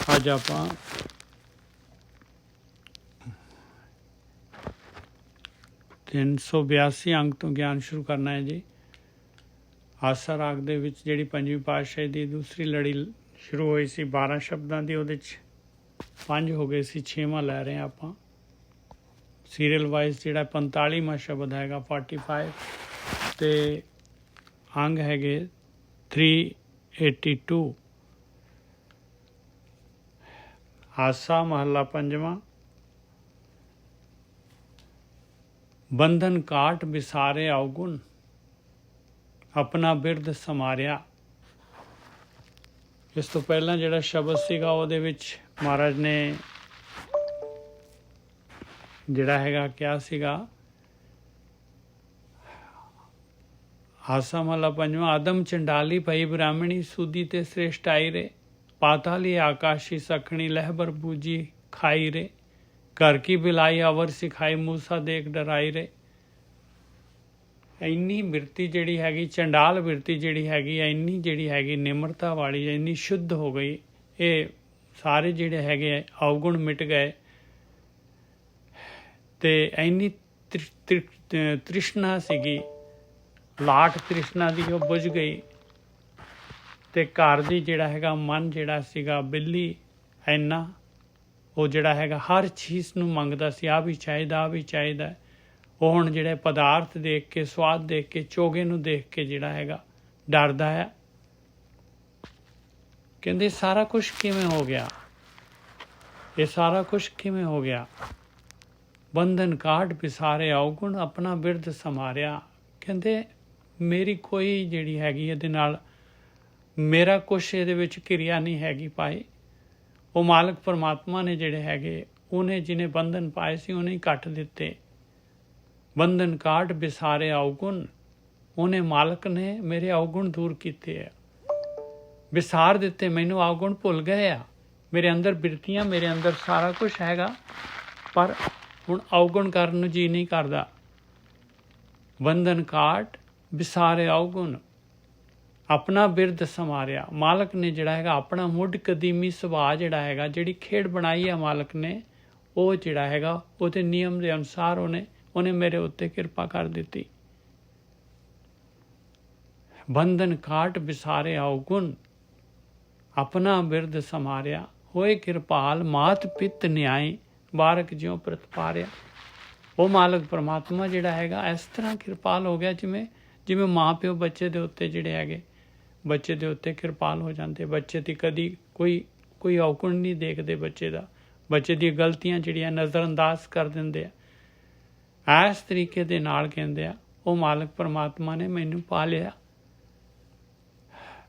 ਅੱਜ ਆਪਾਂ ਤਿੰਨ 382 ਅੰਕ ਤੋਂ ਗਿਆਨ ਸ਼ੁਰੂ ਕਰਨਾ ਹੈ ਜੀ। ਆਸਾ ਰਾਗ ਦੇ ਵਿੱਚ ਜਿਹੜੀ ਪੰਜਵੀਂ ਪਾਤਸ਼ਾਹੀ ਦੀ ਦੂਸਰੀ ਲੜੀ ਸ਼ੁਰੂ ਹੋਈ ਸੀ 12 ਸ਼ਬਦਾਂ ਦੀ, ਉਹਦੇ 'ਚ 5 ਹੋ ਗਏ ਸੀ, 6ਵਾਂ ਲੈ ਰਹੇ ਹਾਂ ਆਪਾਂ। ਸੀਰੀਅਲ ਵਾਈਜ਼ ਜਿਹੜਾ 45ਵਾਂ ਸ਼ਬਦ ਹੈਗਾ 45, ਅਤੇ ਅੰਗ ਹੈਗੇ 382। ਆਸਾ ਮਹੱਲਾ ਪੰਜਵਾਂ। ਬੰਧਨ ਕਾਟ ਵਿਸਾਰੇ ਔਗੁਣ, ਆਪਣਾ ਬਿਰਧ ਸਮਾਰਿਆ। ਇਸ ਤੋਂ ਪਹਿਲਾਂ ਜਿਹੜਾ ਸ਼ਬਦ ਸੀਗਾ ਉਹਦੇ ਵਿੱਚ ਮਹਾਰਾਜ ਨੇ ਜਿਹੜਾ ਹੈਗਾ ਕਿਹਾ ਸੀਗਾ, ਆਸਾ ਮਹੱਲਾ ਪੰਜਵਾਂ। ਆਦਮ ਚੰਡਾਲੀ ਭਈ ਬ੍ਰਾਹਮਣੀ, ਸੂਦੀ ਤੇ ਸ੍ਰੇਸ਼ਟ ਆਈ ਰੇ। पाताली आकाशी सखणी लहबर बूझी खाई रे। घर की बिलाई अवर सिखाई, मूसा देख डराई रे। ਇੰਨੀ ਬਿਰਤੀ ਜਿਹੜੀ ਹੈਗੀ, ਚੰਡਾਲ ਬਿਰਤੀ ਜਿਹੜੀ ਹੈਗੀ ਹੈ, ਇੰਨੀ ਜਿਹੜੀ ਹੈਗੀ ਨਿਮਰਤਾ ਵਾਲੀ, ਇੰਨੀ ਸ਼ੁੱਧ ਹੋ ਗਈ। ਇਹ ਸਾਰੇ ਜਿਹੜੇ ਹੈਗੇ ਔਗੁਣ ਮਿਟ ਗਏ, ਅਤੇ ਇੰਨੀ ਤ੍ਰਿਸ਼ਨਾ ਸੀਗੀ, ਲਾਟ ਤ੍ਰਿਸ਼ਨਾ ਦੀ ਉਹ ਬੁਝ ਗਈ। ਅਤੇ ਘਰ ਦੀ ਜਿਹੜਾ ਹੈਗਾ ਮਨ ਜਿਹੜਾ ਸੀਗਾ ਬਿੱਲੀ, ਇੰਨਾ ਉਹ ਜਿਹੜਾ ਹੈਗਾ ਹਰ ਚੀਜ਼ ਨੂੰ ਮੰਗਦਾ ਸੀ, ਆਹ ਵੀ ਚਾਹੀਦਾ, ਆਹ ਵੀ ਚਾਹੀਦਾ। ਉਹ ਹੁਣ ਜਿਹੜੇ ਪਦਾਰਥ ਦੇਖ ਕੇ, ਸਵਾਦ ਦੇਖ ਕੇ, ਚੋਗੇ ਨੂੰ ਦੇਖ ਕੇ ਜਿਹੜਾ ਹੈਗਾ ਡਰਦਾ ਹੈ। ਕਹਿੰਦੇ ਸਾਰਾ ਕੁਛ ਕਿਵੇਂ ਹੋ ਗਿਆ, ਇਹ ਸਾਰਾ ਕੁਛ ਕਿਵੇਂ ਹੋ ਗਿਆ। ਬੰਧਨ ਕਾਟ ਵਿਸਾਰੇ ਔਗੁਣ, ਆਪਣਾ ਬਿਰਧ ਸਮਾਰਿਆ। ਕਹਿੰਦੇ ਮੇਰੀ ਕੋਈ ਜਿਹੜੀ ਹੈਗੀ ਇਹਦੇ ਨਾਲ, ਮੇਰਾ ਕੁਛ ਇਹਦੇ ਵਿੱਚ ਕਿਰਿਆ ਨਹੀਂ ਹੈਗੀ ਪਾਈ। ਉਹ ਮਾਲਕ ਪਰਮਾਤਮਾ ਨੇ ਜਿਹੜੇ ਹੈਗੇ, ਉਹਨੇ ਜਿਹਨੇ ਬੰਧਨ ਪਾਏ ਸੀ ਉਹਨੇ ਹੀ ਕੱਟ ਦਿੱਤੇ। ਬੰਧਨ ਕਾਟ ਵਿਸਾਰੇ ਔਗੁਣ, ਉਹਨੇ ਮਾਲਕ ਨੇ ਮੇਰੇ ਔਗੁਣ ਦੂਰ ਕੀਤੇ ਆ, ਵਿਸਾਰ ਦਿੱਤੇ, ਮੈਨੂੰ ਔਗੁਣ ਭੁੱਲ ਗਏ ਆ। ਮੇਰੇ ਅੰਦਰ ਬਿਰਤੀਆਂ, ਮੇਰੇ ਅੰਦਰ ਸਾਰਾ ਕੁਛ ਹੈਗਾ, ਪਰ ਹੁਣ ਔਗੁਣ ਕਰਨ ਨੂੰ ਜੀ ਨਹੀਂ ਕਰਦਾ। ਬੰਧਨ ਕਾਟ ਵਿਸਾਰੇ ਔਗੁਣ, ਆਪਣਾ ਬਿਰਧ ਸਮਾਰਿਆ। ਮਾਲਕ ਨੇ ਜਿਹੜਾ ਹੈਗਾ ਆਪਣਾ ਮੁੱਢ ਕਦੀਮੀ ਸੁਭਾਅ ਜਿਹੜਾ ਹੈਗਾ, ਜਿਹੜੀ ਖੇਡ ਬਣਾਈ ਹੈ ਮਾਲਕ ਨੇ, ਉਹ ਜਿਹੜਾ ਹੈਗਾ ਉਹਦੇ ਨਿਯਮ ਦੇ ਅਨੁਸਾਰ ਉਹਨੇ ਮੇਰੇ ਉੱਤੇ ਕਿਰਪਾ ਕਰ ਦਿੱਤੀ। ਬੰਧਨ ਕਾਟ ਵਿਸਾਰੇ ਔਗੁਣ, ਆਪਣਾ ਬਿਰਧ ਸਮਾਰਿਆ। ਹੋਏ ਕਿਰਪਾਲ ਮਾਤ ਪਿਤ ਨਿਆਏ, ਬਾਰਕ ਜਿਉ ਪ੍ਰਤਪਾਰਿਆ। ਉਹ ਮਾਲਕ ਪਰਮਾਤਮਾ ਜਿਹੜਾ ਹੈਗਾ ਇਸ ਤਰ੍ਹਾਂ ਕਿਰਪਾਲ ਹੋ ਗਿਆ, ਜਿਵੇਂ ਮਾਂ ਪਿਓ ਬੱਚੇ ਦੇ ਉੱਤੇ ਜਿਹੜੇ ਹੈਗੇ, ਬੱਚੇ ਦੇ ਉੱਤੇ ਕਿਰਪਾਲ ਹੋ ਜਾਂਦੇ। ਬੱਚੇ ਦੀ ਕਦੀ ਕੋਈ ਔਗੁਣ ਨਹੀਂ ਦੇਖਦੇ ਬੱਚੇ ਦਾ, ਬੱਚੇ ਦੀਆਂ ਗਲਤੀਆਂ ਜਿਹੜੀਆਂ ਨਜ਼ਰਅੰਦਾਜ਼ ਕਰ ਦਿੰਦੇ ਆ। ਇਸ ਤਰੀਕੇ ਦੇ ਨਾਲ ਕਹਿੰਦੇ ਆ ਉਹ ਮਾਲਕ ਪਰਮਾਤਮਾ ਨੇ ਮੈਨੂੰ ਪਾਲਿਆ।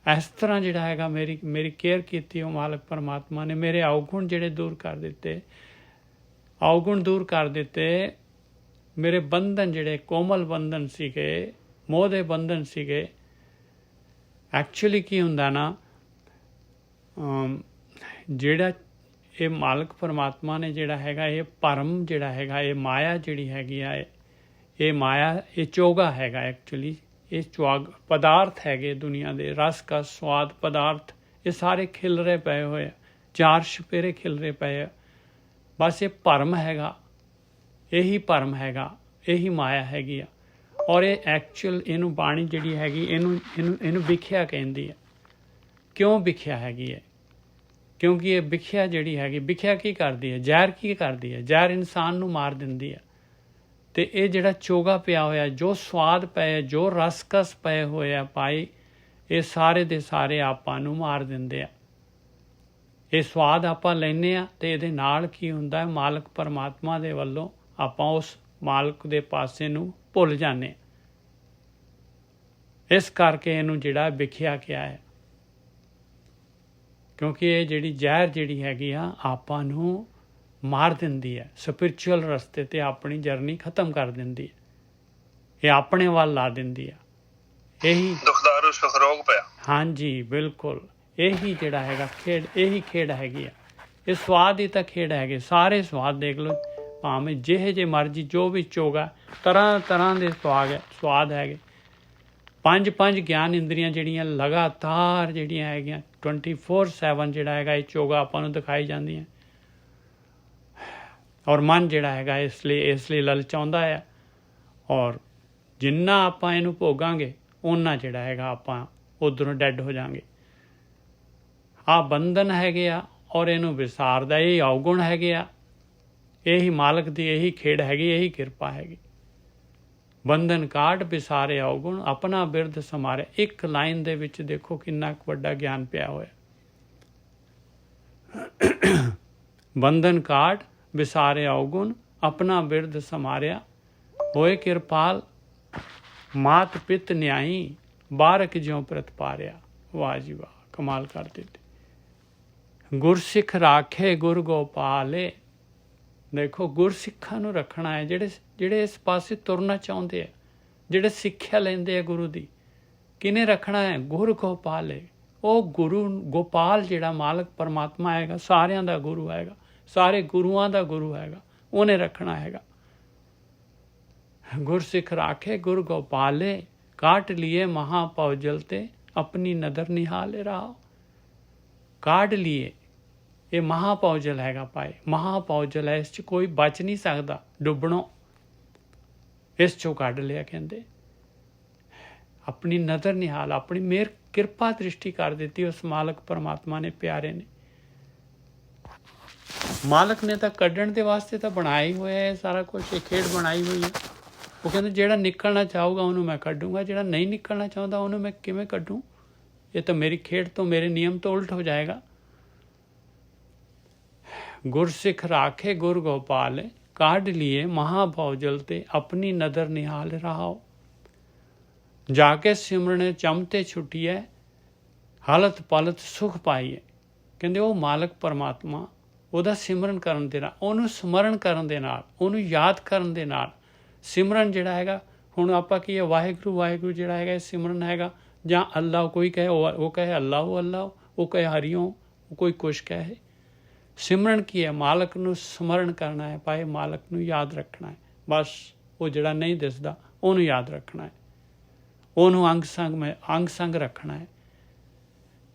ਇਸ ਤਰ੍ਹਾਂ ਜਿਹੜਾ ਹੈਗਾ ਮੇਰੀ ਕੇਅਰ ਕੀਤੀ ਉਹ ਮਾਲਕ ਪਰਮਾਤਮਾ ਨੇ। ਮੇਰੇ ਔਗੁਣ ਜਿਹੜੇ ਦੂਰ ਕਰ ਦਿੱਤੇ, ਔਗੁਣ ਦੂਰ ਕਰ ਦਿੱਤੇ। ਮੇਰੇ ਬੰਧਨ ਜਿਹੜੇ ਕੋਮਲ ਬੰਧਨ ਸੀਗੇ, ਮੋਹ ਦੇ ਬੰਧਨ ਸੀਗੇ। ਐਕਚੁਅਲੀ ਕੀ ਹੁੰਦਾ ਨਾ, ਜਿਹੜਾ ਇਹ ਮਾਲਕ ਪਰਮਾਤਮਾ ਨੇ ਜਿਹੜਾ ਹੈਗਾ, ਇਹ ਭਰਮ ਜਿਹੜਾ ਹੈਗਾ, ਇਹ ਮਾਇਆ ਜਿਹੜੀ ਹੈਗੀ ਆ, ਇਹ ਮਾਇਆ, ਇਹ ਚੋਗਾ ਹੈਗਾ। ਐਕਚੁਅਲੀ ਇਹ ਪਦਾਰਥ ਹੈਗੇ ਦੁਨੀਆ ਦੇ, ਰਸ ਕਸ ਸਵਾਦ ਪਦਾਰਥ, ਇਹ ਸਾਰੇ ਖਿਲਰੇ ਪਏ ਹੋਏ ਆ, ਚਾਰ ਛਪੇਰੇ ਖਿਲਰੇ ਪਏ ਆ। ਬਸ ਇਹ ਭਰਮ ਹੈਗਾ, ਇਹੀ ਭਰਮ ਹੈਗਾ, ਇਹੀ ਮਾਇਆ ਹੈਗੀ ਆ। ਔਰ ਇਹ ਐਕਚੁਅਲ ਇਹਨੂੰ ਬਾਣੀ ਜਿਹੜੀ ਹੈਗੀ, ਇਹਨੂੰ ਵਿਖਿਆ ਕਹਿੰਦੀ ਹੈ। ਕਿਉਂ ਵਿਖਿਆ ਹੈਗੀ ਹੈ? ਕਿਉਂਕਿ ਇਹ ਵਿਖਿਆ ਜਿਹੜੀ ਹੈਗੀ, ਵਿਖਿਆ ਕੀ ਕਰਦੀ ਹੈ? ਜ਼ਹਿਰ ਕੀ ਕਰਦੀ ਹੈ? ਜ਼ਹਿਰ ਇਨਸਾਨ ਨੂੰ ਮਾਰ ਦਿੰਦੀ ਹੈ। ਅਤੇ ਇਹ ਜਿਹੜਾ ਚੋਗਾ ਪਿਆ ਹੋਇਆ, ਜੋ ਸਵਾਦ ਪਏ, ਜੋ ਰਸਕਸ ਪਏ ਹੋਏ ਆ ਭਾਈ, ਇਹ ਸਾਰੇ ਦੇ ਸਾਰੇ ਆਪਾਂ ਨੂੰ ਮਾਰ ਦਿੰਦੇ ਆ। ਇਹ ਸਵਾਦ ਆਪਾਂ ਲੈਂਦੇ ਹਾਂ ਅਤੇ ਇਹਦੇ ਨਾਲ ਕੀ ਹੁੰਦਾ ਹੈ, ਮਾਲਕ ਪਰਮਾਤਮਾ ਦੇ ਵੱਲੋਂ ਆਪਾਂ ਉਸ ਮਾਲਕ ਦੇ ਪਾਸੇ ਨੂੰ ਭੁੱਲ ਜਾਂਦੇ। ਇਸ ਕਰਕੇ ਇਹਨੂੰ ਜਿਹੜਾ ਵਿਖਿਆ ਕਿਹਾ ਹੈ, ਕਿਉਂਕਿ ਇਹ ਜਿਹੜੀ ਜ਼ਹਿਰ ਜਿਹੜੀ ਹੈਗੀ ਆ ਆਪਾਂ ਨੂੰ ਮਾਰ ਦਿੰਦੀ ਹੈ, ਸਪਿਰਚੁਅਲ ਰਸਤੇ 'ਤੇ ਆਪਣੀ ਜਰਨੀ ਖਤਮ ਕਰ ਦਿੰਦੀ ਹੈ, ਇਹ ਆਪਣੇ ਵੱਲ ਲਾ ਦਿੰਦੀ ਹੈ। ਇਹੀ ਦੁਖਦਾਰੂ ਸੁਖ ਰੋਗ ਪਿਆ। ਹਾਂਜੀ ਬਿਲਕੁਲ, ਇਹੀ ਜਿਹੜਾ ਹੈਗਾ ਖੇਡ, ਇਹੀ ਖੇਡ ਹੈਗੀ ਆ। ਇਹ ਸਵਾਦ ਹੀ ਤਾਂ ਖੇਡ ਹੈਗੇ, ਸਾਰੇ ਸਵਾਦ ਦੇਖ ਲਓ, ਭਾਵੇਂ ਜਿਹੇ ਜੇ ਮਰਜ਼ੀ, ਜੋ ਵੀ ਚੋਗਾ, ਤਰ੍ਹਾਂ ਤਰ੍ਹਾਂ ਦੇ ਸਵਾਦ ਹੈਗੇ। ਪੰਜ ਗਿਆਨ ਇੰਦਰੀਆਂ ਜਿਹੜੀਆਂ ਲਗਾਤਾਰ ਜਿਹੜੀਆਂ ਹੈਗੀਆਂ 24/7 ਜਿਹੜਾ ਹੈਗਾ ਇਹ ਚੋਗਾ ਆਪਾਂ ਨੂੰ ਦਿਖਾਈ ਜਾਂਦੀਆਂ। ਔਰ ਮਨ ਜਿਹੜਾ ਹੈਗਾ ਇਸ ਲਈ ਲਲਚਾਉਂਦਾ ਹੈ। ਔਰ ਜਿੰਨਾ ਆਪਾਂ ਇਹਨੂੰ ਭੋਗਾਂਗੇ ਓਨਾ ਜਿਹੜਾ ਹੈਗਾ ਆਪਾਂ ਉੱਧਰੋਂ ਡੈਡ ਹੋ ਜਾਵਾਂਗੇ। ਆਹ ਬੰਧਨ ਹੈਗੇ ਆ ਔਰ ਇਹਨੂੰ ਵਿਸਾਰਦਾ ਇਹ ਔਗੁਣ ਹੈਗੇ ਆ। ਇਹੀ ਮਾਲਕ ਦੀ ਇਹੀ ਖੇਡ ਹੈਗੀ, ਇਹੀ ਕਿਰਪਾ ਹੈਗੀ। ਬੰਧਨ ਕਾਟ ਵਿਸਾਰੇ ਔਗੁਣ ਆਪਣਾ ਬਿਰਧ ਸਮਾਰੇ। ਇੱਕ ਲਾਈਨ ਦੇ ਵਿੱਚ ਦੇਖੋ ਕਿੰਨਾ ਕੁ ਵੱਡਾ ਗਿਆਨ ਪਿਆ ਹੋਇਆ। ਬੰਧਨ ਕਾਟ ਵਿਸਾਰੇ ਔਗੁਣ ਆਪਣਾ ਬਿਰਧ ਸਮਾਰਿਆ। ਹੋਏ ਕਿਰਪਾਲ ਮਾਤ ਪਿਤ ਨਿਆਈ ਬਾਰਕ ਜਿਉਂ ਪ੍ਰਤਪਾਰਿਆ। ਵਾਹ ਜੀ ਵਾਹ, ਕਮਾਲ ਕਰ ਦਿੱਤੀ। ਗੁਰਸਿੱਖ ਰਾਖੇ ਗੁਰ ਗੋਪਾਲੇ। ਦੇਖੋ ਗੁਰਸਿੱਖਾਂ ਨੂੰ ਰੱਖਣਾ ਹੈ, ਜਿਹੜੇ ਇਸ ਪਾਸੇ ਤੁਰਨਾ ਚਾਹੁੰਦੇ ਆ, ਜਿਹੜੇ ਸਿੱਖਿਆ ਲੈਂਦੇ ਆ ਗੁਰੂ ਦੀ। ਕਿਹਨੇ ਰੱਖਣਾ ਹੈ? ਗੁਰ ਗੋਪਾਲੇ। ਉਹ ਗੁਰੂ ਗੋਪਾਲ ਜਿਹੜਾ ਮਾਲਕ ਪਰਮਾਤਮਾ ਹੈਗਾ, ਸਾਰਿਆਂ ਦਾ ਗੁਰੂ ਹੈਗਾ, ਸਾਰੇ ਗੁਰੂਆਂ ਦਾ ਗੁਰੂ ਹੈਗਾ, ਉਹਨੇ ਰੱਖਣਾ ਹੈਗਾ। ਗੁਰਸਿੱਖ ਰਾਖੇ ਗੁਰ ਗੋਪਾਲੇ ਕਾਟ ਲਿਏ ਮਹਾਪਉ ਜਲ ਤੇ ਆਪਣੀ ਨਦਰ ਨਿਹਾਲੇ ਰਾਹ। ਕਾਢ ਲਈਏ ਇਹ ਮਹਾਪਉ ਜਲ ਹੈਗਾ ਭਾਈ, ਮਹਾਪਉ ਜਲ ਹੈ, ਇਸ 'ਚ ਕੋਈ ਬਚ ਨਹੀਂ ਸਕਦਾ ਡੁੱਬਣੋਂ। ਇਸ 'ਚੋਂ ਕੱਢ ਲਿਆ ਕਹਿੰਦੇ। ਆਪਣੀ ਨਜ਼ਰ ਨਿਹਾਲ, ਆਪਣੀ ਮਿਹਰ ਕਿਰਪਾ ਦ੍ਰਿਸ਼ਟੀ ਕਰ ਦਿੱਤੀ ਉਸ ਮਾਲਕ ਪਰਮਾਤਮਾ ਨੇ, ਪਿਆਰੇ ਨੇ। ਮਾਲਕ ਨੇ ਤਾਂ ਕੱਢਣ ਦੇ ਵਾਸਤੇ ਤਾਂ ਬਣਾਇਆ ਹੀ ਹੋਇਆ ਹੈ ਸਾਰਾ ਕੁਝ, ਇਹ ਖੇਡ ਬਣਾਈ ਹੋਈ ਹੈ। ਉਹ ਕਹਿੰਦੇ ਜਿਹੜਾ ਨਿਕਲਣਾ ਚਾਹੂਗਾ ਉਹਨੂੰ ਮੈਂ ਕੱਢੂੰਗਾ, ਜਿਹੜਾ ਨਹੀਂ ਨਿਕਲਣਾ ਚਾਹੁੰਦਾ ਉਹਨੂੰ ਮੈਂ ਕਿਵੇਂ ਕੱਢੂੰ? ਇਹ ਤਾਂ ਮੇਰੀ ਖੇਡ ਤੋਂ, ਮੇਰੇ ਨਿਯਮ ਤੋਂ ਉਲਟ ਹੋ ਜਾਏਗਾ। ਗੁਰਸਿੱਖ ਰਾਖੇ ਗੁਰ ਗੋਪਾਲ ਕਾਢ ਲਿਏ ਮਹਾਭਉ ਜਲ ਤੇ ਆਪਣੀ ਨਦਰ ਨਿਹਾਲ ਰਹਾਓ। ਜਾ ਕੇ ਸਿਮਰਨੇ ਚਮਤੇ ਛੁੱਟੀਐ ਹਾਲਤ ਪਲਤ ਸੁਖ ਪਾਈਏ। ਕਹਿੰਦੇ ਉਹ ਮਾਲਕ ਪਰਮਾਤਮਾ, ਉਹਦਾ ਸਿਮਰਨ ਕਰਨ ਦੇ ਨਾਲ, ਉਹਨੂੰ ਸਮਰਨ ਕਰਨ ਦੇ ਨਾਲ, ਉਹਨੂੰ ਯਾਦ ਕਰਨ ਦੇ ਨਾਲ। ਸਿਮਰਨ ਜਿਹੜਾ ਹੈਗਾ, ਹੁਣ ਆਪਾਂ ਕੀ ਹੈ, ਵਾਹਿਗੁਰੂ ਵਾਹਿਗੁਰੂ ਜਿਹੜਾ ਹੈਗਾ ਇਹ ਸਿਮਰਨ ਹੈਗਾ। ਜਾਂ ਅੱਲਾ, ਕੋਈ ਕਹੇ ਉਹ ਕਹੇ ਅੱਲਾਹੁ ਅੱਲਾਹੁ, ਉਹ ਕਹੇ ਹਰੀਓਮ, ਕੋਈ ਕੁਛ ਕਹੇ। ਸਿਮਰਨ ਕੀ ਹੈ? ਮਾਲਕ ਨੂੰ ਸਮਰਨ ਕਰਨਾ ਹੈ ਭਾਈ, ਮਾਲਕ ਨੂੰ ਯਾਦ ਰੱਖਣਾ ਹੈ। ਬਸ ਉਹ ਜਿਹੜਾ ਨਹੀਂ ਦਿਸਦਾ ਉਹਨੂੰ ਯਾਦ ਰੱਖਣਾ ਹੈ, ਉਹਨੂੰ ਅੰਗ ਸੰਗ ਰੱਖਣਾ ਹੈ।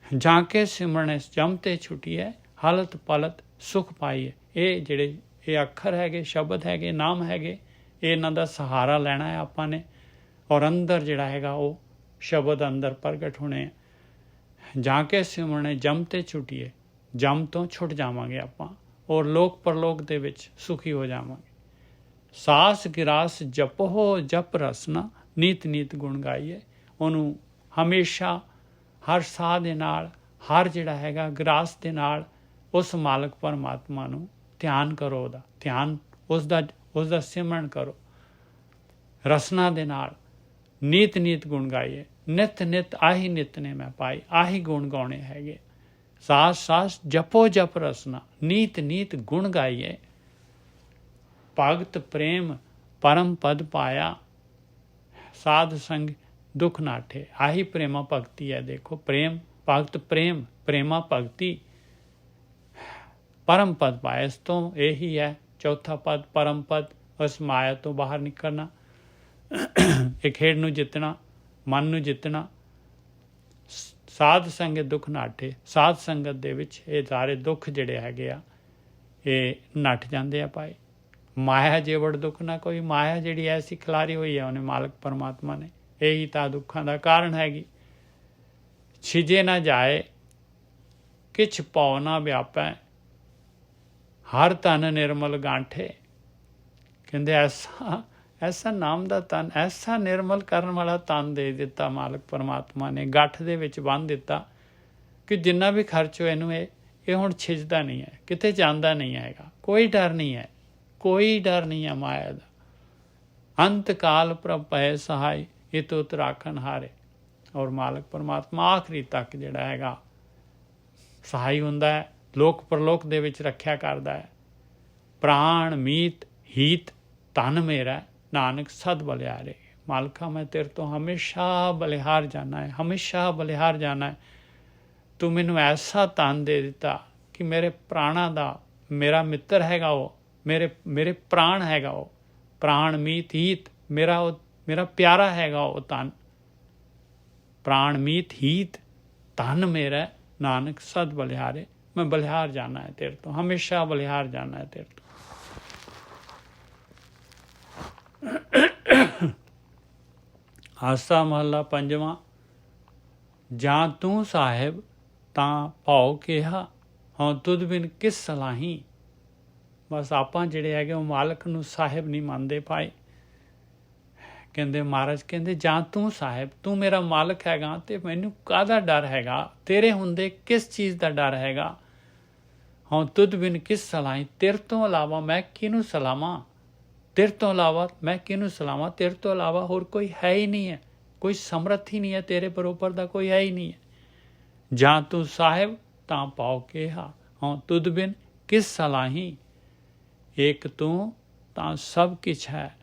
ਜਾ ਕੇ ਸਿਮਰਨੇ ਜਮਤੇ ਛੁੱਟੀਐ ਹਾਲਤ ਪਲਤ ਸੁਖ ਪਾਈਏ। ਇਹ ਅੱਖਰ ਹੈਗੇ, ਸ਼ਬਦ ਹੈਗੇ, ਨਾਮ ਹੈਗੇ, ਇਹਨਾਂ ਦਾ ਸਹਾਰਾ ਲੈਣਾ ਹੈ ਆਪਾਂ ਨੇ। ਔਰ ਅੰਦਰ ਜਿਹੜਾ ਹੈਗਾ ਉਹ ਸ਼ਬਦ ਅੰਦਰ ਪ੍ਰਗਟ ਹੋਣੇ। ਜਾ ਕੇ ਸਿਮਰਨੇ ਜਮ ਤੇ ਛੁੱਟੀਏ, ਜਮ ਤੋਂ ਛੁੱਟ ਜਾਵਾਂਗੇ ਆਪਾਂ, ਔਰ ਲੋਕ ਪਰਲੋਕ ਦੇ ਵਿੱਚ ਸੁਖੀ ਹੋ ਜਾਵਾਂਗੇ। ਸਾਸ ਗਿਰਾਸ ਜਪੋ ਜਪ ਰਸਨਾ ਨੀਤ ਨੀਤ ਗੁਣ ਗਾਈਏ। ਉਹਨੂੰ ਹਮੇਸ਼ਾ ਹਰ ਸਾਹ ਦੇ ਨਾਲ, ਹਰ ਜਿਹੜਾ ਹੈਗਾ ਗਿਰਾਸ ਦੇ ਨਾਲ ਉਸ ਮਾਲਕ ਪਰਮਾਤਮਾ ਨੂੰ ਧਿਆਨ ਕਰੋ, ਉਹਦਾ ਧਿਆਨ, ਉਸਦਾ ਸਿਮਰਨ ਕਰੋ ਰਸਨਾ ਦੇ ਨਾਲ। ਨੀਤ ਨੀਤ ਗੁਣ ਗਾਈਏ, ਨਿਤ ਨਿਤ ਆਹੀ ਨਿਤ ਨੇ ਮੈਂ ਪਾਈ, ਆਹੀ ਗੁਣ ਗਾਉਣੇ ਹੈਗੇ। ਸਾਸ ਸਾਸ ਜਪੋ ਜਪ ਰਸਨਾ ਨੀਤ ਨੀਤ ਗੁਣ ਗਾਈਏ। ਭਗਤ ਪ੍ਰੇਮ ਪਰਮ ਪਦ ਪਾਇਆ ਸਾਧ ਸੰਗ ਦੁੱਖ ਨਾਠੇ। ਆਹੀ ਪ੍ਰੇਮਾ ਭਗਤੀ ਹੈ। ਦੇਖੋ ਪ੍ਰੇਮ, ਭਗਤ ਪ੍ਰੇਮ, ਪ੍ਰੇਮਾ ਭਗਤੀ, ਪਰਮ ਪਦ ਪਾਇਆ। ਇਸ ਤੋਂ ਇਹੀ ਹੈ ਚੌਥਾ ਪਦ, ਪਰਮ ਪਦ। ਉਸ ਮਾਇਆ ਤੋਂ ਬਾਹਰ ਨਿਕਲਣਾ, ਇਹ ਖੇਡ ਨੂੰ ਜਿੱਤਣਾ, ਮਨ ਨੂੰ ਜਿੱਤਣਾ। ਸਾਧ ਸੰਗਤ ਦੁੱਖ ਨਾਠੇ, ਸਾਧ ਸੰਗਤ ਦੇ ਵਿੱਚ ਇਹ ਸਾਰੇ ਦੁੱਖ ਜਿਹੜੇ ਹੈਗੇ ਆ ਇਹ ਨੱਠ ਜਾਂਦੇ ਆ ਭਾਈ। ਮਾਇਆ ਜੇ ਵੜ ਦੁੱਖ ਨਾ ਕੋਈ। ਮਾਇਆ ਜਿਹੜੀ ਐਸੀ ਖਿਲਾਰੀ ਹੋਈ ਹੈ ਉਹਨੇ, ਮਾਲਕ ਪਰਮਾਤਮਾ ਨੇ, ਇਹੀ ਤਾਂ ਦੁੱਖਾਂ ਦਾ ਕਾਰਨ ਹੈਗੀ। ਛਿਜੇ ਨਾ ਜਾਏ ਕਿਛ ਪਉ ਨਾ ਵਿਆਪੈ ਹਰ ਤਨ ਨਿਰਮਲ ਗਾਂਠੇ। ਕਹਿੰਦੇ ਐਸਾ ਨਾਮ ਦਾ ਤਨ, ਐਸਾ ਨਿਰਮਲ ਕਰਨ ਵਾਲਾ ਤਨ ਦੇ ਦਿੱਤਾ ਮਾਲਕ ਪਰਮਾਤਮਾ ਨੇ, ਗੱਠ ਦੇ ਵਿੱਚ ਬੰਨ੍ਹ ਦਿੱਤਾ ਕਿ ਜਿੰਨਾ ਵੀ ਖਰਚ ਹੋਇਆ ਇਹਨੂੰ ਇਹ ਹੁਣ ਛਿਜਦਾ ਨਹੀਂ ਹੈ, ਕਿਤੇ ਜਾਂਦਾ ਨਹੀਂ ਹੈਗਾ। ਕੋਈ ਡਰ ਨਹੀਂ ਹੈ, ਕੋਈ ਡਰ ਨਹੀਂ ਹੈ ਮਾਇਆ ਦਾ। ਅੰਤ ਕਾਲ ਪ੍ਰਭ ਭੈ ਸਹਾਈ ਇਹ ਤੁਤ ਰਾਖਣ ਹਾਰੇ। ਔਰ ਮਾਲਕ ਪਰਮਾਤਮਾ ਆਖਰੀ ਤੱਕ ਜਿਹੜਾ ਹੈਗਾ ਸਹਾਈ ਹੁੰਦਾ ਹੈ, ਲੋਕ ਪਰਲੋਕ ਦੇ ਵਿੱਚ ਰੱਖਿਆ ਕਰਦਾ ਹੈ। ਪ੍ਰਾਣ ਮੀਤ ਹੀਤ ਧਨ ਮੇਰਾ ਨਾਨਕ ਸਦ ਬਲਿਹਾਰੇ। ਮਾਲਕਾ ਮੈਂ ਤੇਰੇ ਤੋਂ ਹਮੇਸ਼ਾ ਬਲਿਹਾਰ ਜਾਣਾ ਹੈ, ਹਮੇਸ਼ਾ ਬਲਿਹਾਰ ਜਾਣਾ ਹੈ। ਤੂੰ ਮੈਨੂੰ ਐਸਾ ਧਨ ਦੇ ਦਿੱਤਾ ਕਿ ਮੇਰੇ ਪ੍ਰਾਣਾਂ ਦਾ, ਮੇਰਾ ਮਿੱਤਰ ਹੈਗਾ ਉਹ, ਮੇਰੇ ਪ੍ਰਾਣ ਹੈਗਾ ਉਹ। ਪ੍ਰਾਣ ਮੀਤ ਹੀਤ, ਮੇਰਾ ਪਿਆਰਾ ਹੈਗਾ ਉਹ ਧਨ। प्राण मीत हीत धन मेरा नानक सद बलिहारे। मैं बलिहार जाना है तेरे तो, हमेशा बलिहार जाना है तेरे तो। आसा महला पंजवां। ਜਾਂ ਤੂੰ ਸਾਹਿਬ ਤਾਂ ਭਾਉ ਕਿਹਾ, ਹਾਂ ਤੁਧ ਬਿਨ ਕਿਸ ਸਲਾਹੀ। ਬਸ ਆਪਾਂ ਜਿਹੜੇ ਹੈਗੇ ਉਹ ਮਾਲਕ ਨੂੰ ਸਾਹਿਬ ਨਹੀਂ ਮੰਨਦੇ ਪਾਏ। ਕਹਿੰਦੇ ਮਹਾਰਾਜ ਕਹਿੰਦੇ ਜਾਂ ਤੂੰ ਸਾਹਿਬ, ਤੂੰ ਮੇਰਾ ਮਾਲਕ ਹੈਗਾ ਤੇ ਮੈਨੂੰ ਕਾਹਦਾ ਡਰ ਹੈਗਾ, ਤੇਰੇ ਹੁੰਦੇ ਕਿਸ ਚੀਜ਼ ਦਾ ਡਰ ਹੈਗਾ। ਹਾਂ ਤੁਧ ਬਿਨ ਕਿਸ ਸਲਾਹੀ, ਤੇਰੇ ਤੋਂ ਇਲਾਵਾ ਮੈਂ ਕਿਹਨੂੰ ਸਲਾਵਾਂ, ਤੇਰੇ ਤੋਂ ਇਲਾਵਾ ਮੈਂ ਕਿਹਨੂੰ ਸਲਾਵਾਂ, ਤੇਰੇ ਤੋਂ ਇਲਾਵਾ ਹੋਰ ਕੋਈ ਹੈ ਹੀ ਨਹੀਂ ਹੈ, ਕੋਈ ਸਮਰੱਥ ਹੀ ਨਹੀਂ ਹੈ, ਤੇਰੇ ਬਰੋਬਰ ਦਾ ਕੋਈ ਹੈ ਹੀ ਨਹੀਂ ਹੈ। ਜਾਂ ਤੂੰ ਸਾਹਿਬ ਤਾਂ ਪਾਉ ਕਿਹਾ, ਹਾਂ ਤੁਧ ਬਿਨ ਕਿਸ ਸਲਾਹੀ। ਇੱਕ ਤੂੰ ਤਾਂ ਸਭ ਕੁਛ ਹੈ,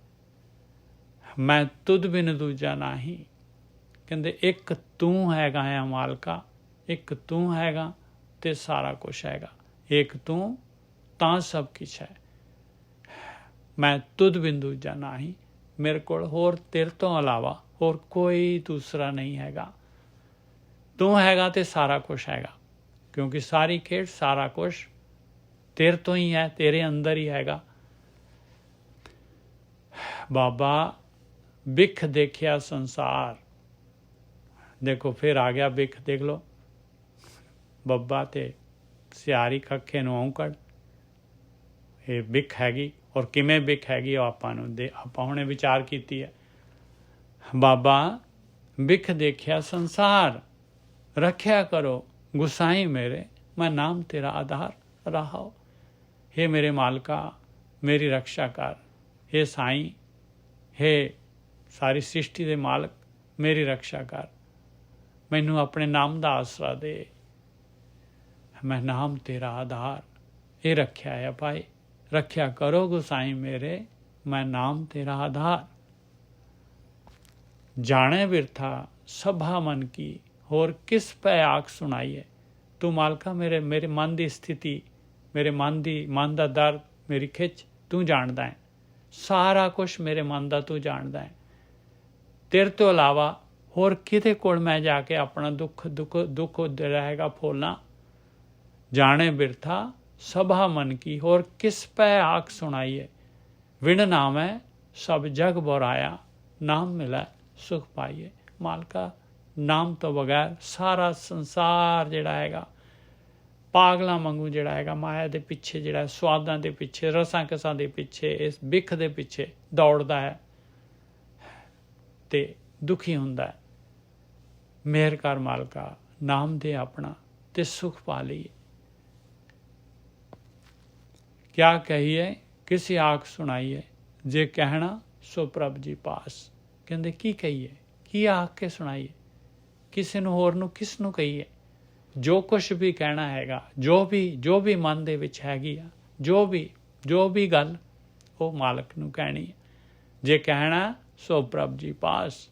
ਮੈਂ ਤੁਧ ਬਿਨ ਦੂਜਾ ਨਾਹੀ। ਕਹਿੰਦੇ ਇੱਕ ਤੂੰ ਹੈਗਾ ਆ ਮਾਲਕਾ, ਇੱਕ ਤੂੰ ਹੈਗਾ ਤੇ ਸਾਰਾ ਕੁਛ ਹੈਗਾ। ਇੱਕ ਤੂੰ ਤਾਂ ਸਭ ਕੁਛ ਹੈ, ਮੈਂ ਤੁਧ ਬਿਨ ਦੂਜਾ ਨਾਹੀ। ਮੇਰੇ ਕੋਲ ਹੋਰ ਤੇਰੇ ਤੋਂ ਇਲਾਵਾ ਹੋਰ ਕੋਈ ਦੂਸਰਾ ਨਹੀਂ ਹੈਗਾ। ਤੂੰ ਹੈਗਾ ਤੇ ਸਾਰਾ ਕੁਛ ਹੈਗਾ, ਕਿਉਂਕਿ ਸਾਰੀ ਖੇਡ ਸਾਰਾ ਕੁਛ ਤੇਰੇ ਤੋਂ ਹੀ ਹੈ, ਤੇਰੇ ਅੰਦਰ ਹੀ ਹੈਗਾ। ਬਾਬਾ ਬਿਖ ਦੇਖਿਆ ਸੰਸਾਰ, ਦੇਖੋ ਫਿਰ ਆ ਗਿਆ ਬਿਖ, ਦੇਖ ਲਓ ਬੱਬਾ ਤੇ ਸਿਆਰੀ ਕੱਖੇ ਨੂੰ ਔਂਕੜ, ਇਹ ਬਿਖ ਹੈਗੀ। ਔਰ ਕਿਵੇਂ ਬਿਖ ਹੈਗੀ ਉਹ ਆਪਾਂ ਨੂੰ ਆਪਾਂ ਹੁਣੇ ਵਿਚਾਰ ਕੀਤੀ ਹੈ। ਬਾਬਾ ਬਿਖ ਦੇਖਿਆ ਸੰਸਾਰ, ਰੱਖਿਆ ਕਰੋ ਗੁਸਾਈ ਮੇਰੇ, ਮੈਂ ਨਾਮ ਤੇਰਾ ਆਧਾਰ ਰਹਾਓ। हे ਮੇਰੇ ਮਾਲਕਾ ਮੇਰੀ ਰਕਸ਼ਾ ਕਰ, हे ਸਾਈਂ, हे ਸਾਰੀ ਸ੍ਰਿਸ਼ਟੀ ਦੇ ਮਾਲਕ ਮੇਰੀ ਰਕਸ਼ਾ ਕਰ, ਮੈਨੂੰ ਆਪਣੇ ਨਾਮ ਦਾ ਆਸਰਾ ਦੇ, ਮੈਂ ਨਾਮ ਤੇਰਾ ਆਧਾਰ। ਇਹ ਰੱਖਿਆ ਹੈ ਭਾਈ, ਰੱਖਿਆ ਕਰੋ ਗੁਸਾਈ ਮੇਰੇ, ਮੈਂ ਨਾਮ ਤੇਰਾ ਆਧਾਰ। ਜਾਣੇ ਬਿਰਥਾ ਸਭਾ ਮਨ ਕੀ, ਹੋਰ ਕਿਸ ਪੈ ਆਖ ਸੁਣਾਈਏ। ਤੂੰ ਮਾਲਕਾ ਮੇਰੇ ਮਨ ਦੀ ਸਥਿਤੀ, ਮੇਰੇ ਮਨ ਦਾ ਦਰਦ, ਮੇਰੀ ਖਿੱਚ ਤੂੰ ਜਾਣਦਾ ਹੈ, ਸਾਰਾ ਕੁਛ ਮੇਰੇ ਮਨ ਦਾ ਤੂੰ ਜਾਣਦਾ ਹੈ। ਤੇਰੇ ਤੋਂ ਇਲਾਵਾ ਹੋਰ ਕਿਤੇ ਕੋਲ ਮੈਂ ਜਾ ਕੇ ਆਪਣਾ ਦੁੱਖ ਰਹੇਗਾ ਫੋਲਣਾ। ਜਾਣੇ ਬਿਰਥਾ ਸਭਾ ਮਨ ਕੀ, ਹੋਰ ਕਿਸ ਪੈ ਆਖ ਸੁਣਾਈਏ। ਵਿਣ ਨਾਮੈ ਸਭ ਜਗ ਬੁਰਾਇਆ, ਨਾਮ ਮਿਲੈ ਸੁਖ ਪਾਈਏ। ਮਾਲਕਾ ਨਾਮ ਤੋਂ ਬਗੈਰ ਸਾਰਾ ਸੰਸਾਰ ਜਿਹੜਾ ਹੈਗਾ ਪਾਗਲਾਂ ਵਾਂਗੂ ਜਿਹੜਾ ਹੈਗਾ ਮਾਇਆ ਦੇ ਪਿੱਛੇ, ਜਿਹੜਾ ਸਵਾਦਾਂ ਦੇ ਪਿੱਛੇ, ਰਸਾਂ ਕਸਾਂ ਦੇ ਪਿੱਛੇ, ਇਸ ਬਿਖ ਦੇ ਪਿੱਛੇ ਦੌੜਦਾ ਹੈ ਤੇ ਦੁਖੀ ਹੁੰਦਾ ਹੈ। ਮਿਹਰ ਕਰ ਮਾਲਕਾ, ਨਾਮ ਦੇ ਆਪਣਾ ਤੇ ਸੁਖ ਪਾ ਲਈਏ। ਕਿਆ ਕਹੀਏ ਕਿਸੇ ਆਖ ਸੁਣਾਈਏ, ਜੇ ਕਹਿਣਾ ਸੋ ਪ੍ਰਭ ਜੀ ਪਾਸ। ਕਹਿੰਦੇ ਕੀ ਕਹੀਏ, ਕੀ ਆਖ ਕੇ ਸੁਣਾਈਏ, ਕਿਸੇ ਨੂੰ ਹੋਰ ਨੂੰ ਕਿਸ ਨੂੰ ਕਹੀਏ। ਜੋ ਕੁਛ ਵੀ ਕਹਿਣਾ ਹੈਗਾ, ਜੋ ਵੀ ਮਨ ਦੇ ਵਿੱਚ ਹੈਗੀ ਆ, ਜੋ ਵੀ ਗੱਲ ਉਹ ਮਾਲਕ ਨੂੰ ਕਹਿਣੀ ਹੈ। ਜੇ ਕਹਿਣਾ ਸੋ ਪ੍ਰਭ ਜੀ ਪਾਸ।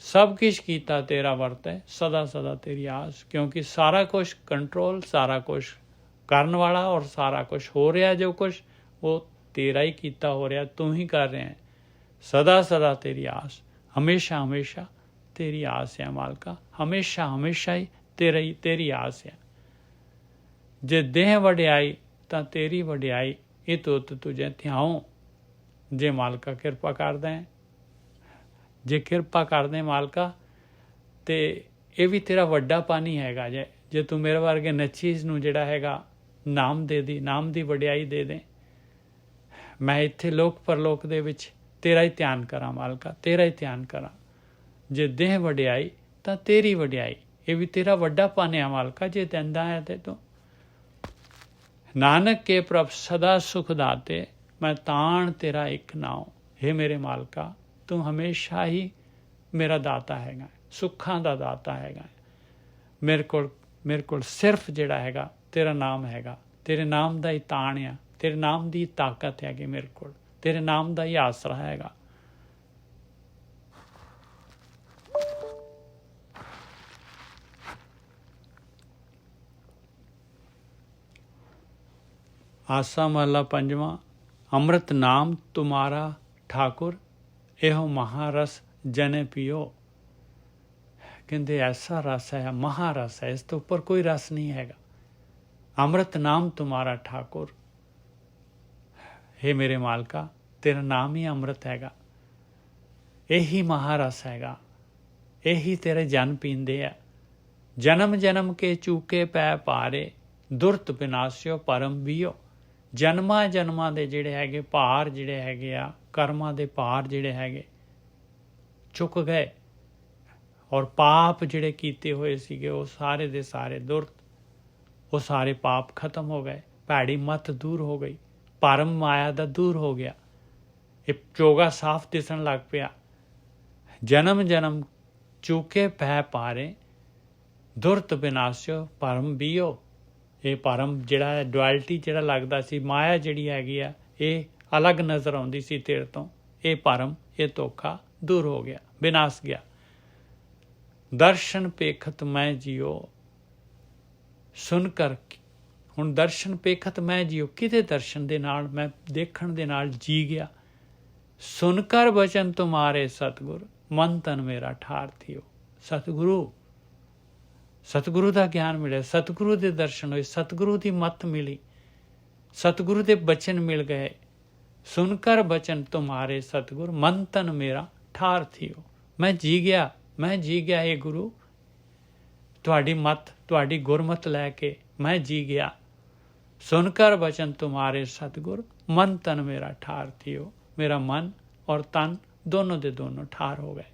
ਸਭ ਕੁਛ ਕੀਤਾ ਤੇਰਾ ਵਰਤੈ, ਸਦਾ ਸਦਾ ਤੇਰੀ ਆਸ। ਕਿਉਂਕਿ ਸਾਰਾ ਕੁਛ ਕੰਟਰੋਲ, ਸਾਰਾ ਕੁਛ ਕਰਨ ਵਾਲਾ ਔਰ ਸਾਰਾ ਕੁਛ ਹੋ ਰਿਹਾ, ਜੋ ਕੁਛ ਉਹ ਤੇਰਾ ਹੀ ਕੀਤਾ ਹੋ ਰਿਹਾ, ਤੂੰ ਹੀ ਕਰ ਰਿਹਾ। ਸਦਾ ਸਦਾ ਤੇਰੀ ਆਸ, ਹਮੇਸ਼ਾ ਹਮੇਸ਼ਾ ਤੇਰੀ ਆਸ ਹੈ ਮਾਲਕਾ, ਹਮੇਸ਼ਾ ਹਮੇਸ਼ਾ ਹੀ ਤੇਰੀ ਆਸ ਹੈ। ਜੇ ਦੇਹ ਵਡਿਆਈ ਤਾਂ ਤੇਰੀ ਵਡਿਆਈ, ਇਹ ਤੁਤ ਤੁਝੇ ਧਿਆਉ। ਜੇ ਮਾਲਕਾ ਕਿਰਪਾ ਕਰਦਾ ਹੈ, ਜੇ ਕਿਰਪਾ ਕਰਦੇ ਮਾਲਕਾ, ਤੇ ਇਹ ਵੀ ਤੇਰਾ ਵੱਡਾ ਪਾਣੀ ਹੈਗਾ। ਜੇ ਤੂੰ ਮੇਰੇ ਵਰਗੇ ਨਚੀਜ਼ ਨੂੰ ਜਿਹੜਾ ਹੈਗਾ ਨਾਮ ਦੇ ਦੀ, ਨਾਮ ਦੀ ਵਡਿਆਈ ਦੇ ਦੇ, ਮੈਂ ਇੱਥੇ ਲੋਕ ਪਰਲੋਕ ਦੇ ਵਿੱਚ ਤੇਰਾ ਹੀ ਧਿਆਨ ਕਰਾਂ ਮਾਲਕਾ, ਤੇਰਾ ਹੀ ਧਿਆਨ ਕਰਾਂ। ਜੇ ਦੇਹ ਵਡਿਆਈ ਤਾਂ ਤੇਰੀ ਵਡਿਆਈ, ਇਹ ਵੀ ਤੇਰਾ ਵੱਡਾ ਪਾਣਿਆ ਮਾਲਕਾ, ਜੇ ਦਿੰਦਾ ਹੈ ਤੇ ਤੂੰ। ਨਾਨਕ ਕੇ ਪ੍ਰਭ ਸਦਾ ਸੁਖ ਦਾਤੇ, ਮੈਂ ਤਾਣ ਤੇਰਾ ਇੱਕ ਨਾਉ। हे ਮੇਰੇ ਮਾਲਕਾ, ਤੂੰ ਹਮੇਸ਼ਾ ਹੀ ਮੇਰਾ ਦਾਤਾ ਹੈਗਾ, ਸੁੱਖਾਂ ਦਾ ਦਾਤਾ ਹੈਗਾ। ਮੇਰੇ ਕੋਲ ਸਿਰਫ ਜਿਹੜਾ ਹੈਗਾ ਤੇਰਾ ਨਾਮ ਹੈਗਾ, ਤੇਰੇ ਨਾਮ ਦਾ ਹੀ ਤਾਣ ਆ, ਤੇਰੇ ਨਾਮ ਦੀ ਤਾਕਤ ਹੈਗੀ ਮੇਰੇ ਕੋਲ, ਤੇਰੇ ਨਾਮ ਦਾ ਹੀ ਆਸਰਾ ਹੈਗਾ। ਆਸਾ ਮਹਲਾ ਪੰਜਵਾਂ। ਅੰਮ੍ਰਿਤ ਨਾਮ ਤੁਮਾਰਾ ਠਾਕੁਰ, ਇਹੋ ਮਹਾਰਸ ਜਨੇ ਪੀਓ। ਕਹਿੰਦੇ ਐਸਾ ਰਸ ਹੈ, ਮਹਾਰਸ ਹੈ, ਇਸ ਤੋਂ ਉੱਪਰ ਕੋਈ ਰਸ ਨਹੀਂ ਹੈਗਾ। ਅੰਮ੍ਰਿਤ ਨਾਮ ਤੁਮਾਰਾ ਠਾਕੁਰ, ਹੇ ਮੇਰੇ ਮਾਲਕਾ ਤੇਰਾ ਨਾਮ ਹੀ ਅੰਮ੍ਰਿਤ ਹੈਗਾ, ਇਹੀ ਮਹਾਰਸ ਹੈਗਾ, ਇਹੀ ਤੇਰੇ ਜਨ ਪੀਂਦੇ ਆ। ਜਨਮ ਜਨਮ ਕੇ ਚੂਕੇ ਪੈ ਪਾਰੇ, ਦੁਰਤ ਵਿਨਾਸ਼ਿਓ ਪਰਮ ਵੀਓ। ਜਨਮਾਂ ਜਨਮਾਂ ਦੇ ਜਿਹੜੇ ਹੈਗੇ ਭਾਰ ਜਿਹੜੇ ਹੈਗੇ ਆ, ਕਰਮਾਂ ਦੇ ਭਾਰ ਜਿਹੜੇ ਹੈਗੇ ਚੁੱਕ ਗਏ, ਔਰ ਪਾਪ ਜਿਹੜੇ ਕੀਤੇ ਹੋਏ ਸੀਗੇ ਉਹ ਸਾਰੇ ਦੇ ਸਾਰੇ ਦੁਰਤ, ਉਹ ਸਾਰੇ ਪਾਪ ਖਤਮ ਹੋ ਗਏ, ਭੈੜੀ ਮੱਤ ਦੂਰ ਹੋ ਗਈ, ਭਰਮ ਮਾਇਆ ਦਾ ਦੂਰ ਹੋ ਗਿਆ, ਇਹ ਚੋਗਾ ਸਾਫ਼ ਦਿਸਣ ਲੱਗ ਪਿਆ। ਜਨਮ ਜਨਮ ਚੂਕੇ ਪੈ ਪਾਰੇ, ਦੁਰਤ ਵਿਨਾਸ਼ਿਓ ਪਰਮ ਵੀਓ। ਇਹ ਪਰਮ ਜਿਹੜਾ ਹੈ ਡੁਐਲਿਟੀ ਜਿਹੜਾ ਲੱਗਦਾ ਸੀ, ਮਾਇਆ ਜਿਹੜੀ ਹੈਗੀ ਆ ਇਹ ਅਲੱਗ ਨਜ਼ਰ ਆਉਂਦੀ ਸੀ ਤੇਰੇ ਤੋਂ, ਇਹ ਪਰਮ, ਇਹ ਧੋਖਾ ਦੂਰ ਹੋ ਗਿਆ, ਵਿਨਾਸ਼ ਗਿਆ। ਦਰਸ਼ਨ ਪੇਖਤ ਮੈਂ ਜਿਓ, ਸੁਣ ਕਰ। ਹੁਣ ਦਰਸ਼ਨ ਪੇਖਤ ਮੈਂ ਜਿਓ, ਕਿਹਦੇ ਦਰਸ਼ਨ ਦੇ ਨਾਲ, ਮੈਂ ਦੇਖਣ ਦੇ ਨਾਲ ਜੀ ਗਿਆ। ਸੁਣ ਕਰ ਬਚਨ ਤੁਮਾਰੇ ਸਤਿਗੁਰ, ਮਨ ਤਨ ਮੇਰਾ ਠਾਰ ਥਿਓ। ਸਤਿਗੁਰੂ, ਸਤਿਗੁਰੂ ਦਾ ਗਿਆਨ ਮਿਲਿਆ, ਸਤਿਗੁਰੂ ਦੇ ਦਰਸ਼ਨ ਹੋਏ, ਸਤਿਗੁਰੂ ਦੀ ਮੱਤ ਮਿਲੀ, ਸਤਿਗੁਰੂ ਦੇ ਬਚਨ ਮਿਲ ਗਏ। ਸੁਣ ਕਰ ਬਚਨ ਤੁਮਾਰੇ ਸਤਿਗੁਰ, ਮਨ ਤਨ ਮੇਰਾ ਠਾਰ ਥਿਓ। ਮੈਂ ਜੀ ਗਿਆ, ਮੈਂ ਜੀ ਗਿਆ ਇਹ ਗੁਰੂ, ਤੁਹਾਡੀ ਮੱਤ, ਤੁਹਾਡੀ ਗੁਰਮਤ ਲੈ ਕੇ ਮੈਂ ਜੀ ਗਿਆ। ਸੁਣ ਕਰ ਬਚਨ ਤੁਮਾਰੇ ਸਤਿਗੁਰ, ਮਨ ਤਨ ਮੇਰਾ ਠਾਰ ਥਿਓ। ਮੇਰਾ ਮਨ ਔਰ ਤਨ ਦੋਨੋਂ ਦੇ ਦੋਨੋਂ ਠਾਰ ਹੋ ਗਏ,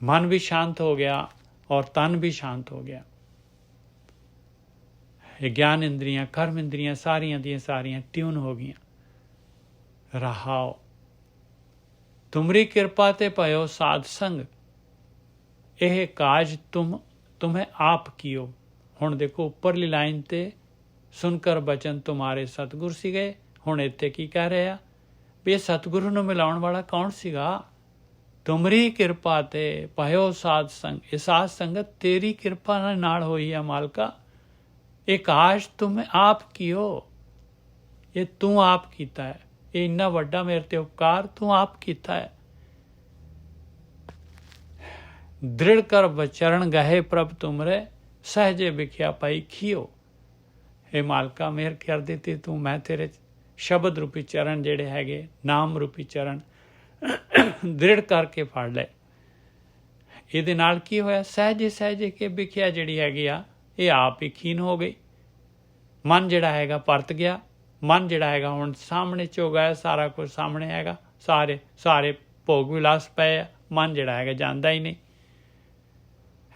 ਮਨ ਵੀ ਸ਼ਾਂਤ ਹੋ ਗਿਆ ਔਰ ਤਨ ਵੀ ਸ਼ਾਂਤ ਹੋ ਗਿਆ। ਇਹ ਗਿਆਨ ਇੰਦਰੀਆਂ, ਕਰਮ ਇੰਦਰੀਆਂ ਸਾਰੀਆਂ ਦੀਆਂ ਸਾਰੀਆਂ ਟਿਊਨ ਹੋ ਗਈਆਂ। ਰਹਾਓ ਤੁਮਰੀ ਕਿਰਪਾ ਤੇ ਪਇਓ ਸਾਧ ਸੰਗ, ਇਹ ਕਾਜ ਤੁਮੇ ਆਪ ਕੀਓ। ਹੁਣ ਦੇਖੋ ਉੱਪਰਲੀ ਲਾਈਨ ਤੇ ਸੁਣ ਕਰ ਬਚਨ ਤੁਮਾਰੇ ਸਤਿਗੁਰ ਸੀਗੇ, ਹੁਣ ਇੱਥੇ ਕੀ ਕਹਿ ਰਹੇ ਆ ਵੀ ਇਹ ਸਤਿਗੁਰੂ ਨੂੰ ਮਿਲਾਉਣ ਵਾਲਾ ਕੌਣ ਸੀਗਾ? ਤੁਮਰੀ ਕਿਰਪਾ ਤੇ ਪਾਇਓ ਸਾਧ ਸੰਗ, ਇਹ ਸਾਧ ਸੰਗਤ ਤੇਰੀ ਕਿਰਪਾ ਨਾਲ ਹੋਈ ਹੈ ਮਾਲਕਾ। ਇਹ ਕਾਸ਼ ਤੁਮ ਆਪ ਕੀਓ, ਇਹ ਤੂੰ ਆਪ ਕੀਤਾ ਹੈ, ਇਹ ਇੰਨਾ ਵੱਡਾ ਮੇਰੇ ਤੇ ਉਪਕਾਰ ਤੂੰ ਆਪ ਕੀਤਾ ਹੈ। ਦ੍ਰਿੜ ਕਰ ਬਚਰਨ ਗਏ ਪ੍ਰਭ ਤੁਮਰੇ, ਸਹਜੇ ਵਿਖਿਆ ਪਾਈ ਖੀਓ। ਇਹ ਮਾਲਕਾ ਮਿਹਰ ਕਰ ਦਿੱਤੀ ਤੂੰ, ਮੈਂ ਤੇਰੇ ਸ਼ਬਦ ਰੂਪੀ ਚਰਨ ਜਿਹੜੇ ਹੈਗੇ, ਨਾਮ ਰੂਪੀ ਚਰਨ ਦ੍ਰਿੜ ਕਰਕੇ ਫੜ ਲਏ। ਇਹਦੇ ਨਾਲ ਕੀ ਹੋਇਆ? ਸਹਿਜੇ ਸਹਿਜੇ ਕੇ ਵਿਖਿਆ ਜਿਹੜੀ ਹੈਗੀ ਆ ਇਹ ਆਪ ਹੀ ਖੀਨ ਹੋ ਗਈ। ਮਨ ਜਿਹੜਾ ਹੈਗਾ ਪਰਤ ਗਿਆ, ਮਨ ਜਿਹੜਾ ਹੈਗਾ ਹੁਣ ਸਾਹਮਣੇ ਚੋ ਗਿਆ, ਸਾਰਾ ਕੁਝ ਸਾਹਮਣੇ ਹੈਗਾ, ਸਾਰੇ ਭੋਗ ਵਿਲਾਸ ਪਏ ਆ, ਮਨ ਜਿਹੜਾ ਹੈਗਾ ਜਾਂਦਾ ਹੀ ਨਹੀਂ।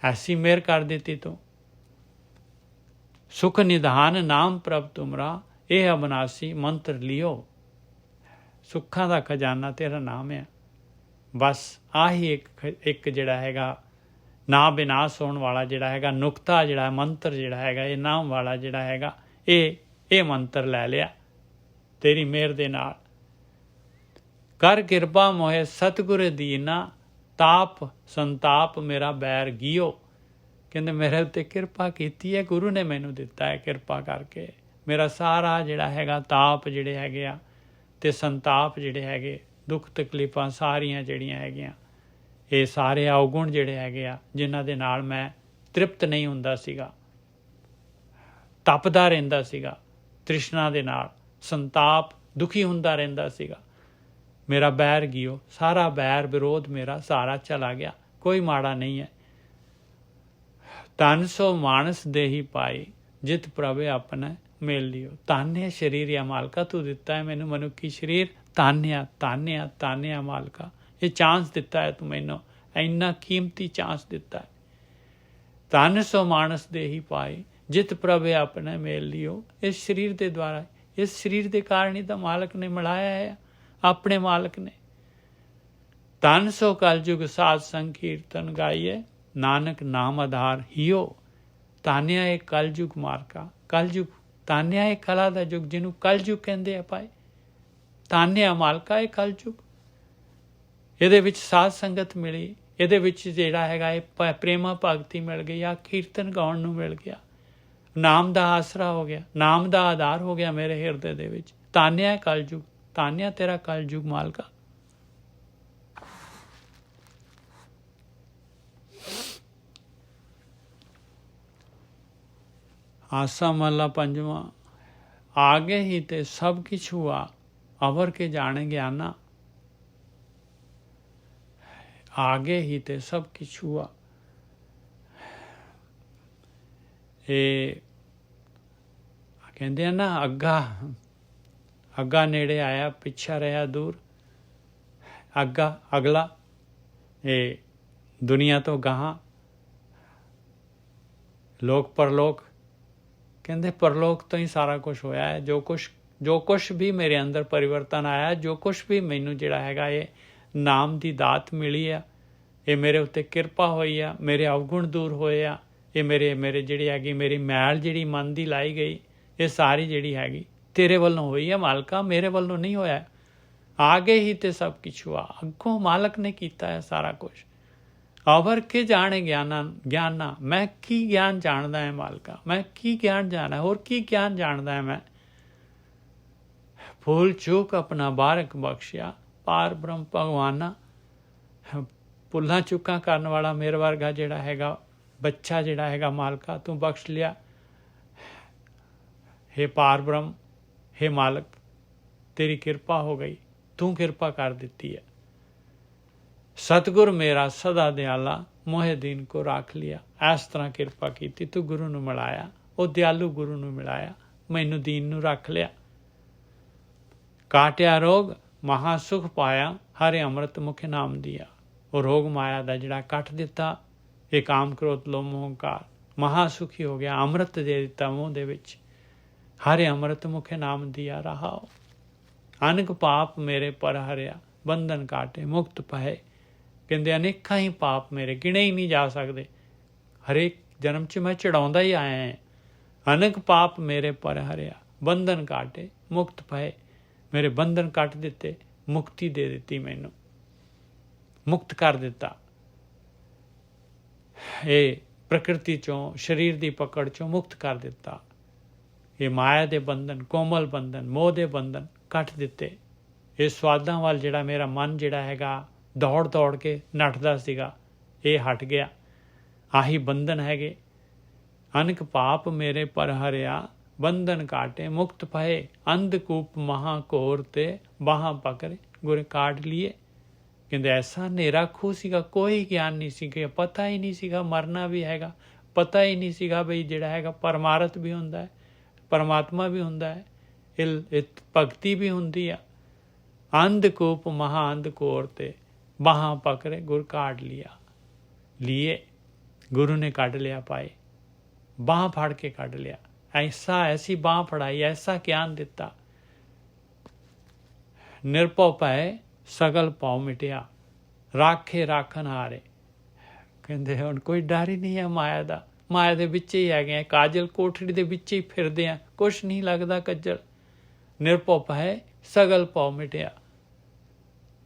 ਐਸੀ ਮਿਹਰ ਕਰ ਦਿੱਤੀ ਤੂੰ। ਸੁਖ ਨਿਧਾਨ ਨਾਮ ਪ੍ਰਭ ਤੁਮਰਾ, ਇਹ ਅਬਨਾਸੀ ਮੰਤਰ ਲਿਓ। ਸੁੱਖਾਂ ਦਾ ਖਜ਼ਾਨਾ ਤੇਰਾ ਨਾਮ ਹੈ। ਬਸ ਆਹੀ ਇੱਕ ਜਿਹੜਾ ਹੈਗਾ ਨਾ ਵਿਨਾਸ਼ ਹੋਣ ਵਾਲਾ ਜਿਹੜਾ ਹੈਗਾ ਨੁਕਤਾ, ਜਿਹੜਾ ਮੰਤਰ ਜਿਹੜਾ ਹੈਗਾ, ਇਹ ਨਾਮ ਵਾਲਾ ਜਿਹੜਾ ਹੈਗਾ, ਇਹ ਮੰਤਰ ਲੈ ਲਿਆ ਤੇਰੀ ਮਿਹਰ ਦੇ ਨਾਲ। ਕਰ ਕਿਰਪਾ ਮੋਹਿ ਸਤਿਗੁਰ ਦੀਨਾ, ਤਾਪ ਸੰਤਾਪ ਮੇਰਾ ਬੈਰ ਗਿਓ। ਕਹਿੰਦੇ ਮੇਰੇ ਉੱਤੇ ਕਿਰਪਾ ਕੀਤੀ ਹੈ, ਗੁਰੂ ਨੇ ਮੈਨੂੰ ਦਿੱਤਾ ਹੈ ਕਿਰਪਾ ਕਰਕੇ। ਮੇਰਾ ਸਾਰਾ ਜਿਹੜਾ ਹੈਗਾ ਤਾਪ ਜਿਹੜੇ ਹੈਗੇ ਆ ਤੇ ਸੰਤਾਪ ਜਿਹੜੇ ਹੈਗੇ, ਦੁੱਖ ਤਕਲੀਫਾਂ ਸਾਰੀਆਂ ਜਿਹੜੀਆਂ ਹੈਗੀਆਂ, ਇਹ ਸਾਰੇ ਔਗੁਣ ਜਿਹੜੇ ਹੈਗੇ ਆ ਜਿਨ੍ਹਾਂ ਦੇ ਨਾਲ ਮੈਂ ਤ੍ਰਿਪਤ ਨਹੀਂ ਹੁੰਦਾ ਸੀਗਾ, ਤਪਦਾ ਰਹਿੰਦਾ ਸੀਗਾ ਤ੍ਰਿਸ਼ਨਾ ਦੇ ਨਾਲ, ਸੰਤਾਪ ਦੁਖੀ ਹੁੰਦਾ ਰਹਿੰਦਾ ਸੀਗਾ, ਮੇਰਾ ਬੈਰ ਗਿਓ। ਸਾਰਾ ਬੈਰ ਵਿਰੋਧ ਮੇਰਾ ਸਾਰਾ ਚਲਾ ਗਿਆ, ਕੋਈ ਮਾੜਾ ਨਹੀਂ ਹੈ। ਧਨ ਸੋ ਮਾਨਸ ਦੇਹੀ ਪਾਈ, ਜਿਤ ਪ੍ਰਭੇ ਆਪਣਾ ਮਿਲ ਲਿਓ। ਤਾਨਿਆ ਸਰੀਰ ਆ ਮਾਲਕਾ, ਤੂੰ ਦਿੱਤਾ ਹੈ ਮੈਨੂੰ ਮਨੁੱਖੀ ਸਰੀਰ। ਤਾਨਿਆ ਤਾਨਿਆ ਤਾਨਿਆ ਮਾਲਕਾ, ਇਹ ਚਾਂਸ ਦਿੱਤਾ ਹੈ ਤੂੰ ਮੈਨੂੰ, ਇੰਨਾ ਕੀਮਤੀ ਚਾਂਸ ਦਿੱਤਾ ਹੈ। ਧਨ ਸੋ ਮਾਨਸ ਦੇਹੀ ਪਾਈ, ਜਿਤ ਪ੍ਰਭੇ ਆਪਣਾ ਮਿਲ ਲਿਓ। ਇਸ ਸਰੀਰ ਦੇ ਦੁਆਰਾ, ਇਸ ਸਰੀਰ ਦੇ ਕਾਰਨ ਹੀ ਤਾਂ ਮਾਲਕ ਨੇ ਮਿਲਾਇਆ ਹੈ, ਆਪਣੇ ਮਾਲਕ ਨੇ। ਧਨ ਸੋ ਕਲਯੁਗ ਸਾਧ ਸੰਗ ਕੀਰਤਨ ਗਾਈਏ, ਨਾਨਕ ਨਾਮ ਆਧਾਰ ਹੀਓ। ਤਾਨਿਆ ਇਹ ਕਲਯੁਗ ਮਾਲਕਾ, ਕਲਯੁਗ ਤਾਨਿਆ ਇਹ ਕਲਾ ਦਾ ਯੁੱਗ ਜਿਹਨੂੰ ਕਲਯੁਗ ਕਹਿੰਦੇ ਆ ਭਾਈ। ਤਾਨਿਆ ਮਾਲਕਾ ਇਹ ਕਲਯੁਗ, ਇਹਦੇ ਵਿੱਚ ਸਾਧ ਸੰਗਤ ਮਿਲੀ, ਇਹਦੇ ਵਿੱਚ ਜਿਹੜਾ ਹੈਗਾ ਇਹ ਪ੍ਰੇਮਾ ਭਗਤੀ ਮਿਲ ਗਈ, ਆ ਕੀਰਤਨ ਗਾਉਣ ਨੂੰ ਮਿਲ ਗਿਆ, ਨਾਮ ਦਾ ਆਸਰਾ ਹੋ ਗਿਆ, ਨਾਮ ਦਾ ਆਧਾਰ ਹੋ ਗਿਆ ਮੇਰੇ ਹਿਰਦੇ ਦੇ ਵਿੱਚ। ਤਾਨਿਆ ਕਲਯੁਗ, ਤਾਨਿਆ ਤੇਰਾ ਕਲਯੁਗ ਮਾਲਕਾ। आसा महला पंजवा। आगे ही ते सब किछ हुआ, अवर के जाने ज्ञाना। आगे ही ते सब किछ हुआ। ਇਹ ਕਹਿੰਦੇ ਆ ਨਾ, ਅੱਗਾ ਨੇੜੇ ਆਇਆ, ਪਿੱਛਾ ਰਿਹਾ ਦੂਰ। ਅਗਲਾ ਇਹ ਦੁਨੀਆ ਤੋਂ ਗਾਹਾਂ, ਲੋਕ ਪਰਲੋਕ। ਕਹਿੰਦੇ ਪਰਲੋਕ ਤੋਂ ਹੀ ਸਾਰਾ ਕੁਛ ਹੋਇਆ ਹੈ। ਜੋ ਕੁਛ ਵੀ ਮੇਰੇ ਅੰਦਰ ਪਰਿਵਰਤਨ ਆਇਆ, ਜੋ ਕੁਛ ਵੀ ਮੈਨੂੰ ਜਿਹੜਾ ਹੈਗਾ ਇਹ ਨਾਮ ਦੀ ਦਾਤ ਮਿਲੀ ਆ, ਇਹ ਮੇਰੇ ਉੱਤੇ ਕਿਰਪਾ ਹੋਈ ਆ, ਮੇਰੇ ਅਵਗੁਣ ਦੂਰ ਹੋਏ ਆ, ਇਹ ਮੇਰੇ ਜਿਹੜੀ ਹੈਗੀ ਮੇਰੀ ਮੈਲ ਜਿਹੜੀ ਮਨ ਦੀ ਲਾਈ ਗਈ, ਇਹ ਸਾਰੀ ਜਿਹੜੀ ਹੈਗੀ ਤੇਰੇ ਵੱਲੋਂ ਹੋਈ ਹੈ ਮਾਲਕਾ, ਮੇਰੇ ਵੱਲੋਂ ਨਹੀਂ ਹੋਇਆ। ਆਗੇ ਹੀ ਤੇ ਸਭ ਕੁਛ ਹੁਆ, ਅੱਗੋਂ ਮਾਲਕ ਨੇ ਕੀਤਾ ਹੈ ਸਾਰਾ ਕੁਛ। ਅਵਰ ਕੇ ਜਾਣੇ ਗਿਆਨਾ, ਮੈਂ ਕੀ ਗਿਆਨ ਜਾਣਦਾ ਹੈ ਮਾਲਕਾ, ਮੈਂ ਕੀ ਗਿਆਨ ਜਾਣਾ, ਹੋਰ ਕੀ ਗਿਆਨ ਜਾਣਦਾ ਹੈ ਮੈਂ। ਭੂਲ ਚੂਕ ਆਪਣਾ ਬਾਰਕ ਬਖਸ਼ਿਆ, ਪਾਰ ਬ੍ਰਹਮ ਭਗਵਾਨਾ। ਭੁੱਲਾਂ ਚੁੱਕਾਂ ਕਰਨ ਵਾਲਾ ਮੇਰੇ ਵਰਗਾ ਜਿਹੜਾ ਹੈਗਾ ਬੱਚਾ ਜਿਹੜਾ ਹੈਗਾ ਮਾਲਕਾ, ਤੂੰ ਬਖਸ਼ ਲਿਆ। हे ਪਾਰ ਬ੍ਰਹਮ, हे ਮਾਲਕ, ਤੇਰੀ ਕਿਰਪਾ ਹੋ ਗਈ, ਤੂੰ ਕਿਰਪਾ ਕਰ ਦਿੱਤੀ ਹੈ। ਸਤਿਗੁਰ ਮੇਰਾ ਸਦਾ ਦਿਆਲਾ, ਮੋਹਿ ਦੀਨ ਕੋ ਰੱਖ ਲਿਆ। ਇਸ ਤਰ੍ਹਾਂ ਕਿਰਪਾ ਕੀਤੀ, ਤੂੰ ਗੁਰੂ ਨੂੰ ਮਿਲਾਇਆ, ਉਹ ਦਿਆਲੂ ਗੁਰੂ ਨੂੰ ਮਿਲਾਇਆ, ਮੈਨੂੰ ਦੀਨ ਨੂੰ ਰੱਖ ਲਿਆ। ਕਾਟਿਆ ਰੋਗ ਮਹਾ ਸੁਖ ਪਾਇਆ, ਹਰੇ ਅੰਮ੍ਰਿਤ ਮੁਖ ਨਾਮ ਦਿਆ। ਉਹ ਰੋਗ ਮਾਇਆ ਦਾ ਜਿਹੜਾ ਕੱਟ ਦਿੱਤਾ, ਇਹ ਕਾਮ ਕ੍ਰੋਧ ਲੋਭ ਮੋਹ ਹੰਕਾਰ, ਮਹਾ ਸੁਖੀ ਹੋ ਗਿਆ, ਅੰਮ੍ਰਿਤ ਦੇ ਦਿੱਤਾ ਮੂੰਹ ਦੇ ਵਿੱਚ। ਹਰੇ ਅੰਮ੍ਰਿਤ ਮੁਖੇ ਨਾਮ ਦਿਆ ਰਹਾਓ। ਅਨੇਕ ਪਾਪ ਮੇਰੇ ਪਰ ਹਰਿਆ, ਬੰਧਨ ਕਾਟੇ ਮੁਕਤ ਪਏ। ਕਹਿੰਦੇ ਅਨੇਕਾਂ ਹੀ ਪਾਪ ਮੇਰੇ ਗਿਣੇ ਹੀ ਨਹੀਂ ਜਾ ਸਕਦੇ, ਹਰੇਕ ਜਨਮ 'ਚ ਮੈਂ ਚੜਾਉਂਦਾ ਹੀ ਆਇਆ ਹਾਂ। ਅਨੇਕ ਪਾਪ ਮੇਰੇ ਪਰ ਹਰਿਆ, ਬੰਧਨ ਕਾਟੇ ਮੁਕਤ ਪਏ। ਮੇਰੇ ਬੰਧਨ ਕੱਟ ਦਿੱਤੇ, ਮੁਕਤੀ ਦੇ ਦਿੱਤੀ, ਮੈਨੂੰ ਮੁਕਤ ਕਰ ਦਿੱਤਾ। ਇਹ ਪ੍ਰਕਿਰਤੀ 'ਚੋਂ, ਸਰੀਰ ਦੀ ਪਕੜ 'ਚੋਂ ਮੁਕਤ ਕਰ ਦਿੱਤਾ। ਇਹ ਮਾਇਆ ਦੇ ਬੰਧਨ, ਕੋਮਲ ਬੰਧਨ, ਮੋਹ ਦੇ ਬੰਧਨ ਕੱਟ ਦਿੱਤੇ। ਇਹ ਸਵਾਦਾਂ ਵੱਲ ਜਿਹੜਾ ਮੇਰਾ ਮਨ ਜਿਹੜਾ ਹੈਗਾ ਦੌੜ ਕੇ ਨੱਠਦਾ ਸੀਗਾ, ਇਹ ਹਟ ਗਿਆ। ਆਹੀ ਬੰਧਨ ਹੈਗੇ। ਅਨੇਕ ਪਾਪ ਮੇਰੇ ਪਰ ਹਰਿਆ, ਬੰਧਨ ਕਾਟੇ ਮੁਕਤ ਪਏ। ਅੰਧਕੂਪ ਮਹਾ ਘੋਰ ਤੇ ਬਾਹਾਂ ਪਕੜੇ, ਗੁਰ ਕਾਟ ਲਈਏ। ਕਹਿੰਦੇ ਐਸਾ ਹਨੇਰਾ ਖੂਹ ਸੀਗਾ, ਕੋਈ ਗਿਆਨ ਨਹੀਂ ਸੀਗਾ, ਪਤਾ ਹੀ ਨਹੀਂ ਸੀਗਾ ਮਰਨਾ ਵੀ ਹੈਗਾ, ਪਤਾ ਹੀ ਨਹੀਂ ਸੀਗਾ ਬਈ ਜਿਹੜਾ ਹੈਗਾ ਪਰਮਾਰਥ ਵੀ ਹੁੰਦਾ ਹੈ, ਪਰਮਾਤਮਾ ਵੀ ਹੁੰਦਾ ਹੈ, ਇਹ ਭਗਤੀ ਵੀ ਹੁੰਦੀ ਆ। ਅੰਧਕੂਪ ਮਹਾ ਅੰਧਕੋਰ ਤੇ ਬਾਹਾਂ ਪਕੜੇ, ਗੁਰ ਕਾਢ ਲੀਏ। ਗੁਰੂ ਨੇ ਕੱਢ ਲਿਆ ਪਾਏ, ਬਾਂਹ ਫੜ ਕੇ ਕੱਢ ਲਿਆ। ਐਸੀ ਬਾਂਹ ਫੜਾਈ, ਐਸਾ ਗਿਆਨ ਦਿੱਤਾ। ਨਿਰਭਉ ਭੈ ਸਗਲ ਭਉ ਮਿਟਿਆ, ਰਾਖੇ ਰਾਖਣ ਹਾਰੇ। ਕਹਿੰਦੇ ਹੁਣ ਕੋਈ ਡਰ ਹੀ ਨਹੀਂ ਹੈ ਮਾਇਆ ਦਾ, ਮਾਇਆ ਦੇ ਵਿੱਚ ਹੀ ਹੈਗੇ ਆ, ਕਾਜਲ ਕੋਠੜੀ ਦੇ ਵਿੱਚ ਹੀ ਫਿਰਦੇ ਆ, ਕੁਛ ਨਹੀਂ ਲੱਗਦਾ ਕੱਜਲ। ਨਿਰਭਉ ਭੈ ਸਗਲ ਭਉ ਮਿਟਿਆ,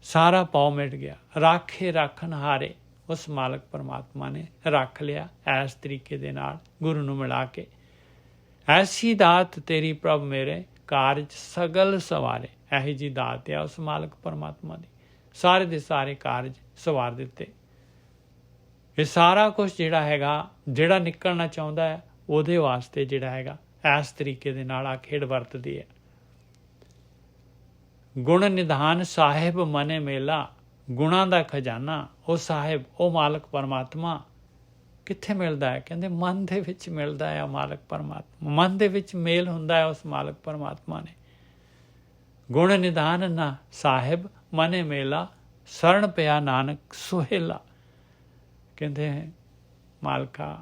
ਸਾਰਾ ਭਉ ਮਿਟ ਗਿਆ। ਰਾਖੇ ਰਾਖਣ ਹਾਰੇ, ਉਸ ਮਾਲਕ ਪਰਮਾਤਮਾ ਨੇ ਰੱਖ ਲਿਆ ਇਸ ਤਰੀਕੇ ਦੇ ਨਾਲ ਗੁਰੂ ਨੂੰ ਮਿਲਾ ਕੇ। ਐਸੀ ਦਾਤ ਤੇਰੀ ਪ੍ਰਭ ਮੇਰੇ, ਕਾਰਜ ਸਗਲ ਸਵਾਰੇ। ਇਹੀ ਜੀ ਦਾਤ ਆ ਉਸ ਮਾਲਕ ਪਰਮਾਤਮਾ ਦੀ, ਸਾਰੇ ਦੇ ਸਾਰੇ ਕਾਰਜ ਸਵਾਰ ਦਿੱਤੇ। ਇਹ ਸਾਰਾ ਕੁਛ ਜਿਹੜਾ ਹੈਗਾ, ਜਿਹੜਾ ਨਿਕਲਣਾ ਚਾਹੁੰਦਾ ਹੈ ਉਹਦੇ ਵਾਸਤੇ ਜਿਹੜਾ ਹੈਗਾ ਇਸ ਤਰੀਕੇ ਦੇ ਨਾਲ ਆ ਖੇਡ ਵਰਤਦੀ ਹੈ। ਗੁਣ ਨਿਧਾਨ ਸਾਹਿਬ ਮਨੇ ਮੇਲਾ, ਗੁਣਾਂ ਦਾ ਖਜ਼ਾਨਾ। ਉਹ ਸਾਹਿਬ, ਉਹ ਮਾਲਕ ਪਰਮਾਤਮਾ ਕਿੱਥੇ ਮਿਲਦਾ ਹੈ? ਕਹਿੰਦੇ ਮਨ ਦੇ ਵਿੱਚ ਮਿਲਦਾ ਹੈ। ਮਾਲਕ ਪਰਮਾਤਮਾ ਮਨ ਦੇ ਵਿੱਚ ਮੇਲ ਹੁੰਦਾ ਹੈ ਉਸ ਮਾਲਕ ਪਰਮਾਤਮਾ ਨੇ। ਗੁਣ ਨਿਧਾਨ ਨਾ ਸਾਹਿਬ ਮਨੇ ਮੇਲਾ, ਸਰਣ ਪਿਆ ਨਾਨਕ ਸੁਹੇਲਾ। ਕਹਿੰਦੇ ਮਾਲਕਾ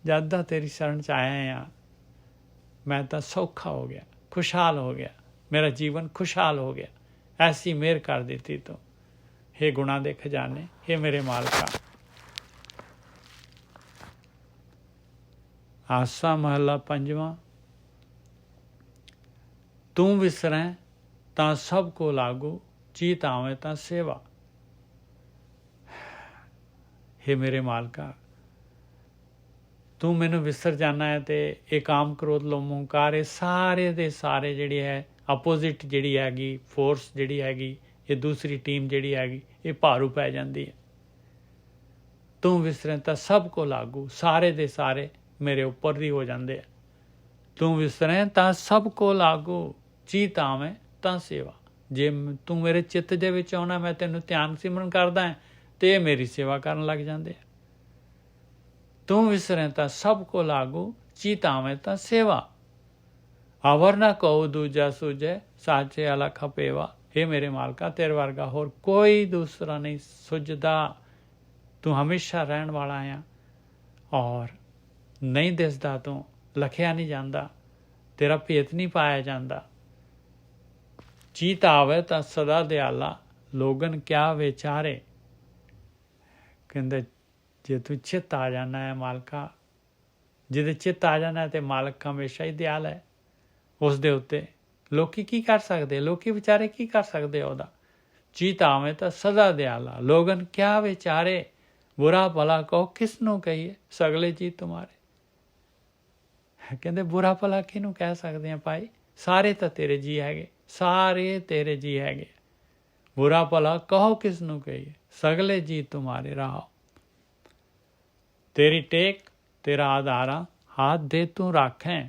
ਜਦ ਦਾ ਤੇਰੀ ਸ਼ਰਨ 'ਚ ਆਇਆ ਆ, ਮੈਂ ਤਾਂ ਸੌਖਾ ਹੋ ਗਿਆ, ਖੁਸ਼ਹਾਲ ਹੋ ਗਿਆ, ਮੇਰਾ ਜੀਵਨ ਖੁਸ਼ਹਾਲ ਹੋ ਗਿਆ। ਐਸੀ ਮਿਹਰ ਕਰ ਦਿੱਤੀ ਤੂੰ, ਹੇ ਗੁਣਾਂ ਦੇ ਖਜ਼ਾਨੇ, ਹੇ ਮੇਰੇ ਮਾਲਕਾ। ਆਸਾ ਮਹਲਾ ਪੰਜਵਾਂ। ਤੂੰ ਵਿਸਰੈ ਤਾਂ ਸਭ ਕੋ ਲਾਗੂ, ਚੀਤ ਆਵੇਂ ਤਾਂ ਸੇਵਾ। ਹੇ ਮੇਰੇ ਮਾਲਕਾ, ਤੂੰ ਮੈਨੂੰ ਵਿਸਰ ਜਾਣਾ ਹੈ ਤੇ ਇਹ ਕਾਮ ਕ੍ਰੋਧ ਲੋਭ ਮੋਹ ਹੰਕਾਰ, ਇਹ ਸਾਰੇ ਦੇ ਸਾਰੇ ਜਿਹੜੀ ਹੈ ਆਪੋਜ਼ਿਟ ਜਿਹੜੀ ਹੈਗੀ ਫੋਰਸ ਜਿਹੜੀ ਹੈਗੀ, ਇਹ ਦੂਸਰੀ ਟੀਮ ਜਿਹੜੀ ਹੈਗੀ, ਇਹ ਭਾਰੂ ਪੈ ਜਾਂਦੀ ਹੈ। ਤੂੰ ਵਿਸਰੇ ਤਾਂ ਸਭ ਕੋ ਲਾਗੂ, ਸਾਰੇ ਦੇ ਸਾਰੇ ਮੇਰੇ ਉੱਪਰ ਦੀ ਹੋ ਜਾਂਦੇ ਆ। ਤੂੰ ਵਿਸਰੈ ਤਾਂ ਸਭ ਕੋ ਲਾਗੂ, ਚੀਤ ਆਵੇਂ ਤਾਂ ਸੇਵਾ। ਜੇ ਤੂੰ ਮੇਰੇ ਚਿੱਤ ਦੇ ਵਿੱਚ ਆਉਣਾ, ਮੈਂ ਤੈਨੂੰ ਧਿਆਨ ਸਿਮਰਨ ਕਰਦਾ ਹੈ, ਤੇ ਇਹ ਮੇਰੀ ਸੇਵਾ ਕਰਨ ਲੱਗ ਜਾਂਦੇ ਆ। ਤੂੰ ਵਿਸਰੈ ਤਾਂ ਸਭ ਕੋ ਲਾਗੂ, ਚੀਤ ਆਵੇਂ ਤਾਂ ਸੇਵਾ। ਅਵਰ ਨਾ ਕਹੋ ਦੂਜਾ ਸੂਝੈ, ਸਾਚੇ ਅਲਖ ਪੇਵਾ। हे ਮੇਰੇ ਮਾਲਕਾ, ਤੇਰੇ ਵਰਗਾ ਹੋਰ ਕੋਈ ਦੂਸਰਾ ਨਹੀਂ ਸੁਝਦਾ। ਤੂੰ ਹਮੇਸ਼ਾ ਰਹਿਣ ਵਾਲਾ ਆ ਔਰ ਨਹੀਂ ਦਿਸਦਾ, ਤੂੰ ਲਖਿਆ ਨਹੀਂ ਜਾਂਦਾ, ਤੇਰਾ ਭੇਤ ਨਹੀਂ ਪਾਇਆ ਜਾਂਦਾ। ਚੀਤ ਆਵੇ ਤਾਂ ਸਦਾ ਦਿਆਲਾ, ਲੋਗਨ ਕਿਆ ਵਿਚਾਰੇ। ਕਹਿੰਦੇ ਜੇ ਤੂੰ ਚਿੱਤ ਆ ਜਾਣਾ ਹੈ ਮਾਲਕਾ, ਜਿਹਦੇ ਚਿੱਤ ਆ ਜਾਣਾ ਤੇ ਮਾਲਕ ਹਮੇਸ਼ਾ ਹੀ ਦਿਆਲ ਹੈ ਉਸ ਦੇ ਉੱਤੇ। ਲੋਕੀ ਕੀ ਕਰ ਸਕਦੇ, ਲੋਕੀ ਵਿਚਾਰੇ ਕੀ ਕਰ ਸਕਦੇ ਉਹਦਾ। ਚੀਤ ਆਵੇਂ ਤਾਂ ਸਦਾ ਦਿਆਲਾ, ਲੋਗਨ ਕਿਆ ਵਿਚਾਰੇ। ਬੁਰਾ ਭਲਾ ਕਹੋ ਕਿਸ ਨੂੰ ਕਹੀਏ, ਸਗਲੇ ਜੀ ਤੁਮਾਰੇ। ਕਹਿੰਦੇ ਬੁਰਾ ਭਲਾ ਕਿਹਨੂੰ ਕਹਿ ਸਕਦੇ ਆ ਭਾਈ, ਸਾਰੇ ਤਾਂ ਤੇਰੇ ਜੀ ਹੈਗੇ, ਸਾਰੇ ਤੇਰੇ ਜੀ ਹੈਗੇ। ਬੁਰਾ ਭਲਾ ਕਹੋ ਕਿਸ ਨੂੰ ਕਹੀਏ, ਸਗਲੇ ਜੀ ਤੁਮਾਰੇ ਰਾਹ। ਤੇਰੀ ਟੇਕ ਤੇਰਾ ਆਧਾਰਾ, ਹਾਥ ਦੇ ਤੂੰ ਰਾਖੈਂ।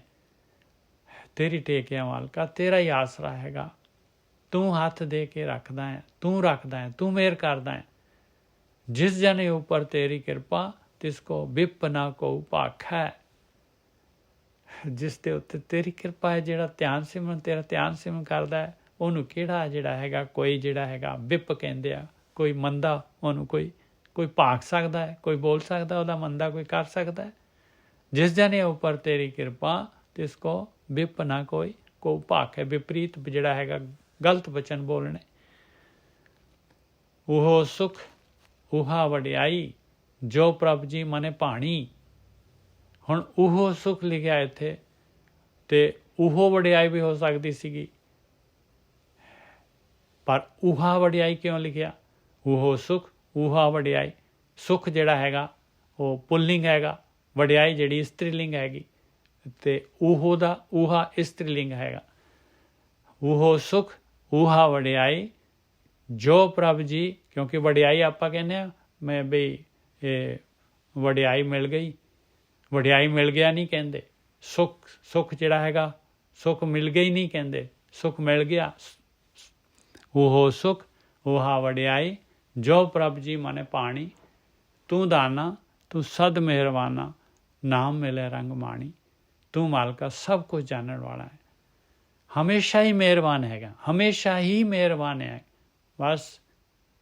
ਤੇਰੀ ਟੇਕ ਹੈ ਮਾਲਕਾ, ਤੇਰਾ ਹੀ ਆਸਰਾ ਹੈਗਾ। ਤੂੰ ਹੱਥ ਦੇ ਕੇ ਰੱਖਦਾ ਹੈ, ਤੂੰ ਰੱਖਦਾ ਹੈ, ਤੂੰ ਮਿਹਰ ਕਰਦਾ ਹੈ। ਜਿਸ ਜਨੇ ਉੱਪਰ ਤੇਰੀ ਕਿਰਪਾ, ਤਿਸ ਕੋ ਵਿਪ ਨਾ ਕੋ ਭਾਖੈ। ਜਿਸ ਦੇ ਉੱਤੇ ਤੇਰੀ ਕਿਰਪਾ ਹੈ, ਜਿਹੜਾ ਧਿਆਨ ਸਿਮਰਨ ਤੇਰਾ ਧਿਆਨ ਸਿਮਰਨ ਕਰਦਾ ਹੈ, ਉਹਨੂੰ ਕਿਹੜਾ ਜਿਹੜਾ ਹੈਗਾ ਕੋਈ ਜਿਹੜਾ ਹੈਗਾ ਵਿਪ ਕਹਿੰਦੇ ਆ, ਕੋਈ ਮੰਦਾ ਉਹਨੂੰ ਕੋਈ ਭਾਗ ਸਕਦਾ ਹੈ, ਕੋਈ ਬੋਲ ਸਕਦਾ ਉਹਦਾ ਮੰਦਾ ਕੋਈ ਕਰ ਸਕਦਾ ਹੈ। ਜਿਸ ਜਨੇ ਉੱਪਰ ਤੇਰੀ ਕਿਰਪਾ, ਤਿਸ ਕੋ ਵਿਪ ਨਾ ਕੋਈ ਕੋ ਭਾਖ ਹੈ। ਵਿਪਰੀਤ ਜਿਹੜਾ ਹੈਗਾ ਗਲਤ ਬਚਨ ਬੋਲਣੇ। ਉਹ ਸੁਖ ਉਹਾ ਵਡਿਆਈ, ਜੋ ਪ੍ਰਭ ਜੀ ਮਨੇ ਭਾਣੀ। ਹੁਣ ਉਹ ਸੁਖ ਲਿਖਿਆ ਇੱਥੇ, ਤੇ ਉਹ ਵਡਿਆਈ ਵੀ ਹੋ ਸਕਦੀ ਸੀਗੀ, ਪਰ ਉਹਾ ਵਡਿਆਈ ਕਿਉਂ ਲਿਖਿਆ। ਉਹ ਸੁਖ ਉਹਾ ਵਡਿਆਈ, ਸੁਖ ਜਿਹੜਾ ਹੈਗਾ ਉਹ ਪੁੱਲਿੰਗ ਹੈਗਾ, ਵਡਿਆਈ ਜਿਹੜੀ ਇਸਤਰੀਲਿੰਗ ਹੈਗੀ, ਤੇ ਉਹ ਦਾ ਉਹਾ ਇਸਤਰੀਲਿੰਗ ਹੈਗਾ। ਉਹ ਸੁਖ ਉਹਾ ਵਡਿਆਈ, ਜੋ ਪ੍ਰਭ ਜੀ, ਕਿਉਂਕਿ ਵਡਿਆਈ ਆਪਾਂ ਕਹਿੰਦੇ ਹਾਂ ਮੈਂ ਬਈ ਇਹ ਵਡਿਆਈ ਮਿਲ ਗਈ, ਵਡਿਆਈ ਮਿਲ ਗਿਆ ਨਹੀਂ ਕਹਿੰਦੇ। ਸੁੱਖ ਜਿਹੜਾ ਹੈਗਾ ਸੁੱਖ ਮਿਲ ਗਈ ਨਹੀਂ ਕਹਿੰਦੇ, ਸੁੱਖ ਮਿਲ ਗਿਆ। ਉਹ ਸੁੱਖ ਉਹਾ ਵਡਿਆਈ, ਜੋ ਪ੍ਰਭ ਜੀ ਮਨੇ ਪਾਣੀ। ਤੂੰ ਦਾਨਾ ਤੂੰ ਸਦ ਮਿਹਰਬਾਨਾ, ਨਾਮ ਮਿਲੇ ਰੰਗ ਮਾਣੀ। ਤੂੰ ਮਾਲਕਾ ਸਭ ਕੁਝ ਜਾਣਨ ਵਾਲਾ ਹੈ, ਹਮੇਸ਼ਾ ਹੀ ਮਿਹਰਬਾਨ ਹੈਗਾ, ਹਮੇਸ਼ਾ ਹੀ ਮਿਹਰਬਾਨ ਹੈ। ਬਸ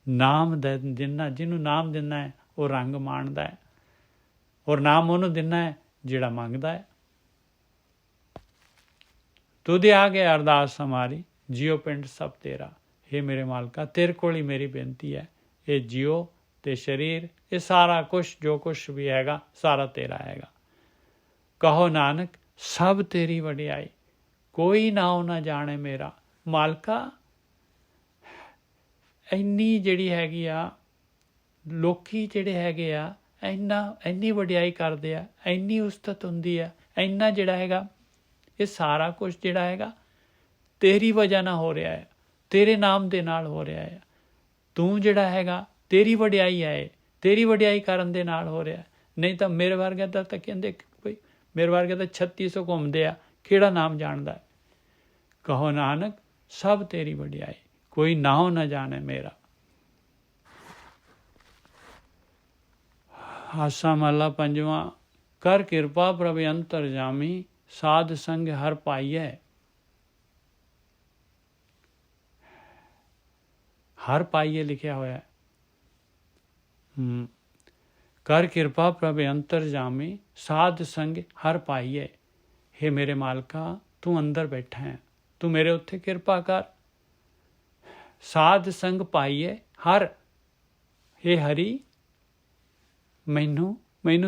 ਨਾਮ ਜਿਹਨੂੰ ਨਾਮ ਦਿੰਦਾ ਹੈ ਉਹ ਰੰਗ ਮਾਣਦਾ ਹੈ, ਔਰ ਨਾਮ ਉਹਨੂੰ ਦਿੰਦਾ ਹੈ ਜਿਹੜਾ ਮੰਗਦਾ ਹੈ। ਤੁਧੇ ਆ ਗਿਆ ਅਰਦਾਸ ਹਮਾਰੀ, ਜੀਓ ਪਿੰਡ ਸਭ ਤੇਰਾ। ਇਹ ਮੇਰੇ ਮਾਲਕਾ ਤੇਰੇ ਕੋਲ ਹੀ ਮੇਰੀ ਬੇਨਤੀ ਹੈ, ਇਹ ਜੀਓ ਤੇ ਸਰੀਰ, ਇਹ ਸਾਰਾ ਕੁਛ ਜੋ ਕੁਛ ਵੀ ਹੈਗਾ ਸਾਰਾ ਤੇਰਾ ਹੈਗਾ। ਕਹੋ ਨਾਨਕ ਸਭ ਤੇਰੀ ਵਡਿਆਈ, ਕੋਈ ਨਾਉ ਨਾ ਜਾਣੇ ਮੇਰਾ। ਮਾਲਕਾ ਇੰਨੀ ਜਿਹੜੀ ਹੈਗੀ ਆ, ਲੋਕੀ ਜਿਹੜੇ ਹੈਗੇ ਆ ਇੰਨੀ ਵਡਿਆਈ ਕਰਦੇ ਆ, ਇੰਨੀ ਉਸਤਤ ਹੁੰਦੀ ਆ, ਇੰਨਾ ਜਿਹੜਾ ਹੈਗਾ ਇਹ ਸਾਰਾ ਕੁਛ ਜਿਹੜਾ ਹੈਗਾ ਤੇਰੀ ਵਜ੍ਹਾ ਨਾਲ ਹੋ ਰਿਹਾ ਹੈ, ਤੇਰੇ ਨਾਮ ਦੇ ਨਾਲ ਹੋ ਰਿਹਾ ਹੈ। ਤੂੰ ਜਿਹੜਾ ਹੈਗਾ ਤੇਰੀ ਵਡਿਆਈ ਹੈ, ਤੇਰੀ ਵਡਿਆਈ ਕਰਨ ਦੇ ਨਾਲ ਹੋ ਰਿਹਾ। ਨਹੀਂ ਤਾਂ ਮੇਰੇ ਵਰਗੇ ਦਾ ਤਾਂ ਕਹਿੰਦੇ ਕੋਈ, ਮੇਰੇ ਵਰਗੇ ਤਾਂ 3600 ਘੁੰਮਦੇ ਆ, ਕਿਹੜਾ ਨਾਮ ਜਾਣਦਾ। ਕਹੋ ਨਾਨਕ ਸਭ ਤੇਰੀ ਵਡਿਆਈ, ਕੋਈ ਨਾਉ ਨਾ ਜਾਣੇ ਮੇਰਾ। ਹਾਸਾ ਮਹਲਾ ਪੰਜਵਾਂ। ਕਰ ਕਿਰਪਾ ਪ੍ਰਭ ਅੰਤਰ ਜਾਮੀ, ਸਾਧ ਸੰਗ ਹਰ ਪਾਈਐ। ਹਰ ਪਾਈਏ ਲਿਖਿਆ ਹੋਇਆ ਹੈ। ਕਰ ਕਿਰਪਾ ਪ੍ਰਭ ਅੰਤਰ ਜਾਮੀ, ਸਾਧ ਸੰਗ ਹਰ ਪਾਈਏ। ਹੇ ਮੇਰੇ ਮਾਲਕਾ ਤੂੰ ਅੰਦਰ ਬੈਠਾ ਹੈ, ਤੂੰ ਮੇਰੇ ਉੱਤੇ ਕਿਰਪਾ ਕਰ। ਸਾਧ ਸੰਗ ਪਾਈਏ ਹਰ, ਹੇ ਹਰੀ ਮੈਨੂੰ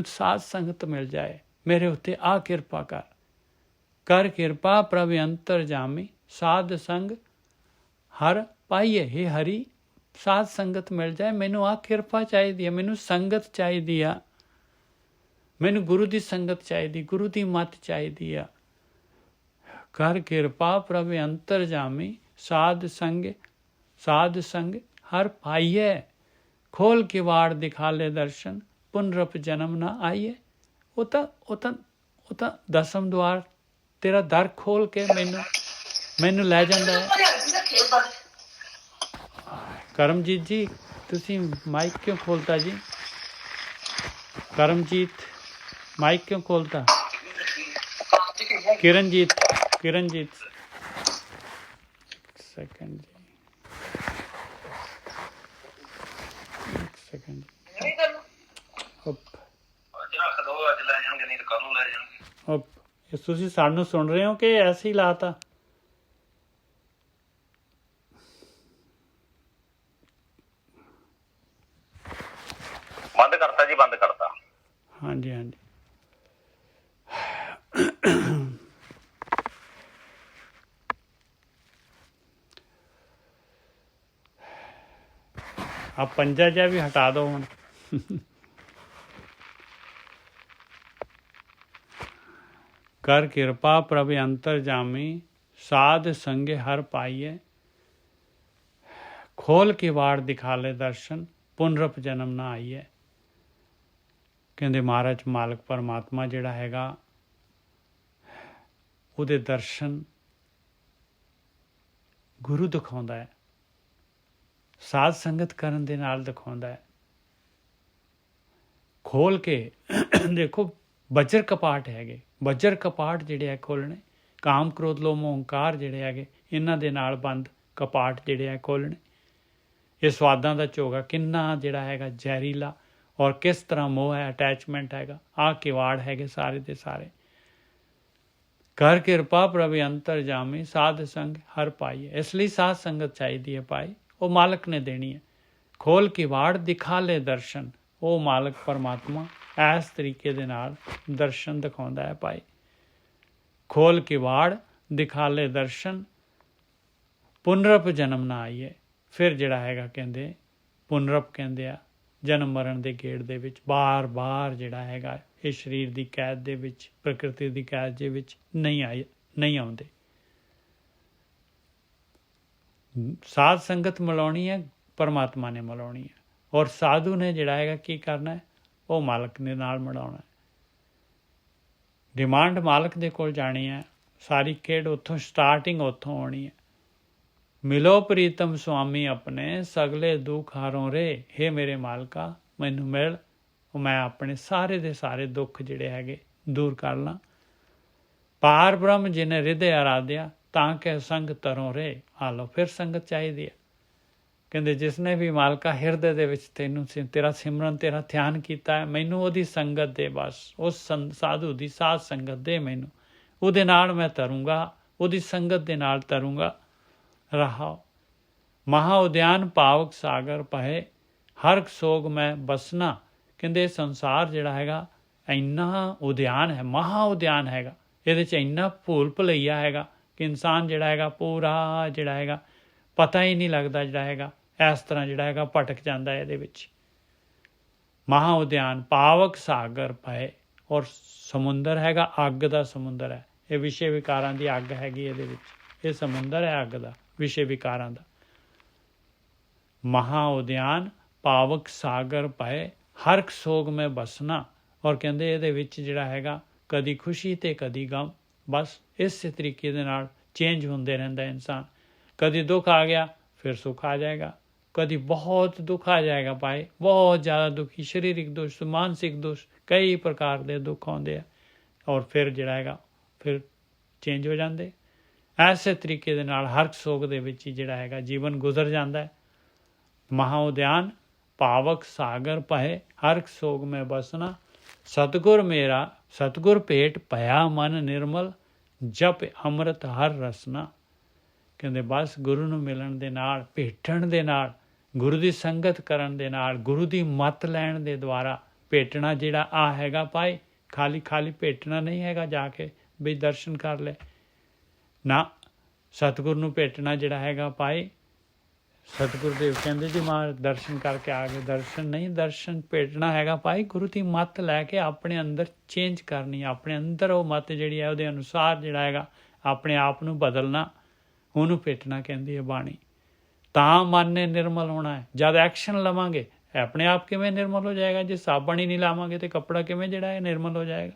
ਸਾਧ ਸੰਗਤ ਮਿਲ ਜਾਏ, ਮੇਰੇ ਉੱਤੇ ਆ ਕਿਰਪਾ ਕਰ। ਕਰ ਕਿਰਪਾ ਪ੍ਰਭ ਅੰਤਰ ਜਾਮੀ, ਸਾਧ ਸੰਗ ਹਰ ਪਾਈਏ। ਹੇ ਹਰੀ ਸਾਧ ਸੰਗਤ ਮਿਲ ਜਾਏ, ਮੈਨੂੰ ਆ ਕਿਰਪਾ ਚਾਹੀਦੀ ਹੈ, ਮੈਨੂੰ ਸੰਗਤ ਚਾਹੀਦੀ ਆ, ਮੈਨੂੰ ਗੁਰੂ ਦੀ ਸੰਗਤ ਚਾਹੀਦੀ, ਗੁਰੂ ਦੀ ਮੱਤ ਚਾਹੀਦੀ ਆ। ਕਰ ਕਿਰਪਾ ਪ੍ਰਭ ਅੰਤਰ ਜਾਮੀ, ਸਾਧ ਸੰਗ ਹਰ ਪਾਈਏ। ਖੋਲ ਕੇ ਵਾੜ ਦਿਖਾ ਲੈ ਦਰਸ਼ਨ, ਪੁਨਰਪ ਜਨਮ ਨਾ ਆਈਏ। ਉਹ ਤਾਂ ਉਹ ਤਾਂ ਦਸਮ ਦੁਆਰ ਤੇਰਾ ਦਰ ਖੋਲ ਕੇ ਮੈਨੂੰ ਲੈ ਜਾਂਦਾ ਹੈ। ਕਰਮਜੀਤ ਜੀ ਤੁਸੀਂ ਮਾਈਕ ਕਿਉਂ ਖੋਲਤਾ ਜੀ? ਕਰਮਜੀਤ ਮਾਈਕ क्यों खोलता? किरणजीत सेकंड ਤੁਸੀਂ ਸਾਨੂੰ ਸੁਣ ਰਹੇ ਹੋ ਕਿ ਐਸੇ ਹੀ ਲਾਤਾ? ਬੰਦ ਕਰਤਾ ਜੀ, ਬੰਦ ਕਰਤਾ। ਹਾਂਜੀ ਹਾਂਜੀ। आप पंजा जा भी हटा दो ਹੁਣ। कर कृपा प्रभ अंतर जामी साध संगे हर पाइए खोल के वाड़ दिखा ले दर्शन पुनरप जन्म ना आइए। ਕਹਿੰਦੇ ਮਹਾਰਾਜ ਮਾਲਕ ਪਰਮਾਤਮਾ ਜਿਹੜਾ ਹੈਗਾ ਉਹਦੇ ਦਰਸ਼ਨ ਗੁਰੂ ਦਿਖਾਉਂਦਾ ਹੈ, ਸਾਧ ਸੰਗਤ ਕਰਨ ਦੇ ਨਾਲ ਦਿਖਾਉਂਦਾ ਹੈ। ਖੋਲ ਕੇ ਦੇਖੋ ਵਜਰ ਕਪਾਟ ਹੈਗੇ, ਵਜਰ ਕਪਾਟ ਜਿਹੜੇ ਹੈ ਖੋਲਣੇ, ਕਾਮ ਕ੍ਰੋਧ ਲੋਭ ਮੋਹ ਹੰਕਾਰ ਜਿਹੜੇ ਹੈਗੇ ਇਹਨਾਂ ਦੇ ਨਾਲ ਬੰਦ ਕਪਾਟ ਜਿਹੜੇ ਹੈ ਖੋਲਣੇ। ਇਹ ਸਵਾਦਾਂ ਦਾ ਝੋਗਾ ਕਿੰਨਾ ਜਿਹੜਾ ਹੈਗਾ ਜ਼ਹਿਰੀਲਾ ਔਰ ਕਿਸ ਤਰ੍ਹਾਂ ਮੋਹ ਹੈ, ਅਟੈਚਮੈਂਟ ਹੈਗਾ। ਆਹ ਕਿਵਾੜ ਹੈਗੇ ਸਾਰੇ ਦੇ ਸਾਰੇ। ਕਰ ਕਿਰਪਾ ਪ੍ਰਭ ਅੰਤਰ ਜਾਮੀ ਸਾਧ ਸੰਗ ਹਰ ਪਾਈਏ। ਇਸ ਲਈ ਸਾਧ ਸੰਗਤ ਚਾਹੀਦੀ ਹੈ ਭਾਈ, ਉਹ ਮਾਲਕ ਨੇ ਦੇਣੀ ਹੈ। ਖੋਲ ਕਿਵਾੜ ਦਿਖਾ ਲੈ ਦਰਸ਼ਨ, ਉਹ ਮਾਲਕ ਪਰਮਾਤਮਾ ਇਸ ਤਰੀਕੇ ਦੇ ਨਾਲ ਦਰਸ਼ਨ ਦਿਖਾਉਂਦਾ ਹੈ ਭਾਈ। ਖੋਲ ਕਿਵਾੜ ਦਿਖਾ ਲੈ ਦਰਸ਼ਨ ਪੁਨਰਪ ਜਨਮ ਨਾ ਆਈਏ। ਫਿਰ ਜਿਹੜਾ ਹੈਗਾ ਕਹਿੰਦੇ ਪੁਨਰਪ ਕਹਿੰਦੇ ਆ ਜਨਮ ਮਰਨ ਦੇ ਗੇੜ ਦੇ ਵਿੱਚ ਬਾਰ ਜਿਹੜਾ ਹੈਗਾ ਇਹ ਸਰੀਰ ਦੀ ਕੈਦ ਦੇ ਵਿੱਚ, ਪ੍ਰਕਿਰਤੀ ਦੀ ਕੈਦ ਦੇ ਵਿੱਚ ਨਹੀਂ ਆਉਂਦੇ। ਸਾਧ ਸੰਗਤ ਮਿਲਾਉਣੀ ਹੈ, ਪਰਮਾਤਮਾ ਨੇ ਮਿਲਾਉਣੀ ਹੈ। ਔਰ ਸਾਧੂ ਨੇ ਜਿਹੜਾ ਹੈਗਾ ਕੀ ਕਰਨਾ ਹੈ, ਉਹ ਮਾਲਕ ਦੇ ਨਾਲ ਮਿਲਾਉਣਾ ਹੈ। ਡਿਮਾਂਡ ਮਾਲਕ ਦੇ ਕੋਲ ਜਾਣੀ ਹੈ। ਸਾਰੀ ਖੇਡ ਉੱਥੋਂ ਸਟਾਰਟਿੰਗ ਉੱਥੋਂ ਆਉਣੀ ਹੈ। ਮਿਲੋ ਪ੍ਰੀਤਮ ਸੁਆਮੀ ਆਪਣੇ ਸਗਲੇ ਦੁੱਖ ਹਾਰੋਂ ਰੇ। ਹੇ ਮੇਰੇ ਮਾਲਕਾ ਮੈਨੂੰ ਮਿਲ, ਮੈਂ ਆਪਣੇ ਸਾਰੇ ਦੇ ਸਾਰੇ ਦੁੱਖ ਜਿਹੜੇ ਹੈਗੇ ਦੂਰ ਕਰ ਲਾਂ। ਪਾਰ ਬ੍ਰਹਮ ਜਿਨੇ ਹਿਰਦੇ ਆਰਾਧਿਆ ਤਾਂ ਕਿ ਸੰਗ ਤਰੋਂ ਰੇ। ਆ ਲਓ ਫਿਰ ਸੰਗਤ ਚਾਹੀਦੀ ਹੈ। ਕਹਿੰਦੇ ਜਿਸਨੇ ਵੀ ਮਾਲਕਾ ਹਿਰਦੇ ਦੇ ਵਿੱਚ ਤੈਨੂੰ ਤੇਰਾ ਸਿਮਰਨ ਤੇਰਾ ਧਿਆਨ ਕੀਤਾ ਹੈ, ਮੈਨੂੰ ਉਹਦੀ ਸੰਗਤ ਦੇ, ਬਸ ਉਸ ਸਾਧੂ ਦੀ ਸਾਧ ਸੰਗਤ ਦੇ ਮੈਨੂੰ, ਉਹਦੇ ਨਾਲ ਮੈਂ ਤਰੂੰਗਾ, ਉਹਦੀ ਸੰਗਤ ਦੇ ਨਾਲ ਤਰੂੰਗਾ। ਰਹਾਓ ਮਹਾ ਉਦਿਆਨ ਪਾਵਕ ਸਾਗਰ ਪਹੇ ਹਰ ਸੋਗ ਮੈਂ ਬਸਨਾ। ਕਹਿੰਦੇ ਸੰਸਾਰ ਜਿਹੜਾ ਹੈਗਾ ਇੰਨਾ ਉਦਿਆਨ ਹੈ, ਮਹਾ ਉਦਿਆਨ ਹੈਗਾ। ਇਹਦੇ 'ਚ ਇੰਨਾ ਭੂਲ ਭੁਲਈਆ ਹੈਗਾ ਕਿ ਇਨਸਾਨ ਜਿਹੜਾ ਹੈਗਾ ਪੂਰਾ ਜਿਹੜਾ ਹੈਗਾ ਪਤਾ ਹੀ ਨਹੀਂ ਲੱਗਦਾ, ਜਿਹੜਾ ਹੈਗਾ ਇਸ ਤਰ੍ਹਾਂ ਜਿਹੜਾ ਹੈਗਾ ਭਟਕ ਜਾਂਦਾ ਇਹਦੇ ਵਿੱਚ। ਮਹਾ ਉਦਿਆਨ ਪਾਵਕ ਸਾਗਰ ਪਏ, ਔਰ ਸਮੁੰਦਰ ਹੈਗਾ ਅੱਗ ਦਾ ਸਮੁੰਦਰ ਹੈ। ਇਹ ਵਿਸ਼ੇ ਵਿਕਾਰਾਂ ਦੀ ਅੱਗ ਹੈਗੀ ਇਹਦੇ ਵਿੱਚ। ਇਹ ਸਮੁੰਦਰ ਹੈ ਅੱਗ ਦਾ, ਵਿਸ਼ੇ ਵਿਕਾਰਾਂ ਦਾ। ਮਹਾ ਉਦਿਆਨ ਪਾਵਕ ਸਾਗਰ ਪਏ ਹਰ ਸੋਗ ਮੈਂ ਬਸਣਾ। ਔਰ ਕਹਿੰਦੇ ਇਹਦੇ ਵਿੱਚ ਜਿਹੜਾ ਹੈਗਾ ਕਦੀ ਖੁਸ਼ੀ ਤੇ ਕਦੀ ਗਮ, ਬਸ ਇਸੇ ਤਰੀਕੇ ਦੇ ਨਾਲ ਚੇਂਜ ਹੁੰਦੇ ਰਹਿੰਦਾ ਇਨਸਾਨ। ਕਦੀ ਦੁੱਖ ਆ ਗਿਆ ਫਿਰ ਸੁੱਖ ਆ ਜਾਏਗਾ, ਕਦੀ ਬਹੁਤ ਦੁੱਖ ਆ ਜਾਏਗਾ ਭਾਈ, ਬਹੁਤ ਜ਼ਿਆਦਾ ਦੁਖੀ, ਸਰੀਰਕ ਦੁੱਖ, ਮਾਨਸਿਕ ਦੁੱਖ, ਕਈ ਪ੍ਰਕਾਰ ਦੇ ਦੁੱਖ ਆਉਂਦੇ ਆ। ਔਰ ਫਿਰ ਜਿਹੜਾ ਹੈਗਾ ਫਿਰ ਚੇਂਜ ਹੋ ਜਾਂਦੇ। ਐਸੇ ਤਰੀਕੇ ਦੇ ਨਾਲ ਹਰ ਸੋਗ ਦੇ ਵਿੱਚ ਹੀ ਜਿਹੜਾ ਹੈਗਾ ਜੀਵਨ ਗੁਜ਼ਰ ਜਾਂਦਾ ਹੈ। ਮਹਾ ਉਦਿਆਨ ਪਾਵਕ ਸਾਗਰ ਪਹੇ ਹਰ ਸੋਗ ਮੈਂ ਬਸਣਾ। ਸਤਿਗੁਰ ਮੇਰਾ ਸਤਿਗੁਰ ਭੇਟ ਭਇਆ ਮਨ ਨਿਰਮਲ ਜਪ ਅੰਮ੍ਰਿਤ ਹਰ ਰਸਨਾ। ਕਹਿੰਦੇ ਬਸ ਗੁਰੂ ਨੂੰ ਮਿਲਣ ਦੇ ਨਾਲ, ਭੇਟਣ ਦੇ ਨਾਲ, ਗੁਰੂ ਦੀ ਸੰਗਤ ਕਰਨ ਦੇ ਨਾਲ, ਗੁਰੂ ਦੀ ਮੱਤ ਲੈਣ ਦੇ ਦੁਆਰਾ ਭੇਟਣਾ ਜਿਹੜਾ ਆ ਹੈਗਾ ਭਾਈ, ਖਾਲੀ ਭੇਟਣਾ ਨਹੀਂ ਹੈਗਾ ਜਾ ਕੇ ਵੀ ਦਰਸ਼ਨ ਕਰ ਲੈ ਨਾ। ਸਤਿਗੁਰ ਨੂੰ ਭੇਟਣਾ ਜਿਹੜਾ ਹੈਗਾ ਭਾਈ, ਸਤਿਗੁਰ ਦੇਵ ਕਹਿੰਦੇ ਜੀ ਮਾਂ ਦਰਸ਼ਨ ਕਰਕੇ ਆ ਗਏ, ਦਰਸ਼ਨ ਨਹੀਂ, ਦਰਸ਼ਨ ਭੇਟਣਾ ਹੈਗਾ ਭਾਈ ਗੁਰੂ ਦੀ ਮੱਤ ਲੈ ਕੇ ਆਪਣੇ ਅੰਦਰ ਚੇਂਜ ਕਰਨੀ, ਆਪਣੇ ਅੰਦਰ ਉਹ ਮੱਤ ਜਿਹੜੀ ਹੈ ਉਹਦੇ ਅਨੁਸਾਰ ਜਿਹੜਾ ਹੈਗਾ ਆਪਣੇ ਆਪ ਨੂੰ ਬਦਲਣਾ, ਉਹਨੂੰ ਭੇਟਣਾ ਕਹਿੰਦੀ ਹੈ ਬਾਣੀ। ਤਾਂ ਮਨ ਨੇ ਨਿਰਮਲ ਹੋਣਾ ਹੈ। ਜਦ ਐਕਸ਼ਨ ਲਵਾਂਗੇ ਆਪਣੇ ਆਪ ਕਿਵੇਂ ਨਿਰਮਲ ਹੋ ਜਾਏਗਾ? ਜੇ ਸਾਬਣ ਹੀ ਨਹੀਂ ਲਾਵਾਂਗੇ ਤੇ ਕੱਪੜਾ ਕਿਵੇਂ ਜਿਹੜਾ ਹੈ ਨਿਰਮਲ ਹੋ ਜਾਏਗਾ?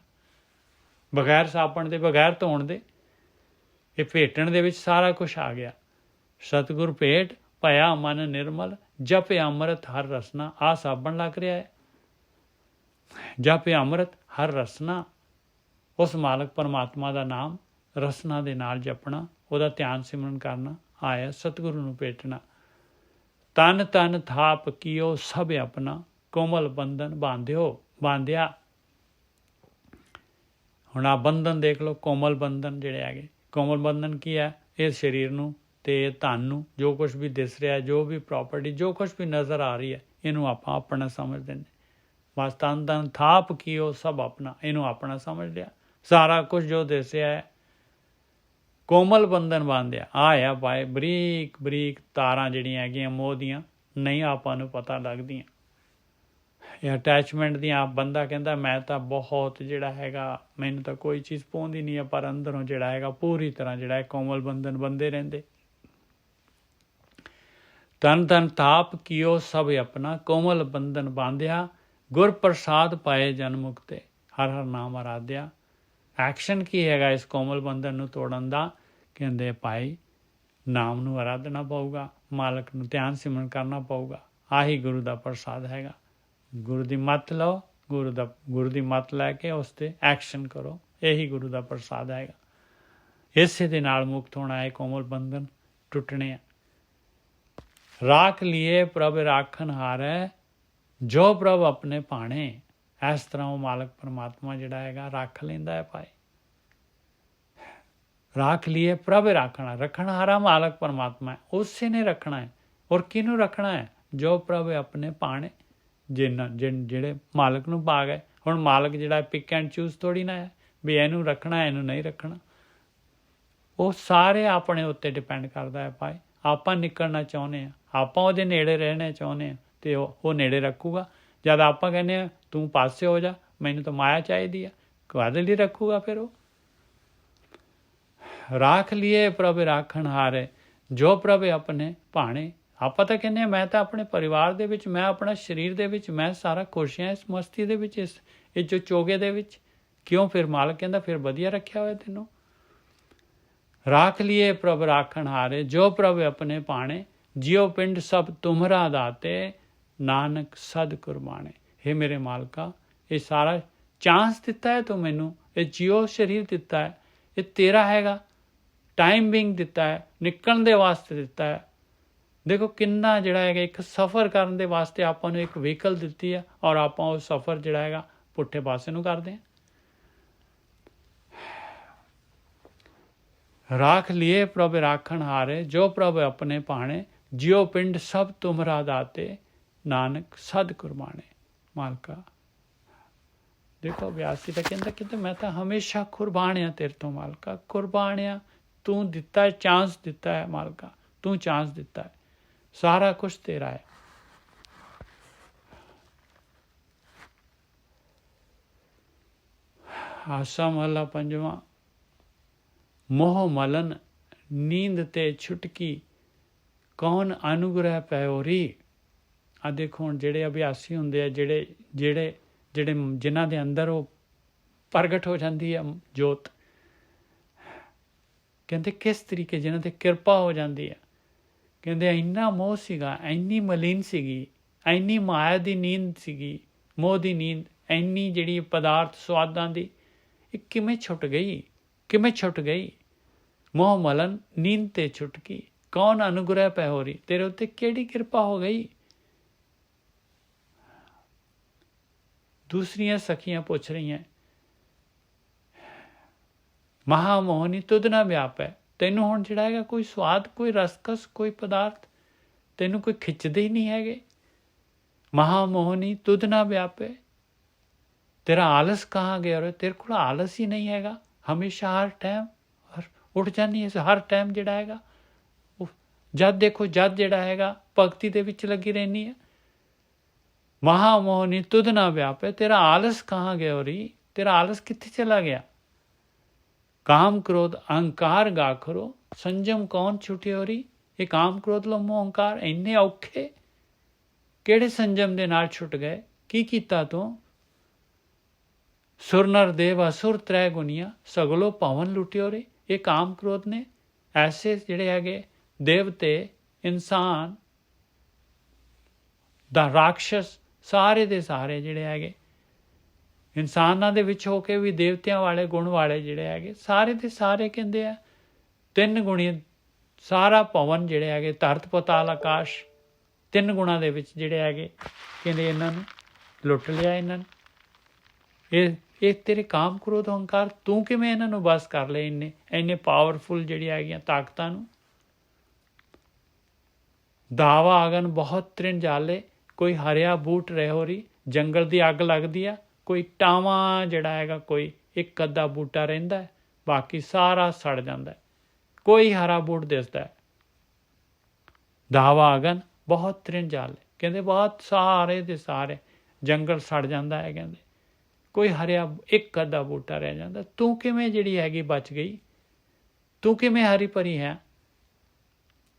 ਬਗੈਰ ਸਾਬਣ ਦੇ, ਬਗੈਰ ਧੋਣ ਦੇ। ਇਹ ਭੇਟਣ ਦੇ ਵਿੱਚ ਸਾਰਾ ਕੁਝ ਆ ਗਿਆ। ਸਤਿਗੁਰ ਭੇਟ ਭਇਆ ਮਨ ਨਿਰਮਲ, ਜਪਿ ਅੰਮ੍ਰਿਤ ਹਰ ਰਸਨਾ। ਆਹ ਸਾਬਣ ਲੱਗ ਰਿਹਾ ਹੈ। ਜਪਿ ਅੰਮ੍ਰਿਤ ਹਰ ਰਸਨਾ, ਉਸ ਮਾਲਕ ਪਰਮਾਤਮਾ ਦਾ ਨਾਮ ਰਸਨਾ ਦੇ ਨਾਲ ਜਪਣਾ, ਉਹਦਾ ਧਿਆਨ ਸਿਮਰਨ ਕਰਨਾ, ਆਇਆ ਸਤਿਗੁਰੂ ਨੂੰ ਭੇਟਣਾ। ਤਨ ਤਨ ਥਾਪ ਕੀਓ ਸਭ ਆਪਣਾ, ਕੋਮਲ ਬੰਧਨ ਬਾਂਧਿਆ। ਹੁਣ ਆ ਬੰਧਨ ਦੇਖ ਲਓ, ਕੋਮਲ ਬੰਧਨ ਜਿਹੜੇ ਹੈਗੇ। ਕੋਮਲ ਬੰਧਨ ਕੀ ਹੈ? ਇਸ ਸਰੀਰ ਨੂੰ ਤੇ ਧਨ ਨੂੰ, ਜੋ ਕੁਛ ਵੀ ਦਿਸ ਰਿਹਾ, ਜੋ ਵੀ ਪ੍ਰਾਪਰਟੀ, ਜੋ ਕੁਛ ਵੀ ਨਜ਼ਰ ਆ ਰਹੀ ਹੈ, ਇਹਨੂੰ ਆਪਾਂ ਆਪਣਾ ਸਮਝਦੇ ਨੇ। ਬਸ ਤਨ ਤਨ ਥਾਪ ਕੀਓ ਸਭ ਆਪਣਾ, ਇਹਨੂੰ ਆਪਣਾ ਸਮਝ ਲਿਆ। ਸਾਰਾ ਕੁਝ ਜੋ ਦਿਸ ਰਿਹਾ ਹੈ, ਕੋਮਲ ਬੰਧਨ ਬਾਂਧਿਆ। ਆ ਭਾਈ ਬਰੀਕ ਬਰੀਕ ਤਾਰਾਂ ਜਿਹੜੀਆਂ ਹੈਗੀਆਂ ਮੋਹ ਦੀਆਂ, ਨਹੀਂ ਆਪਾਂ ਨੂੰ ਪਤਾ ਲੱਗਦੀਆਂ। ਇਹ ਅਟੈਚਮੈਂਟ ਦੀਆਂ। ਬੰਦਾ ਕਹਿੰਦਾ ਮੈਂ ਤਾਂ ਬਹੁਤ ਜਿਹੜਾ ਹੈਗਾ, ਮੈਨੂੰ ਤਾਂ ਕੋਈ ਚੀਜ਼ ਪਾਉਂਦੀ ਨਹੀਂ ਹੈ, ਪਰ ਅੰਦਰੋਂ ਜਿਹੜਾ ਹੈਗਾ ਪੂਰੀ ਤਰ੍ਹਾਂ ਜਿਹੜਾ ਹੈ ਕੋਮਲ ਬੰਧਨ ਬੰਦੇ ਰਹਿੰਦੇ। ਤਨ ਤਨ ਤਾਪ ਕੀਓ ਸਭ ਆਪਣਾ, ਕੋਮਲ ਬੰਧਨ ਬਾਂਧਿਆ। ਗੁਰ ਪ੍ਰਸਾਦ ਪਾਏ ਜਨ ਮੁਕਤੇ, ਹਰ ਹਰ ਨਾਮ ਆਰਾਧਿਆ। ਐਕਸ਼ਨ ਕੀ ਹੈਗਾ ਇਸ ਕੋਮਲ ਬੰਧਨ ਨੂੰ ਤੋੜਨ ਦਾ? ਕਹਿੰਦੇ ਭਾਈ ਨਾਮ ਨੂੰ ਆਰਾਧਨਾ ਪਊਗਾ, ਮਾਲਕ ਨੂੰ ਧਿਆਨ ਸਿਮਰਨ ਕਰਨਾ ਪਊਗਾ। ਆਹੀ ਗੁਰੂ ਦਾ ਪ੍ਰਸਾਦ ਹੈਗਾ। ਗੁਰੂ ਦੀ ਮੱਤ ਲਓ, ਗੁਰੂ ਦੀ ਮੱਤ ਲੈ ਕੇ ਉਸ 'ਤੇ ਐਕਸ਼ਨ ਕਰੋ। ਇਹੀ ਗੁਰੂ ਦਾ ਪ੍ਰਸਾਦ ਹੈਗਾ। ਇਸੇ ਦੇ ਨਾਲ ਮੁਕਤ ਹੋਣਾ ਹੈ, ਕੋਮਲ ਬੰਧਨ ਟੁੱਟਣੇ ਆ। ਰਾਖ ਲੀਏ ਪ੍ਰਭ ਰਾਖਣ ਹਾਰੈ, ਜੋ ਪ੍ਰਭ ਆਪਣੇ ਭਾਣੇ। ਇਸ ਤਰ੍ਹਾਂ ਉਹ ਮਾਲਕ ਪਰਮਾਤਮਾ ਜਿਹੜਾ ਹੈਗਾ ਰੱਖ ਲੈਂਦਾ ਹੈ ਭਾਈ। ਰਾਖ ਲੀਏ ਪ੍ਰਭ ਰਾਖਣਾ, ਰੱਖਣ ਹਾਰਾ ਮਾਲਕ ਪਰਮਾਤਮਾ ਹੈ, ਉਸੇ ਨੇ ਰੱਖਣਾ ਹੈ। ਔਰ ਕਿਹਨੂੰ ਰੱਖਣਾ ਹੈ? ਜੋ ਪ੍ਰਭ ਆਪਣੇ ਭਾਣੇ, ਜਿਹੜੇ ਮਾਲਕ ਨੂੰ ਪਾ ਗਏ। ਹੁਣ ਮਾਲਕ ਜਿਹੜਾ ਪਿਕ ਐਂਡ ਚੂਜ਼ ਥੋੜ੍ਹੀ ਨਾ ਹੈ ਵੀ ਇਹਨੂੰ ਰੱਖਣਾ ਇਹਨੂੰ ਨਹੀਂ ਰੱਖਣਾ। ਉਹ ਸਾਰੇ ਆਪਣੇ ਉੱਤੇ ਡਿਪੈਂਡ ਕਰਦਾ ਹੈ ਭਾਈ। ਆਪਾਂ ਨਿਕਲਣਾ ਚਾਹੁੰਦੇ ਹਾਂ, ਆਪਾਂ ਉਹਦੇ ਨੇੜੇ ਰਹਿਣਾ ਚਾਹੁੰਦੇ ਹਾਂ, ਅਤੇ ਉਹ ਨੇੜੇ ਰੱਖੂਗਾ। ਜਦ ਆਪਾਂ ਕਹਿੰਦੇ ਹਾਂ ਤੂੰ ਪਾਸੇ ਹੋ ਜਾ, ਮੈਨੂੰ ਤਾਂ ਮਾਇਆ ਚਾਹੀਦੀ ਆ, ਕਾਹਦੇ ਲਈ ਰੱਖੂਗਾ ਫਿਰ ਉਹ? ਰਾਖ ਲੀਏ ਪ੍ਰਭ ਰਾਖਣ ਹਾਰੇ, ਜੋ ਪ੍ਰਭ ਆਪਣੇ ਭਾਣੇ। ਆਪਾਂ ਤਾਂ ਕਹਿੰਦੇ ਹਾਂ ਮੈਂ ਤਾਂ ਆਪਣੇ ਪਰਿਵਾਰ ਦੇ ਵਿੱਚ, ਮੈਂ ਆਪਣਾ ਸਰੀਰ ਦੇ ਵਿੱਚ, ਮੈਂ ਸਾਰਾ ਖੁਸ਼ ਹਾਂ ਇਸ ਮਸਤੀ ਦੇ ਵਿੱਚ, ਇਸ ਜੋ ਚੋਗੇ ਦੇ ਵਿੱਚ। ਕਿਉਂ? ਫਿਰ ਮਾਲਕ ਕਹਿੰਦਾ ਫਿਰ ਵਧੀਆ ਰੱਖਿਆ ਹੋਇਆ ਤੈਨੂੰ। ਰਾਖ ਲੀਏ ਪ੍ਰਭ ਰਾਖਣ ਹਾਰੇ, ਜੋ ਪ੍ਰਭ ਆਪਣੇ ਭਾਣੇ। ਜਿਉ ਪਿੰਡ ਸਭ ਤੁਮਰਾ ਦਾਤੇ, ਨਾਨਕ ਸਦ ਕੁਰਬਾਣੇ। ਹੇ ਮੇਰੇ ਮਾਲਕਾ, ਇਹ ਸਾਰਾ ਚਾਂਸ ਦਿੱਤਾ ਹੈ ਤੂੰ ਮੈਨੂੰ, ਇਹ ਜਿਉ ਸਰੀਰ ਦਿੱਤਾ ਹੈ, ਇਹ ਤੇਰਾ ਹੈਗਾ। ਟਾਈਮ ਬਿੰਗ ਦਿੱਤਾ ਹੈ, ਨਿਕਲਣ ਦੇ ਵਾਸਤੇ ਦਿੱਤਾ ਹੈ। ਦੇਖੋ ਕਿੰਨਾ ਜਿਹੜਾ ਹੈਗਾ, ਇੱਕ ਸਫ਼ਰ ਕਰਨ ਦੇ ਵਾਸਤੇ ਆਪਾਂ ਨੂੰ ਇੱਕ ਵਹੀਕਲ ਦਿੱਤੀ ਹੈ, ਔਰ ਆਪਾਂ ਉਹ ਸਫ਼ਰ ਜਿਹੜਾ ਹੈਗਾ ਪੁੱਠੇ ਪਾਸੇ ਨੂੰ ਕਰਦੇ ਹਾਂ। ਰਾਖ ਲੀਏ ਪ੍ਰਭ ਰਾਖਣ ਹਾਰੇ, ਜੋ ਪ੍ਰਭ ਆਪਣੇ ਭਾਣੇ। ਜਿਉ ਪਿੰਡ ਸਭ ਤੁਮਰਾ ਦਾਤੇ, ਨਾਨਕ ਸਦ ਕੁਰਬਾਣੇ। ਮਾਲਕਾ ਦੇਖੋ ਅਭਿਆਸੀ ਤਾਂ ਕਹਿੰਦਾ ਮੈਂ ਤਾਂ ਹਮੇਸ਼ਾ ਕੁਰਬਾਨ ਹਾਂ ਤੇਰੇ ਤੋਂ ਮਾਲਕਾ, ਕੁਰਬਾਨ ਹਾਂ। ਤੂੰ ਦਿੱਤਾ ਹੈ, ਚਾਂਸ ਦਿੱਤਾ ਹੈ ਮਾਲਕਾ, ਤੂੰ ਚਾਂਸ ਦਿੱਤਾ ਹੈ, ਸਾਰਾ ਕੁਛ ਤੇਰਾ ਹੈ। ਆਸਾ ਮਹਲਾ ਪੰਜਵਾਂ। ਮੋਹ ਮਲਨ ਨੀਂਦ ਤੇ ਛੁਟਕੀ, ਕੌਣ ਅਨੁਗ੍ਰਹਿ ਪੈਓਰੀ। ਆ ਦੇਖੋ ਹੁਣ ਜਿਹੜੇ ਅਭਿਆਸੀ ਹੁੰਦੇ ਆ, ਜਿਹੜੇ ਜਿਨ੍ਹਾਂ ਦੇ ਅੰਦਰ ਉਹ ਪ੍ਰਗਟ ਹੋ ਜਾਂਦੀ ਹੈ ਜੋਤ, ਕਹਿੰਦੇ ਕਿਸ ਤਰੀਕੇ ਜਿਨ੍ਹਾਂ ਤੇ ਕਿਰਪਾ ਹੋ ਜਾਂਦੀ ਹੈ। ਕਹਿੰਦੇ ਇੰਨਾ ਮੋਹ ਸੀਗਾ, ਇੰਨੀ ਮਲੀਨ ਸੀਗੀ, ਇੰਨੀ ਮਾਇਆ ਦੀ ਨੀਂਦ ਸੀਗੀ, ਮੋਹ ਦੀ ਨੀਂਦ, ਇੰਨੀ ਜਿਹੜੀ ਪਦਾਰਥ ਸਵਾਦਾਂ ਦੀ, ਇਹ ਕਿਵੇਂ ਛੁੱਟ ਗਈ, ਕਿਵੇਂ ਛੁੱਟ ਗਈ। ਮੋਹ ਮਲਨ ਨੀਂਦ ਤੇ ਛੁਟਕੀ, ਕੌਣ ਅਨੁਗ੍ਰਹਿ ਪੈ ਹੋ ਰਹੀ। ਤੇਰੇ ਉੱਤੇ ਕਿਹੜੀ ਕਿਰਪਾ ਹੋ ਗਈ। ਦੂਸਰੀਆਂ ਸਖੀਆਂ ਪੁੱਛ ਰਹੀਆਂ, ਮਹਾਮੋਹਨੀ ਤੁਧ ਨਾ ਵਿਆਪੈ। ਤੈਨੂੰ ਹੁਣ ਜਿਹੜਾ ਹੈਗਾ ਕੋਈ ਸਵਾਦ, ਕੋਈ ਰਸਕਸ, ਕੋਈ ਪਦਾਰਥ ਤੈਨੂੰ ਕੋਈ ਖਿੱਚਦੇ ਹੀ ਨਹੀਂ ਹੈਗੇ। ਮਹਾਮੋਹਨੀ ਤੁਧ ਨਾ ਵਿਆਪੈ, ਤੇਰਾ ਆਲਸ ਕਹਾਂ ਗਿਆ। ਤੇਰੇ ਕੋਲ ਆਲਸ ਹੀ ਨਹੀਂ ਹੈਗਾ, ਹਮੇਸ਼ਾ ਹਰ ਟਾਈਮ ਉੱਠ ਜਾਂਦੀ ਹੈ, ਹਰ ਟਾਈਮ ਜਿਹੜਾ ਹੈਗਾ ਜਦ ਦੇਖੋ ਜਦ ਜਿਹੜਾ ਹੈਗਾ ਭਗਤੀ ਦੇ ਵਿੱਚ ਲੱਗੀ ਰਹਿੰਦੀ ਹੈ। ਮਹਾਮੋਹਨੀ ਤੁਧ ਨਾ ਵਿਆਪੈ, ਤੇਰਾ ਆਲਸ ਕਹਾਂ ਗਿਆ ਹੋਰੀ, ਤੇਰਾ ਆਲਸ ਕਿੱਥੇ ਚਲਾ ਗਿਆ। ਕਾਮ ਕ੍ਰੋਧ ਅਹੰਕਾਰ ਗਾਖਰੋ, ਸੰਜਮ ਕੌਣ ਛੁਟੇ ਹੋਰੀ। ਇਹ ਕਾਮ ਕ੍ਰੋਧ ਲੋਭ ਅਹੰਕਾਰ ਇੰਨੇ ਔਖੇ, ਕਿਹੜੇ ਸੰਜਮ ਦੇ ਨਾਲ ਛੁੱਟ ਗਏ, ਕੀ ਕੀਤਾ ਤੂੰ। ਸੁਰ ਨਰ ਦੇਵ ਅਸੁਰ ਤ੍ਰੈ ਗੁਨੀਆਂ ਸਗਲੋ ਭਵਨ ਲੁਟਿਓ ਰੇ। ਇਹ ਕਾਮ ਕ੍ਰੋਧ ਨੇ ਐਸੇ ਜਿਹੜੇ ਹੈਗੇ ਦੇਵਤੇ, ਇਨਸਾਨ ਦਾ ਰਾਖਸ਼ਸ, ਸਾਰੇ ਦੇ ਸਾਰੇ ਜਿਹੜੇ ਹੈਗੇ ਇਨਸਾਨਾਂ ਦੇ ਵਿੱਚ ਹੋ ਕੇ ਵੀ ਦੇਵਤਿਆਂ ਵਾਲੇ ਗੁਣ ਵਾਲੇ ਜਿਹੜੇ ਹੈਗੇ ਸਾਰੇ ਦੇ ਸਾਰੇ ਕਹਿੰਦੇ ਆ ਤਿੰਨ ਗੁਣੀ, ਸਾਰਾ ਭਵਨ ਜਿਹੜੇ ਹੈਗੇ ਧਰਤ ਪਤਾਲ ਆਕਾਸ਼, ਤਿੰਨ ਗੁਣਾਂ ਦੇ ਵਿੱਚ ਜਿਹੜੇ ਹੈਗੇ ਕਹਿੰਦੇ ਇਹਨਾਂ ਨੂੰ ਲੁੱਟ ਲਿਆ। ਇਹਨਾਂ ਨੇ ਇਹ ਤੇਰੇ ਕਾਮ ਕ੍ਰੋਧ ਹੰਕਾਰ, ਤੂੰ ਕਿਵੇਂ ਇਹਨਾਂ ਨੂੰ ਬਸ ਕਰ ਲਏ ਇੰਨੇ ਪਾਵਰਫੁਲ ਜਿਹੜੀਆਂ ਹੈਗੀਆਂ ਤਾਕਤਾਂ ਨੂੰ। ਦਾਵਾ ਆਗਨ ਬਹੁਤ ਤ੍ਰਿਣ ਜਾਲੇ, ਕੋਈ ਹਰਿਆ ਬੂਟ ਰਹਿ ਰਹੀ, ਜੰਗਲ ਦੀ ਅੱਗ ਲੱਗਦੀ ਆ, ਕੋਈ ਟਾਵਾਂ ਜਿਹੜਾ ਹੈਗਾ ਕੋਈ ਇੱਕ ਅੱਧਾ ਬੂਟਾ ਰਹਿੰਦਾ, ਬਾਕੀ ਸਾਰਾ ਸੜ ਜਾਂਦਾ, ਕੋਈ ਹਰਾ ਬੂਟ ਦਿਸਦਾ। ਦਾਵਾ ਆਗਨ ਬਹੁਤ ਤ੍ਰਿਣ ਜਾਲੇ, ਕਹਿੰਦੇ ਬਹੁਤ ਸਾਰੇ ਦੇ ਸਾਰੇ ਜੰਗਲ ਸੜ ਜਾਂਦਾ ਹੈ, ਕਹਿੰਦੇ ਕੋਈ ਹਰਿਆ ਇੱਕ ਅੱਧਾ ਬੂਟਾ ਰਹਿ ਜਾਂਦਾ। ਤੂੰ ਕਿਵੇਂ ਜਿਹੜੀ ਹੈਗੀ ਬਚ ਗਈ, ਤੂੰ ਕਿਵੇਂ ਹਰੀ ਭਰੀ ਹੈ।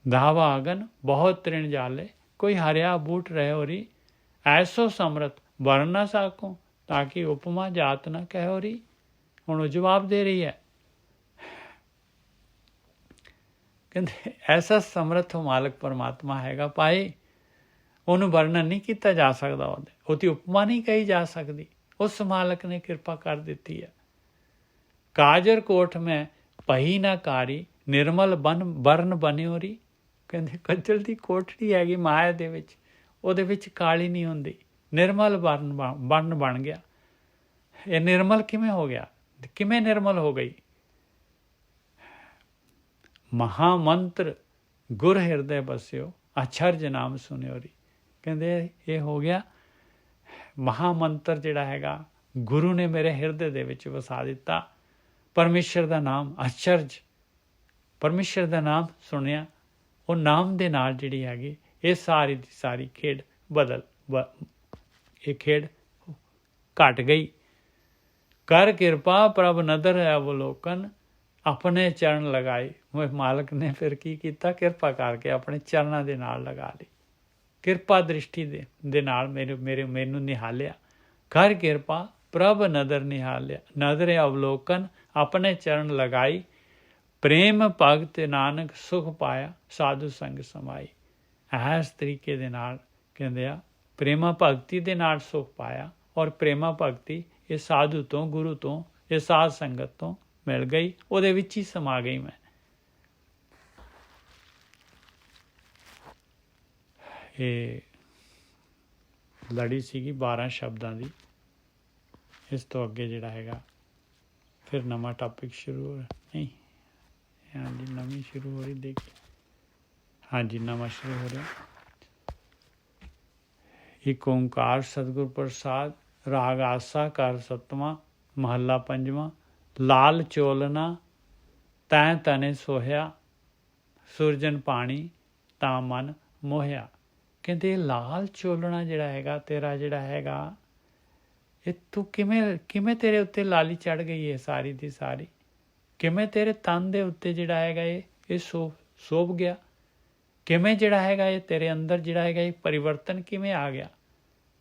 ਦਾਵਾ ਆਗਨ ਬਹੁਤ ਤ੍ਰਿਣ ਜਾਲੇ, ਕੋਈ ਹਰਿਆ ਬੂਟ ਰਹਿ ਹੋ ਰਹੀ, ਐਸੋ ਸਮਰਥ ਵਰਨ ਨਾ ਸਾਕੋ, ਤਾਂ ਕਿ ਉਪਮਾ ਜਾਤ ਨਾ ਕਹਿ ਹੋ ਰਹੀ। ਹੁਣ ਉਹ ਜਵਾਬ ਦੇ ਰਹੀ ਹੈ, ਕਹਿੰਦੇ ਐਸਾ ਸਮਰਥ ਮਾਲਕ ਪਰਮਾਤਮਾ ਹੈਗਾ ਭਾਈ, ਉਹਨੂੰ ਵਰਣਨ ਨਹੀਂ ਕੀਤਾ ਜਾ ਸਕਦਾ, ਉਹਦੀ ਉਪਮਾ ਨਹੀਂ ਕਹੀ ਜਾ ਸਕਦੀ। ਉਸ ਮਾਲਕ ਨੇ ਕਿਰਪਾ ਕਰ ਦਿੱਤੀ ਹੈ। ਕਾਜਰ ਕੋਟ ਮੈਂ ਪਹੀ ਨਾ ਕਾਰੀ, ਨਿਰਮਲ ਬਰਨ ਬਨਿਓ ਰੀ, ਕਹਿੰਦੇ ਕੱਜਲ ਦੀ ਕੋਠੜੀ ਹੈਗੀ ਮਾਇਆ ਦੇ ਵਿੱਚ, ਉਹਦੇ ਵਿੱਚ ਕਾਲੀ ਨਹੀਂ ਹੁੰਦੀ, ਨਿਰਮਲ ਬਰਨ ਬਣ ਗਿਆ। ਇਹ ਨਿਰਮਲ ਕਿਵੇਂ ਹੋ ਗਿਆ, ਕਿਵੇਂ ਨਿਰਮਲ ਹੋ ਗਈ। ਮਹਾਮੰਤਰ ਗੁਰ ਹਿਰਦੇ ਬਸਿਓ, ਅਛਰਜ ਨਾਮ ਸੁਣਿਓ ਰੀ, ਕਹਿੰਦੇ ਇਹ ਹੋ ਗਿਆ ਮਹਾਮੰਤਰ ਜਿਹੜਾ ਹੈਗਾ ਗੁਰੂ ਨੇ ਮੇਰੇ ਹਿਰਦੇ ਦੇ ਵਿੱਚ ਵਸਾ ਦਿੱਤਾ। ਪਰਮੇਸ਼ਰ ਦਾ ਨਾਮ ਅਚਰਜ, ਪਰਮੇਸ਼ਰ ਦਾ ਨਾਮ ਸੁਣਿਆ, ਉਹ ਨਾਮ ਦੇ ਨਾਲ ਜਿਹੜੀ ਹੈਗੀ ਇਹ ਸਾਰੀ ਦੀ ਸਾਰੀ ਖੇਡ ਇਹ ਖੇਡ ਘਟ ਗਈ। ਕਰ ਕਿਰਪਾ ਪ੍ਰਭ ਨਦਰ ਅਵਲੋਕਨ, ਆਪਣੇ ਚਰਨ ਲਗਾਏ। ਮਾਲਕ ਨੇ ਫਿਰ ਕੀ ਕੀਤਾ, ਕਿਰਪਾ ਕਰਕੇ ਆਪਣੇ ਚਰਨਾਂ ਦੇ ਨਾਲ ਲਗਾ ਲਈ, ਕਿਰਪਾ ਦ੍ਰਿਸ਼ਟੀ ਦੇ ਨਾਲ ਮੈਨੂੰ ਨਿਹਾਲਿਆ। ਕਰ ਕਿਰਪਾ ਪ੍ਰਭ ਨਦਰ ਨਿਹਾਲਿਆ, ਨਦਰ ਅਵਲੋਕਨ ਆਪਣੇ ਚਰਨ ਲਗਾਈ। ਪ੍ਰੇਮ ਭਗਤ ਨਾਨਕ ਸੁਖ ਪਾਇਆ, ਸਾਧੂ ਸੰਗ ਸਮਾਈ। ਇਸ ਤਰੀਕੇ ਦੇ ਨਾਲ ਕਹਿੰਦੇ ਆ ਪ੍ਰੇਮਾ ਭਗਤੀ ਦੇ ਨਾਲ ਸੁਖ ਪਾਇਆ, ਔਰ ਪ੍ਰੇਮਾ ਭਗਤੀ ਇਹ ਸਾਧੂ ਤੋਂ, ਗੁਰੂ ਤੋਂ, ਇਹ ਸਾਧ ਸੰਗਤ ਤੋਂ ਮਿਲ ਗਈ, ਉਹਦੇ ਵਿੱਚ ਹੀ ਸਮਾ ਗਈ ਮੈਂ। ਇਹ ਲੜੀ ਸੀਗੀ 12 ਸ਼ਬਦਾਂ ਦੀ। ਇਸ ਤੋਂ ਅੱਗੇ ਜਿਹੜਾ ਹੈਗਾ ਫਿਰ ਨਵਾਂ ਟਾਪਿਕ ਸ਼ੁਰੂ ਹੋ ਰਿਹਾ, ਨਹੀਂ ਹਾਂਜੀ ਨਵੀਂ ਸ਼ੁਰੂ ਹੋ ਰਹੀ, ਦੇਖੀ ਹਾਂਜੀ ਨਵਾਂ ਸ਼ੁਰੂ ਹੋ ਰਿਹਾ। ਇੱਕ ਓਂਕਾਰ ਸਤਿਗੁਰ ਪ੍ਰਸਾਦ, ਰਾਗ ਆਸਾ ਕਰ ਸਤਵਾਂ, ਮਹੱਲਾ ਪੰਜਵਾਂ। ਲਾਲ ਚੋਲਨਾ ਤੈਂ ਤਨੇ ਸੋਹਿਆ, ਸੁਰਜਨ ਪਾਣੀ ਤਾਂ ਮਨ ਮੋਹਿਆ। ਕਹਿੰਦੇ ਲਾਲ ਚੋਲਣਾ ਜਿਹੜਾ ਹੈਗਾ ਤੇਰਾ ਜਿਹੜਾ ਹੈਗਾ, ਇਹ ਤੂੰ ਕਿਵੇਂ ਤੇਰੇ ਉੱਤੇ ਲਾਲੀ ਚੜ੍ਹ ਗਈ ਹੈ ਸਾਰੀ ਦੀ ਸਾਰੀ, ਕਿਵੇਂ ਤੇਰੇ ਤਨ ਦੇ ਉੱਤੇ ਜਿਹੜਾ ਹੈਗਾ ਇਹ ਸੋਭ ਗਿਆ, ਕਿਵੇਂ ਜਿਹੜਾ ਹੈਗਾ ਇਹ ਤੇਰੇ ਅੰਦਰ ਜਿਹੜਾ ਹੈਗਾ ਇਹ ਪਰਿਵਰਤਨ ਕਿਵੇਂ ਆ ਗਿਆ,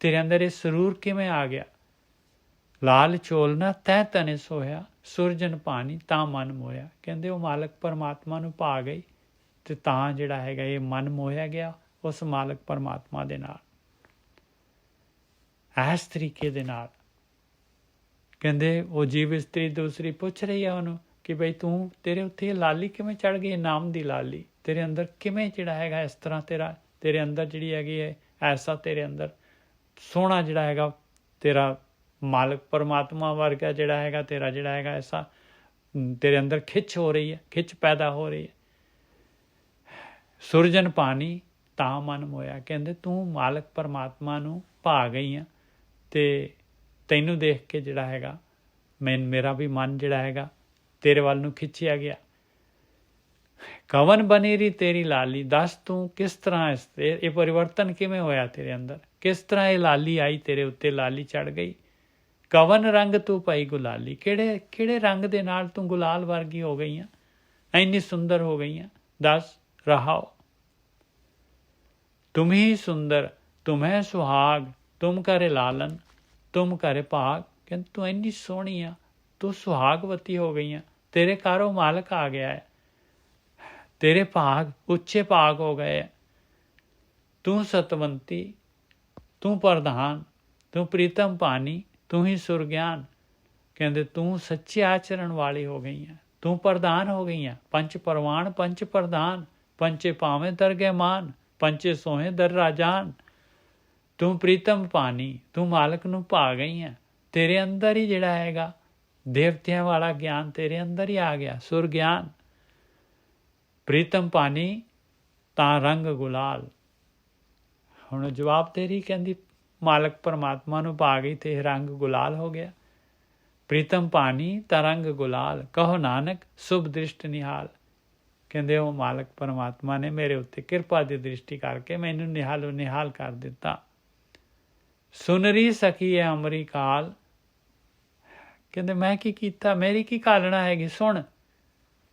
ਤੇਰੇ ਅੰਦਰ ਇਹ ਸਰੂਰ ਕਿਵੇਂ ਆ ਗਿਆ। ਲਾਲ ਚੋਲਨਾ ਤੈਂ ਤਨੇ ਸੋਹਿਆ, ਸੁਰਜਨ ਪਾਣੀ ਤਾਂ ਮਨ ਮੋਹਿਆ। ਕਹਿੰਦੇ ਉਹ ਮਾਲਕ ਪਰਮਾਤਮਾ ਨੂੰ ਪਾ ਗਈ ਤੇ ਤਾਂ ਜਿਹੜਾ ਹੈਗਾ ਇਹ ਮਨ ਮੋਹਿਆ ਗਿਆ ਉਸ ਮਾਲਕ ਪਰਮਾਤਮਾ ਦੇ ਨਾਲ। ਇਸ ਤਰੀਕੇ ਦੇ ਨਾਲ ਕਹਿੰਦੇ ਉਹ ਜੀਵ ਇਸਤਰੀ ਦੂਸਰੀ ਪੁੱਛ ਰਹੀ ਆ ਉਹਨੂੰ ਕਿ ਬਈ ਤੂੰ, ਤੇਰੇ ਉੱਤੇ ਲਾਲੀ ਕਿਵੇਂ ਚੜ ਗਈ, ਨਾਮ ਦੀ ਲਾਲੀ ਤੇਰੇ ਅੰਦਰ ਕਿਵੇਂ ਜਿਹੜਾ ਹੈਗਾ ਇਸ ਤਰ੍ਹਾਂ ਤੇਰੇ ਅੰਦਰ ਜਿਹੜੀ ਹੈਗੀ ਹੈ ਐਸਾ ਤੇਰੇ ਅੰਦਰ ਸੋਹਣਾ ਜਿਹੜਾ ਹੈਗਾ ਤੇਰਾ ਮਾਲਕ ਪਰਮਾਤਮਾ ਵਰਗਾ ਜਿਹੜਾ ਹੈਗਾ ਤੇਰਾ ਜਿਹੜਾ ਹੈਗਾ ਐਸਾ ਤੇਰੇ ਅੰਦਰ ਖਿੱਚ ਹੋ ਰਹੀ ਹੈ, ਖਿੱਚ ਪੈਦਾ ਹੋ ਰਹੀ ਹੈ। ਸੁਰਜਨ ਪਾਣੀ ਤਾਂ ਮਨ ਮੋਇਆ। ਕਹਿੰਦੇ ਤੂੰ ਮਾਲਕ ਪਰਮਾਤਮਾ ਨੂੰ ਭਾ ਗਈ ਆ ਤੇ ਤੈਨੂੰ ਦੇਖ ਕੇ ਜਿਹੜਾ ਹੈਗਾ ਮੇਰਾ ਵੀ ਮਨ ਜਿਹੜਾ ਹੈਗਾ ਤੇਰੇ ਵੱਲ ਨੂੰ ਖਿੱਚਿਆ ਗਿਆ। ਕਵਨ ਬਣੀ ਰੀ ਤੇਰੀ ਲਾਲੀ, ਦੱਸ ਤੂੰ ਕਿਸ ਤਰ੍ਹਾਂ ਇਹ ਪਰਿਵਰਤਨ ਕਿਵੇਂ ਹੋਇਆ ਤੇਰੇ ਅੰਦਰ, ਕਿਸ ਤਰ੍ਹਾਂ ਇਹ ਲਾਲੀ ਆਈ ਤੇਰੇ ਉੱਤੇ, ਲਾਲੀ ਚੜ ਗਈ। ਕਵਨ ਰੰਗ ਤੂੰ ਪਾਈ ਗੁਲਾਲੀ, ਕਿਹੜੇ ਰੰਗ ਦੇ ਨਾਲ ਤੂੰ ਗੁਲਾਲ ਵਰਗੀ ਹੋ ਗਈ ਆ, ਇੰਨੀ ਸੁੰਦਰ ਹੋ ਗਈ ਆ, ਦੱਸ ਰਹਾਓ। ਤੁਮ ਹੀ ਸੁੰਦਰ ਤੁਮਹਿ ਸੁਹਾਗ, ਤੁਮ ਕਰੇ ਲਾਲਨ ਤੁਮ ਕਰੇ ਭਾਗ। ਕਹਿੰਦੇ ਤੂੰ ਇੰਨੀ ਸੋਹਣੀ ਆ, ਤੂੰ ਸੁਹਾਗਵਤੀ ਹੋ ਗਈ ਆ, ਤੇਰੇ ਘਰ ਉਹ ਮਾਲਕ ਆ ਗਿਆ ਹੈ, ਤੇਰੇ ਭਾਗ ਉੱਚੇ ਭਾਗ ਹੋ ਗਏ ਹੈ, ਤੂੰ ਸਤਵੰਤੀ, ਤੂੰ ਪ੍ਰਧਾਨ, ਤੂੰ ਪ੍ਰੀਤਮ ਪਾਣੀ, ਤੂੰ ਹੀ ਸੁਰਗਿਆਨ। ਕਹਿੰਦੇ ਤੂੰ ਸੱਚੇ ਆਚਰਣ ਵਾਲੀ ਹੋ ਗਈ ਹੈ, ਤੂੰ ਪ੍ਰਧਾਨ ਹੋ ਗਈ ਹੈ। ਪੰਚ ਪਰਵਾਨ ਪੰਚ ਪ੍ਰਧਾਨ, ਪੰਚੇ ਭਾਵੇਂ ਦਰਗਹਿ ਮਾਨ, ਪੰਚੇ ਸੋਹੇ ਦਰ ਰਾਜਾਨ। ਤੂੰ ਪ੍ਰੀਤਮ ਪਾਣੀ, ਤੂੰ ਮਾਲਕ ਨੂੰ ਭਾ ਗਈ ਹੈ। ਤੇਰੇ ਅੰਦਰ ਹੀ ਜਿਹੜਾ ਹੈਗਾ ਦੇਵਤਿਆਂ ਵਾਲਾ ਗਿਆਨ ਤੇਰੇ ਅੰਦਰ ਹੀ ਆ ਗਿਆ, ਸੁਰ ਗਿਆਨ। ਪ੍ਰੀਤਮ ਪਾਣੀ ਤਾਂ ਰੰਗ ਗੁਲਾਲ। ਹੁਣ ਜਵਾਬ ਦੇ ਰਹੀ, ਕਹਿੰਦੀ ਮਾਲਕ ਪਰਮਾਤਮਾ ਨੂੰ ਭਾ ਗਈ ਤੇ ਰੰਗ ਗੁਲਾਲ ਹੋ ਗਿਆ। ਪ੍ਰੀਤਮ ਪਾਣੀ ਤਾਂ ਰੰਗ ਗੁਲਾਲ, ਕਹੋ ਨਾਨਕ ਸ਼ੁਭ ਦ੍ਰਿਸ਼ਟ ਨਿਹਾਲ। ਕਹਿੰਦੇ ਉਹ ਮਾਲਕ ਪਰਮਾਤਮਾ ਨੇ ਮੇਰੇ ਉੱਤੇ ਕਿਰਪਾ ਦੀ ਦ੍ਰਿਸ਼ਟੀ ਕਰਕੇ ਮੈਨੂੰ ਨਿਹਾਲੋ ਨਿਹਾਲ ਕਰ ਦਿੱਤਾ। ਸੁਨਰੀ ਸਖੀ ਹੈ ਅਮਰੀ ਕਾਲ। ਕਹਿੰਦੇ ਮੈਂ ਕੀ ਕੀਤਾ, ਮੇਰੀ ਕੀ ਕਾਲਣਾ ਹੈਗੀ, ਸੁਣ।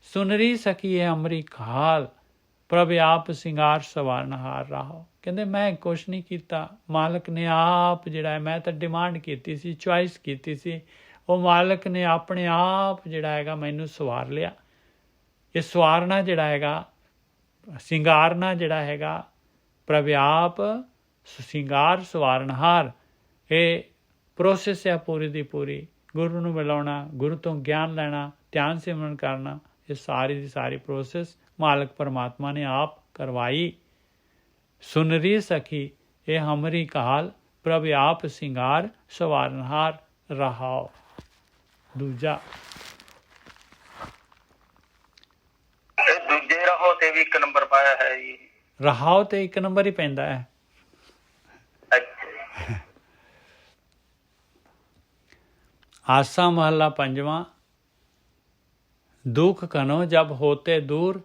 ਸੁਨਰੀ ਸਖੀ ਹੈ ਅਮਰੀ ਕਾਲ, ਪ੍ਰਭ ਆਪ ਸਿੰਗਾਰ ਸਵਾਰਨਹਾਰ ਰਾਹੋ। ਕਹਿੰਦੇ ਮੈਂ ਕੁਛ ਨਹੀਂ ਕੀਤਾ, ਮਾਲਕ ਨੇ ਆਪ ਜਿਹੜਾ ਹੈ, ਮੈਂ ਤਾਂ ਡਿਮਾਂਡ ਕੀਤੀ ਸੀ, ਚੁਆਇਸ ਕੀਤੀ ਸੀ, ਉਹ ਮਾਲਕ ਨੇ ਆਪਣੇ ਆਪ ਜਿਹੜਾ ਹੈਗਾ ਮੈਨੂੰ ਸਵਾਰ ਲਿਆ। ਇਹ ਸਵਾਰਨਾ ਜਿਹੜਾ ਹੈਗਾ, ਸਿੰਗਾਰਨਾ ਜਿਹੜਾ ਹੈਗਾ, ਪ੍ਰਭ ਆਪ ਸਿੰਗਾਰ ਸਵਾਰਨਹਾਰ, ਇਹ ਪ੍ਰੋਸੈਸ ਹੈ ਪੂਰੀ ਦੀ ਪੂਰੀ। ਗੁਰੂ ਨੂੰ ਮਿਲਾਉਣਾ, ਗੁਰੂ ਤੋਂ ਗਿਆਨ ਲੈਣਾ, ਧਿਆਨ ਸਿਮਰਨ ਕਰਨਾ, ਇਹ ਸਾਰੀ ਦੀ ਸਾਰੀ ਪ੍ਰੋਸੈਸ ਮਾਲਕ ਪਰਮਾਤਮਾ ਨੇ ਆਪ ਕਰਵਾਈ। ਸੁਨਰੀ ਸਖੀ ਇਹ ਹਮਰੀ ਕਾਲ, ਪ੍ਰਭ ਆਪ ਸਿੰਗਾਰ ਸਵਾਰਨਹਾਰ ਰਹਾਓ। ਦੂਜਾ ਦੂਜੇ ਰਹੋ ਤੇ ਵੀ 1 ਨੰਬਰ ਪਾਇਆ ਹੈ ਜੀ। ਰਹਾਓ ਤੇ 1 ਨੰਬਰ ਹੀ ਪੈਂਦਾ ਹੈ। आसा महला पंजवा। दुख कनो जब होते दूर,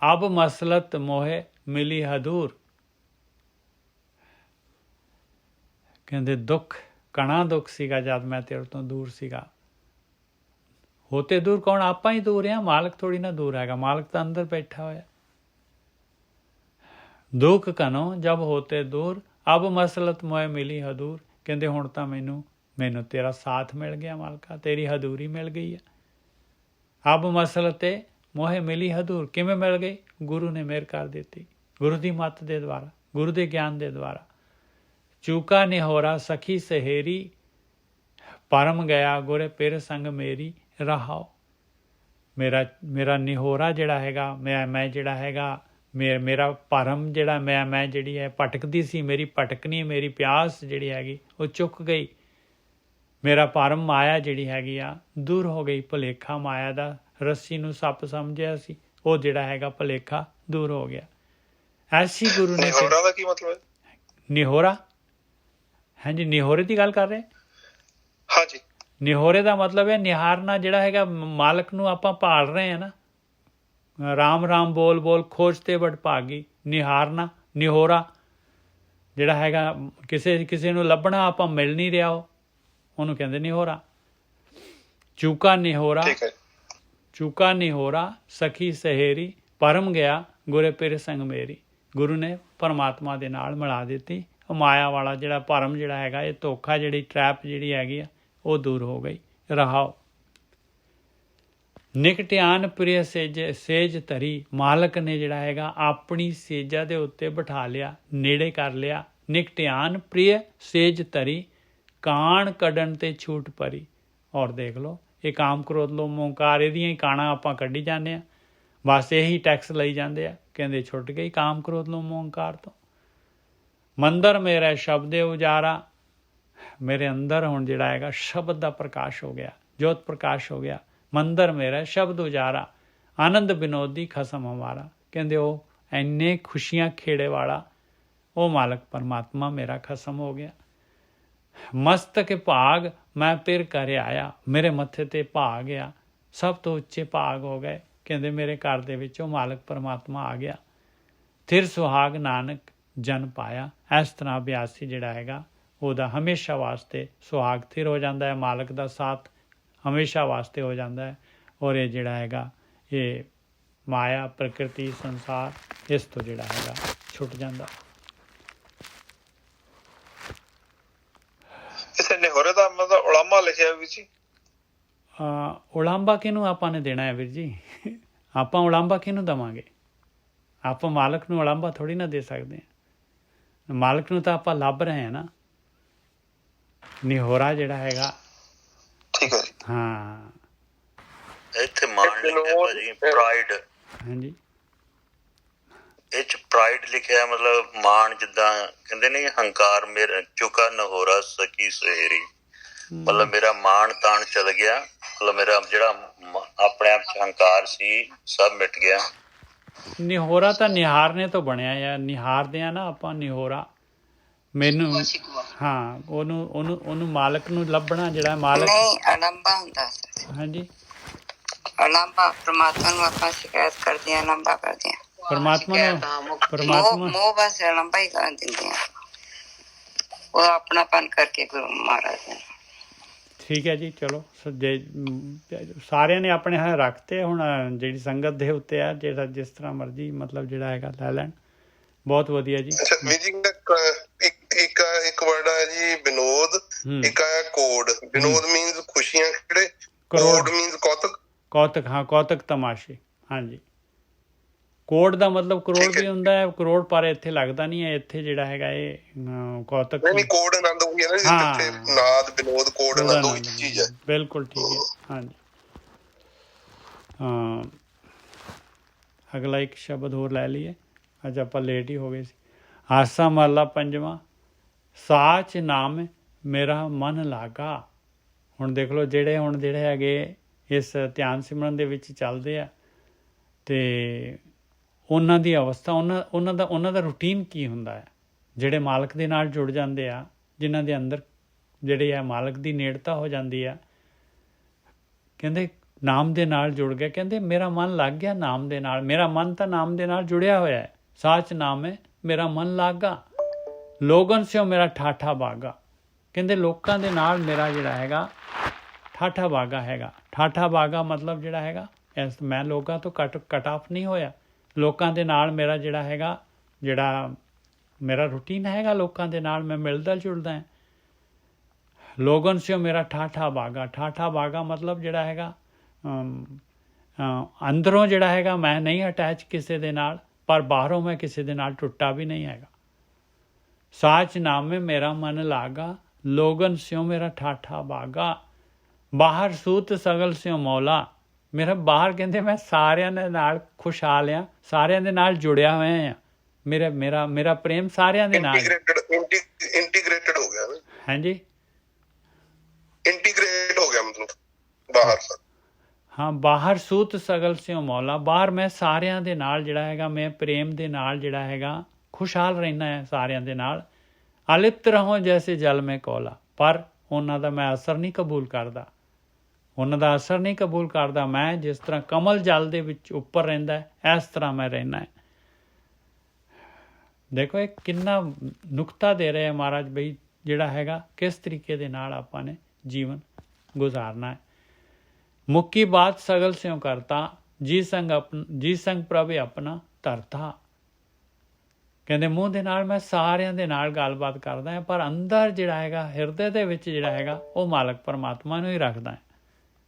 अब मसलत मोहे मिली हदूर। कहते दुख कणा दुख सीगा जब मैं तेरे तो दूर सीगा। होते दूर कौन? आपां ही दूर है, मालक थोड़ी ना दूर हैगा, मालक तो अंदर बैठा होया। दुख कनो जब होते दूर, अब मसलत मोहे मिली हदूर। कहते हुण तां मैनू तेरा साथ मिल गया मालका, तेरी हदूरी मिल गई है। अब मसलत मोहे मिली हदूर, किवें मिल गई? गुरु ने मेहर कर दी, गुरु की मत के द्वारा, गुरु के ज्ञान के द्वारा। चूका निहोरा सखी सहेरी, परम गया गुरे पिर संग मेरी रहाओ। मेरा निहोरा जिहड़ा हैगा, मैं जिहड़ा हैगा, मेरा परम जिहड़ा मैं जिहड़ी है भटकदी सी, मेरी भटकनी, मेरी प्यास जिहड़ी हैगी वो चुक गई। मेरा परम माया जिहड़ी हैगी आ दूर हो गई। भुलेखा माया दा, रस्सी नूं सप समझिया सी, वो जिहड़ा हैगा भुलेखा दूर हो गया। ऐसी गुरु ने निहोरा दा की मतलब है? निहोरा, हाँ जी, निहोरे की गल कर रहे? हाँ जी। निहोरे का मतलब है निहारना, जिहड़ा हैगा मालक नूं आपां भाल रहे हैं ना, राम राम बोल बोल खोजते बड़ भागी। निहारना, निहोरा जिहड़ा हैगा किसे नूं लभना, आपां मिल नहीं रहा, ਉਹਨੂੰ ਕਹਿੰਦੇ ਨਿਹੋਰਾ। ਚੂਕਾ ਨਿਹੋਰਾ, ਚੂਕਾ ਨਿਹੋਰਾ ਸਖੀ ਸਹੇਰੀ, ਪਰਮ ਗਿਆ ਗੁਰੇ ਪਿਰ ਸੰਗ ਮੇਰੀ। ਗੁਰੂ ਨੇ ਪਰਮਾਤਮਾ ਦੇ ਨਾਲ ਮਿਲਾ ਦਿੱਤੀ। ਉਹ ਮਾਇਆ ਵਾਲਾ ਜਿਹੜਾ ਭਰਮ ਜਿਹੜਾ ਹੈਗਾ, ਇਹ ਧੋਖਾ ਜਿਹੜੀ ਟਰੈਪ ਜਿਹੜੀ ਹੈਗੀ ਆ, ਉਹ ਦੂਰ ਹੋ ਗਈ। ਰਹਾਓ। ਨਿਕਟਿਆਨ ਪ੍ਰਿਯ ਸੇਜ ਧਰੀ, ਮਾਲਕ ਨੇ ਜਿਹੜਾ ਹੈਗਾ ਆਪਣੀ ਸੇਜਾ ਦੇ ਉੱਤੇ ਬਿਠਾ ਲਿਆ, ਨੇੜੇ ਕਰ ਲਿਆ। ਨਿਕਟਿਆਨ ਪ੍ਰਿਯ ਸੇਜ ਧਰੀ, ਕਾਣ ਕੱਢਣ ਤੇ ਛੂਟ ਪਰੀ। ਔਰ ਦੇਖ ਲਓ, ਇਹ ਕਾਮ ਕ੍ਰੋਧ ਲੋਭ ਮੋਹੰਕਾਰ, ਇਹਦੀਆਂ ਹੀ ਕਾਣਾ ਆਪਾਂ ਕੱਢੀ ਜਾਂਦੇ ਹਾਂ, ਬਸ ਇਹੀ ਟੈਕਸ ਲਈ ਜਾਂਦੇ ਆ। ਕਹਿੰਦੇ ਛੁੱਟ ਗਈ ਕਾਮ ਕ੍ਰੋਧ ਲੋਭ ਮੋਹੰਕਾਰ ਤੋਂ। ਮੰਦਰ ਮੇਰਾ ਸ਼ਬਦ ਉਜਾਰਾ, ਮੇਰੇ ਅੰਦਰ ਹੁਣ ਜਿਹੜਾ ਹੈਗਾ ਸ਼ਬਦ ਦਾ ਪ੍ਰਕਾਸ਼ ਹੋ ਗਿਆ, ਜੋਤ ਪ੍ਰਕਾਸ਼ ਹੋ ਗਿਆ। ਮੰਦਰ ਮੇਰਾ ਸ਼ਬਦ ਉਜਾਰਾ, ਆਨੰਦ ਵਿਨੋਦੀ ਖਸਮ ਹਮਾਰਾ। ਕਹਿੰਦੇ ਉਹ ਇੰਨੇ ਖੁਸ਼ੀਆਂ ਖੇੜੇ ਵਾਲਾ ਉਹ ਮਾਲਕ ਪਰਮਾਤਮਾ ਮੇਰਾ ਖਸਮ ਹੋ ਗਿਆ। ਮਸਤਕ ਭਾਗ ਮੈਂ ਪਿਰ ਕਰ ਆਇਆ, ਮੇਰੇ ਮੱਥੇ ਤੇ ਭਾਗ ਗਿਆ, ਸਭ ਤੋਂ ਉੱਚੇ ਭਾਗ ਹੋ ਗਏ। ਕਹਿੰਦੇ ਮੇਰੇ ਘਰ ਦੇ ਵਿੱਚ ਉਹ ਮਾਲਕ ਪਰਮਾਤਮਾ ਆ ਗਿਆ। ਥਿਰ ਸੁਹਾਗ ਨਾਨਕ ਜਨ ਪਾਇਆ। ਇਸ ਤਰ੍ਹਾਂ ਅਭਿਆਸੀ ਜਿਹੜਾ ਹੈਗਾ ਉਹਦਾ ਹਮੇਸ਼ਾ ਵਾਸਤੇ ਸੁਹਾਗ ਥਿਰ ਹੋ ਜਾਂਦਾ ਹੈ, ਮਾਲਕ ਦਾ ਸਾਥ ਹਮੇਸ਼ਾ ਵਾਸਤੇ ਹੋ ਜਾਂਦਾ ਹੈ। ਔਰ ਇਹ ਜਿਹੜਾ ਹੈਗਾ ਇਹ ਮਾਇਆ ਪ੍ਰਕਿਰਤੀ ਸੰਸਾਰ ਇਸ ਤੋਂ ਜਿਹੜਾ ਹੈਗਾ ਛੁੱਟ ਜਾਂਦਾ। ਇਸੇ ਨਿਹੋਰੇ ਦਾ ਮਤਲਬ ਉਲਾਂਭਾ ਲਿਖਿਆ ਵੀਰ ਜੀ। ਉਲਾਂਭਾ ਕਿਹਨੂੰ ਆਪਾਂ ਨੇ ਦੇਣਾ ਹੈ ਵੀਰ ਜੀ? ਆਪਾਂ ਉਲਾਂਭਾ ਕਿਹਨੂੰ ਦੇਵਾਂਗੇ? ਆਪਾਂ ਮਾਲਕ ਨੂੰ ਉਲਾਂਭਾ ਥੋੜ੍ਹੀ ਨਾ ਦੇ ਸਕਦੇ ਹਾਂ। ਮਾਲਕ ਨੂੰ ਤਾਂ ਆਪਾਂ ਲੱਭ ਰਹੇ ਹਾਂ ਨਾ। ਨਿਹੋਰਾ ਜਿਹੜਾ ਹੈਗਾ, ਠੀਕ ਹੈ ਜੀ। ਹਾਂ ਇੱਥੇ ਮਾਣ ਲਿਖਿਆ ਭਾਜੀ, ਪ੍ਰਾਈਡ। ਹਾਂਜੀ, ਇਹ ਚ ਪ੍ਰਾਈਡ ਲਿਖਿਆ, ਮਤਲਬ ਮਾਣ, ਜਿੱਦਾਂ ਕਹਿੰਦੇ ਨੇ ਹੰਕਾਰ ਮੇਰਾ ਚੁਕਾ ਨਹੋਰਾ ਸਕੀ ਸਹੇਰੀ, ਮਤਲਬ ਮੇਰਾ ਮਾਣ ਤਾਣ ਚਲ ਗਿਆ, ਮਤਲਬ ਮੇਰਾ ਜਿਹੜਾ ਆਪਣੇ ਆਪ ਚ ਹੰਕਾਰ ਸੀ ਸਭ ਮਿਟ ਗਿਆ। ਨਿਹੋਰਾ ਤਾਂ ਨਿਹਾਰਨੇ ਤੋਂ ਬਣਿਆ ਯਾਰ, ਨਿਹਾਰਦੇ ਆ ਨਾ ਆਪਾਂ ਨਿਹੋਰਾ। ਮੈਨੂੰ ਹਾਂ, ਉਹਨੂੰ ਮਾਲਕ ਨੂੰ ਲੱਭਣਾ, ਜਿਹੜਾ ਮਾਲਕ ਨਹੀਂ ਅਲੰਬਾ ਹੁੰਦਾ। ਹਾਂਜੀ, ਅਲੰਬਾ ਪ੍ਰਮਾਤਮਾ ਨੂੰ ਆਪਾਂ ਸ਼ਿਕਾਇਤ ਕਰਦੇ ਹਾਂ, ਅਲੰਬਾ ਕਰਦੇ ਹਾਂ। ਪਰਮਾਤਮਾ ਮੋਹ ਬਸ ਅਲੰਬਾ ਹੀ ਕਰ ਦਿੰਦੇ ਆ, ਉਹ ਆਪਣਾਪਨ ਕਰਕੇ ਗੁਰੂ ਮਹਾਰਾਜ ਨੇ। ਠੀਕ ਹੈ ਜੀ, ਚਲੋ ਸਾਰਿਆਂ ਨੇ ਆਪਣੇ ਹਾਂ ਰੱਖਤੇ। ਹੁਣ ਜਿਹੜੀ ਸੰਗਤ ਦੇ ਉੱਤੇ ਆ, ਜਿਹੜਾ ਜਿਸ ਤਰ੍ਹਾਂ ਮਰਜ਼ੀ ਮਤਲਬ ਜਿਹੜਾ ਹੈਗਾ ਲੈ ਲੈਣ। ਬਹੁਤ ਵਧੀਆ ਜੀ। ਵੀਰ ਜੀ ਇੱਕ ਵਰਡ ਆ ਜੀ ਵਿਨੋਦ, ਇੱਕ ਆਇਆ ਕੋਡ। ਵਿਨੋਦ ਮੀਨਸ ਖੁਸ਼ੀਆਂ ਖੇੜੇ, ਕੋਡ ਮੀਨਸ ਕੌਤਕ। ਕੌਤਕ, ਹਾਂ, ਕੌਤਕ ਤਮਾਸ਼ੇ। ਹਾਂਜੀ, ਕੋਡ ਦਾ ਮਤਲਬ ਕਰੋੜ ਵੀ ਹੁੰਦਾ ਹੈ, ਕਰੋੜ ਪਰ ਇੱਥੇ ਲੱਗਦਾ ਨਹੀਂ ਹੈ। ਇੱਥੇ ਜਿਹੜਾ ਹੈਗਾ ਇਹ ਕੌਤਕ ਨਹੀਂ, ਕੋਡ ਆਨੰਦ ਹੋਈ ਹੈ ਨਾ, ਜਿੱਥੇ ਨਾਦ ਵਿਨੋਦ ਕੋਡ ਆਨੰਦ ਉਹੀ ਚੀਜ਼ ਹੈ। ਬਿਲਕੁਲ ਠੀਕ ਹੈ। ਹਾਂਜੀ, ਹਾਂ, ਅਗਲਾ ਇੱਕ ਸ਼ਬਦ ਹੋਰ ਲੈ ਲਈਏ। ਅੱਜ ਆਪਾਂ ਲੇਟ ਹੀ ਹੋ ਗਏ ਸੀ। ਹਾਸਾ ਮਹਲਾ ਪੰਜਵਾਂ। ਸਾਚ ਨਾਮ ਮੇਰਾ ਮਨ ਲਾਗਾ। ਹੁਣ ਦੇਖ ਲਓ, ਜਿਹੜੇ ਹੈਗੇ ਇਸ ਧਿਆਨ ਸਿਮਰਨ ਦੇ ਵਿੱਚ ਚੱਲਦੇ ਆ, ਅਤੇ ਉਹਨਾਂ ਦੀ ਅਵਸਥਾ, ਉਹਨਾਂ ਦਾ ਰੂਟੀਨ ਕੀ ਹੁੰਦਾ ਹੈ। ਜਿਹੜੇ ਮਾਲਕ ਦੇ ਨਾਲ ਜੁੜ ਜਾਂਦੇ ਆ, ਜਿਨ੍ਹਾਂ ਦੇ ਅੰਦਰ ਜਿਹੜੇ ਆ ਮਾਲਕ ਦੀ ਨੇੜਤਾ ਹੋ ਜਾਂਦੀ ਆ, ਕਹਿੰਦੇ ਨਾਮ ਦੇ ਨਾਲ ਜੁੜ ਗਿਆ। ਕਹਿੰਦੇ ਮੇਰਾ ਮਨ ਲੱਗ ਗਿਆ ਨਾਮ ਦੇ ਨਾਲ। ਮੇਰਾ ਮਨ ਤਾਂ ਨਾਮ ਦੇ ਨਾਲ ਜੁੜਿਆ ਹੋਇਆ ਹੈ। ਸਾਚ ਨਾਮ ਹੈ ਮੇਰਾ ਮਨ ਲਾਗਾ, ਲੋਗਨ ਸਿਓ ਮੇਰਾ ਠਾਠਾ ਬਾਗਾ। ਕਹਿੰਦੇ ਲੋਕਾਂ ਦੇ ਨਾਲ ਮੇਰਾ ਜਿਹੜਾ ਹੈਗਾ ਠਾਠਾ ਬਾਗਾ ਹੈਗਾ। ਠਾਠਾ ਬਾਗਾ ਮਤਲਬ ਜਿਹੜਾ ਹੈਗਾ, ਮੈਂ ਲੋਕਾਂ ਤੋਂ ਕੱਟ ਆਫ ਨਹੀਂ ਹੋਇਆ। ਲੋਕਾਂ ਦੇ ਨਾਲ ਮੇਰਾ ਜਿਹੜਾ ਹੈਗਾ, ਜਿਹੜਾ ਮੇਰਾ ਰੂਟੀਨ ਹੈਗਾ, ਲੋਕਾਂ ਦੇ ਨਾਲ ਮੈਂ ਮਿਲਦਾ ਜੁਲਦਾ ਹਾਂ। ਲੋਗਨ ਸਿਓ ਮੇਰਾ ਠਾਠਾ ਬਾਗਾ। ਠਾਠਾ ਬਾਗਾ ਮਤਲਬ ਜਿਹੜਾ ਹੈਗਾ, ਅੰਦਰੋਂ ਜਿਹੜਾ ਹੈਗਾ ਮੈਂ ਨਹੀਂ ਅਟੈਚ ਕਿਸੇ ਦੇ ਨਾਲ, ਪਰ ਬਾਹਰੋਂ ਮੈਂ ਕਿਸੇ ਦੇ ਨਾਲ ਟੁੱਟਾ ਵੀ ਨਹੀਂ ਹੈਗਾ। ਸਾਚ ਨਾਮੇ ਮੇਰਾ ਮਨ ਲਾਗਾ, ਲੋਗਨ ਸਿਓ ਮੇਰਾ ਠਾਠਾ ਬਾਗਾ। ਬਾਹਰ ਸੂਤ ਸਗਲ ਸਿਓ ਮੌਲਾ। ਮੇਰਾ ਬਾਹਰ ਕਹਿੰਦੇ ਮੈਂ ਸਾਰਿਆਂ ਦੇ ਨਾਲ ਖੁਸ਼ਹਾਲ ਹਾਂ, ਸਾਰਿਆਂ ਦੇ ਨਾਲ ਜੁੜਿਆ ਹੋਇਆ ਹਾਂ। ਮੇਰਾ ਪ੍ਰੇਮ ਸਾਰਿਆਂ ਦੇ ਨਾਲ ਇੰਟੀਗ੍ਰੇਟਡ ਹੋ ਗਿਆ। ਹਾਂਜੀ, ਇੰਟੀਗ੍ਰੇਟ ਹੋ ਗਿਆ ਮਤਲਬ ਬਾਹਰ। ਹਾਂ, ਬਾਹਰ ਸੂਤ ਸਗਲ ਸਿਓ ਮੌਲਾ। ਬਾਹਰ ਮੈਂ ਸਾਰਿਆਂ ਦੇ ਨਾਲ ਜਿਹੜਾ ਹੈਗਾ, ਮੈਂ ਪ੍ਰੇਮ ਦੇ ਨਾਲ ਜਿਹੜਾ ਹੈਗਾ ਖੁਸ਼ਹਾਲ ਰਹਿਣਾ ਹੈ ਸਾਰਿਆਂ ਦੇ ਨਾਲ। ਅਲਿਪਤ ਰਹੋ ਜੈਸੇ ਜਲ ਮੈਂ ਕੋਲਾ। ਪਰ ਉਹਨਾਂ ਦਾ ਮੈਂ ਅਸਰ ਨਹੀਂ ਕਬੂਲ ਕਰਦਾ, ਉਹਨਾਂ ਦਾ ਅਸਰ ਨਹੀਂ ਕਬੂਲ ਕਰਦਾ। ਮੈਂ ਜਿਸ ਤਰ੍ਹਾਂ ਕਮਲ ਜਲ ਦੇ ਵਿੱਚ ਉੱਪਰ ਰਹਿੰਦਾ, ਇਸ ਤਰ੍ਹਾਂ ਮੈਂ ਰਹਿਣਾ ਹੈ। ਦੇਖੋ ਇਹ ਕਿੰਨਾ ਨੁਕਤਾ ਦੇ ਰਹੇ ਮਹਾਰਾਜ ਬਈ, ਜਿਹੜਾ ਹੈਗਾ ਕਿਸ ਤਰੀਕੇ ਦੇ ਨਾਲ ਆਪਾਂ ਨੇ ਜੀਵਨ ਗੁਜ਼ਾਰਨਾ ਹੈ। ਮੁੱਕੀ ਬਾਤ ਸਗਲ ਸਿਓ ਕਰਤਾ, ਜੀ ਸੰਗ ਪ੍ਰਭ ਆਪਣਾ ਧਰਤਾ। ਕਹਿੰਦੇ ਮੂੰਹ ਦੇ ਨਾਲ ਮੈਂ ਸਾਰਿਆਂ ਦੇ ਨਾਲ ਗੱਲਬਾਤ ਕਰਦਾ ਹਾਂ, ਪਰ ਅੰਦਰ ਜਿਹੜਾ ਹੈਗਾ, ਹਿਰਦੇ ਦੇ ਵਿੱਚ ਜਿਹੜਾ ਹੈਗਾ, ਉਹ ਮਾਲਕ ਪਰਮਾਤਮਾ ਨੂੰ ਹੀ ਰੱਖਦਾ ਹੈ।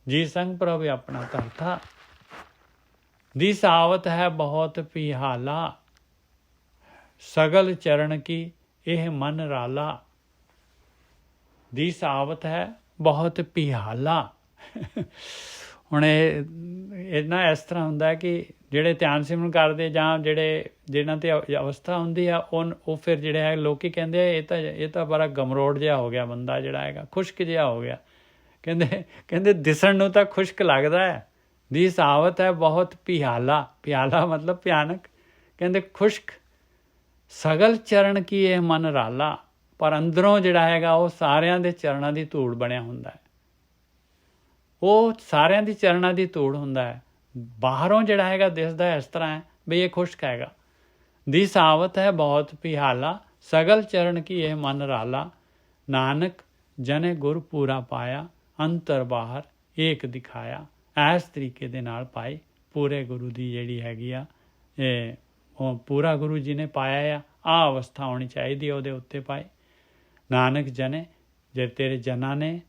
ਜੀ ਸੰਗ ਪ੍ਰਭ ਆਪਣਾ ਧਰਤਾ। ਦੀ ਸਾਵਤ ਹੈ ਬਹੁਤ ਪਿਹਾਲਾ, ਸਗਲ ਚਰਨ ਕੀ ਇਹ ਮਨ ਰਾਲਾ। ਦੀ ਸਾਵਤ ਹੈ ਬਹੁਤ ਪਿਹਾਲਾ। ਹੁਣ ਇਹ ਨਾ ਇਸ ਤਰ੍ਹਾਂ ਹੁੰਦਾ ਕਿ ਜਿਹੜੇ ਧਿਆਨ ਸਿਮਰਨ ਕਰਦੇ, ਜਾਂ ਜਿਹਨਾਂ ਤੇ ਅਵਸਥਾ ਹੁੰਦੀ ਆ, ਉਹ ਫਿਰ ਜਿਹੜੇ ਹੈ ਲੋਕੀ ਕਹਿੰਦੇ ਇਹ ਤਾਂ ਬੜਾ ਗਮਰੋੜ ਜਿਹਾ ਹੋ ਗਿਆ ਬੰਦਾ, ਜਿਹੜਾ ਹੈਗਾ ਖੁਸ਼ਕ ਜਿਹਾ ਹੋ ਗਿਆ। ਕਹਿੰਦੇ ਦਿਸਣ ਨੂੰ ਤਾਂ ਖੁਸ਼ਕ ਲੱਗਦਾ ਹੈ। ਦੀ ਸਾਵਤ ਹੈ ਬਹੁਤ ਪਿਹਾਲਾ। ਪਿਹਾਲਾ ਮਤਲਬ ਭਿਆਨਕ। ਕਹਿੰਦੇ ਖੁਸ਼ਕ। ਸਗਲ ਚਰਨ ਕੀ ਇਹ ਮਨ ਰਾਲਾ। ਪਰ ਅੰਦਰੋਂ ਜਿਹੜਾ ਹੈਗਾ, ਉਹ ਸਾਰਿਆਂ ਦੇ ਚਰਨਾਂ ਦੀ ਧੂੜ ਬਣਿਆ ਹੁੰਦਾ ਹੈ। ਉਹ ਸਾਰਿਆਂ ਦੀ ਚਰਨਾਂ ਦੀ ਧੂੜ ਹੁੰਦਾ ਹੈ। ਬਾਹਰੋਂ ਜਿਹੜਾ ਹੈਗਾ ਦਿਸਦਾ ਇਸ ਤਰ੍ਹਾਂ ਹੈ ਬਈ ਇਹ ਖੁਸ਼ਕ ਹੈਗਾ। ਦੀ ਸਾਵਤ ਹੈ ਬਹੁਤ ਪਿਹਾਲਾ, ਸਗਲ ਚਰਨ ਕੀ ਇਹ ਮਨ ਰਾਲਾ। ਨਾਨਕ ਜਨੇ ਗੁਰ ਪੂਰਾ ਪਾਇਆ, ਅੰਤਰ ਬਾਹਰ ਏਕ ਦਿਖਾਇਆ। ਇਸ ਤਰੀਕੇ ਦੇ ਨਾਲ ਪਾਏ ਪੂਰੇ ਗੁਰੂ ਦੀ ਜਿਹੜੀ ਹੈਗੀ ਆ, ਇਹ ਉਹ ਪੂਰਾ ਗੁਰੂ ਜੀ ਨੇ ਪਾਇਆ ਆ। ਆਹ ਅਵਸਥਾ ਹੋਣੀ ਚਾਹੀਦੀ ਉਹਦੇ ਉੱਤੇ ਪਾਏ। ਨਾਨਕ ਜਨੇ, ਜੇ ਤੇਰੇ ਜਨਾਂ ਨੇ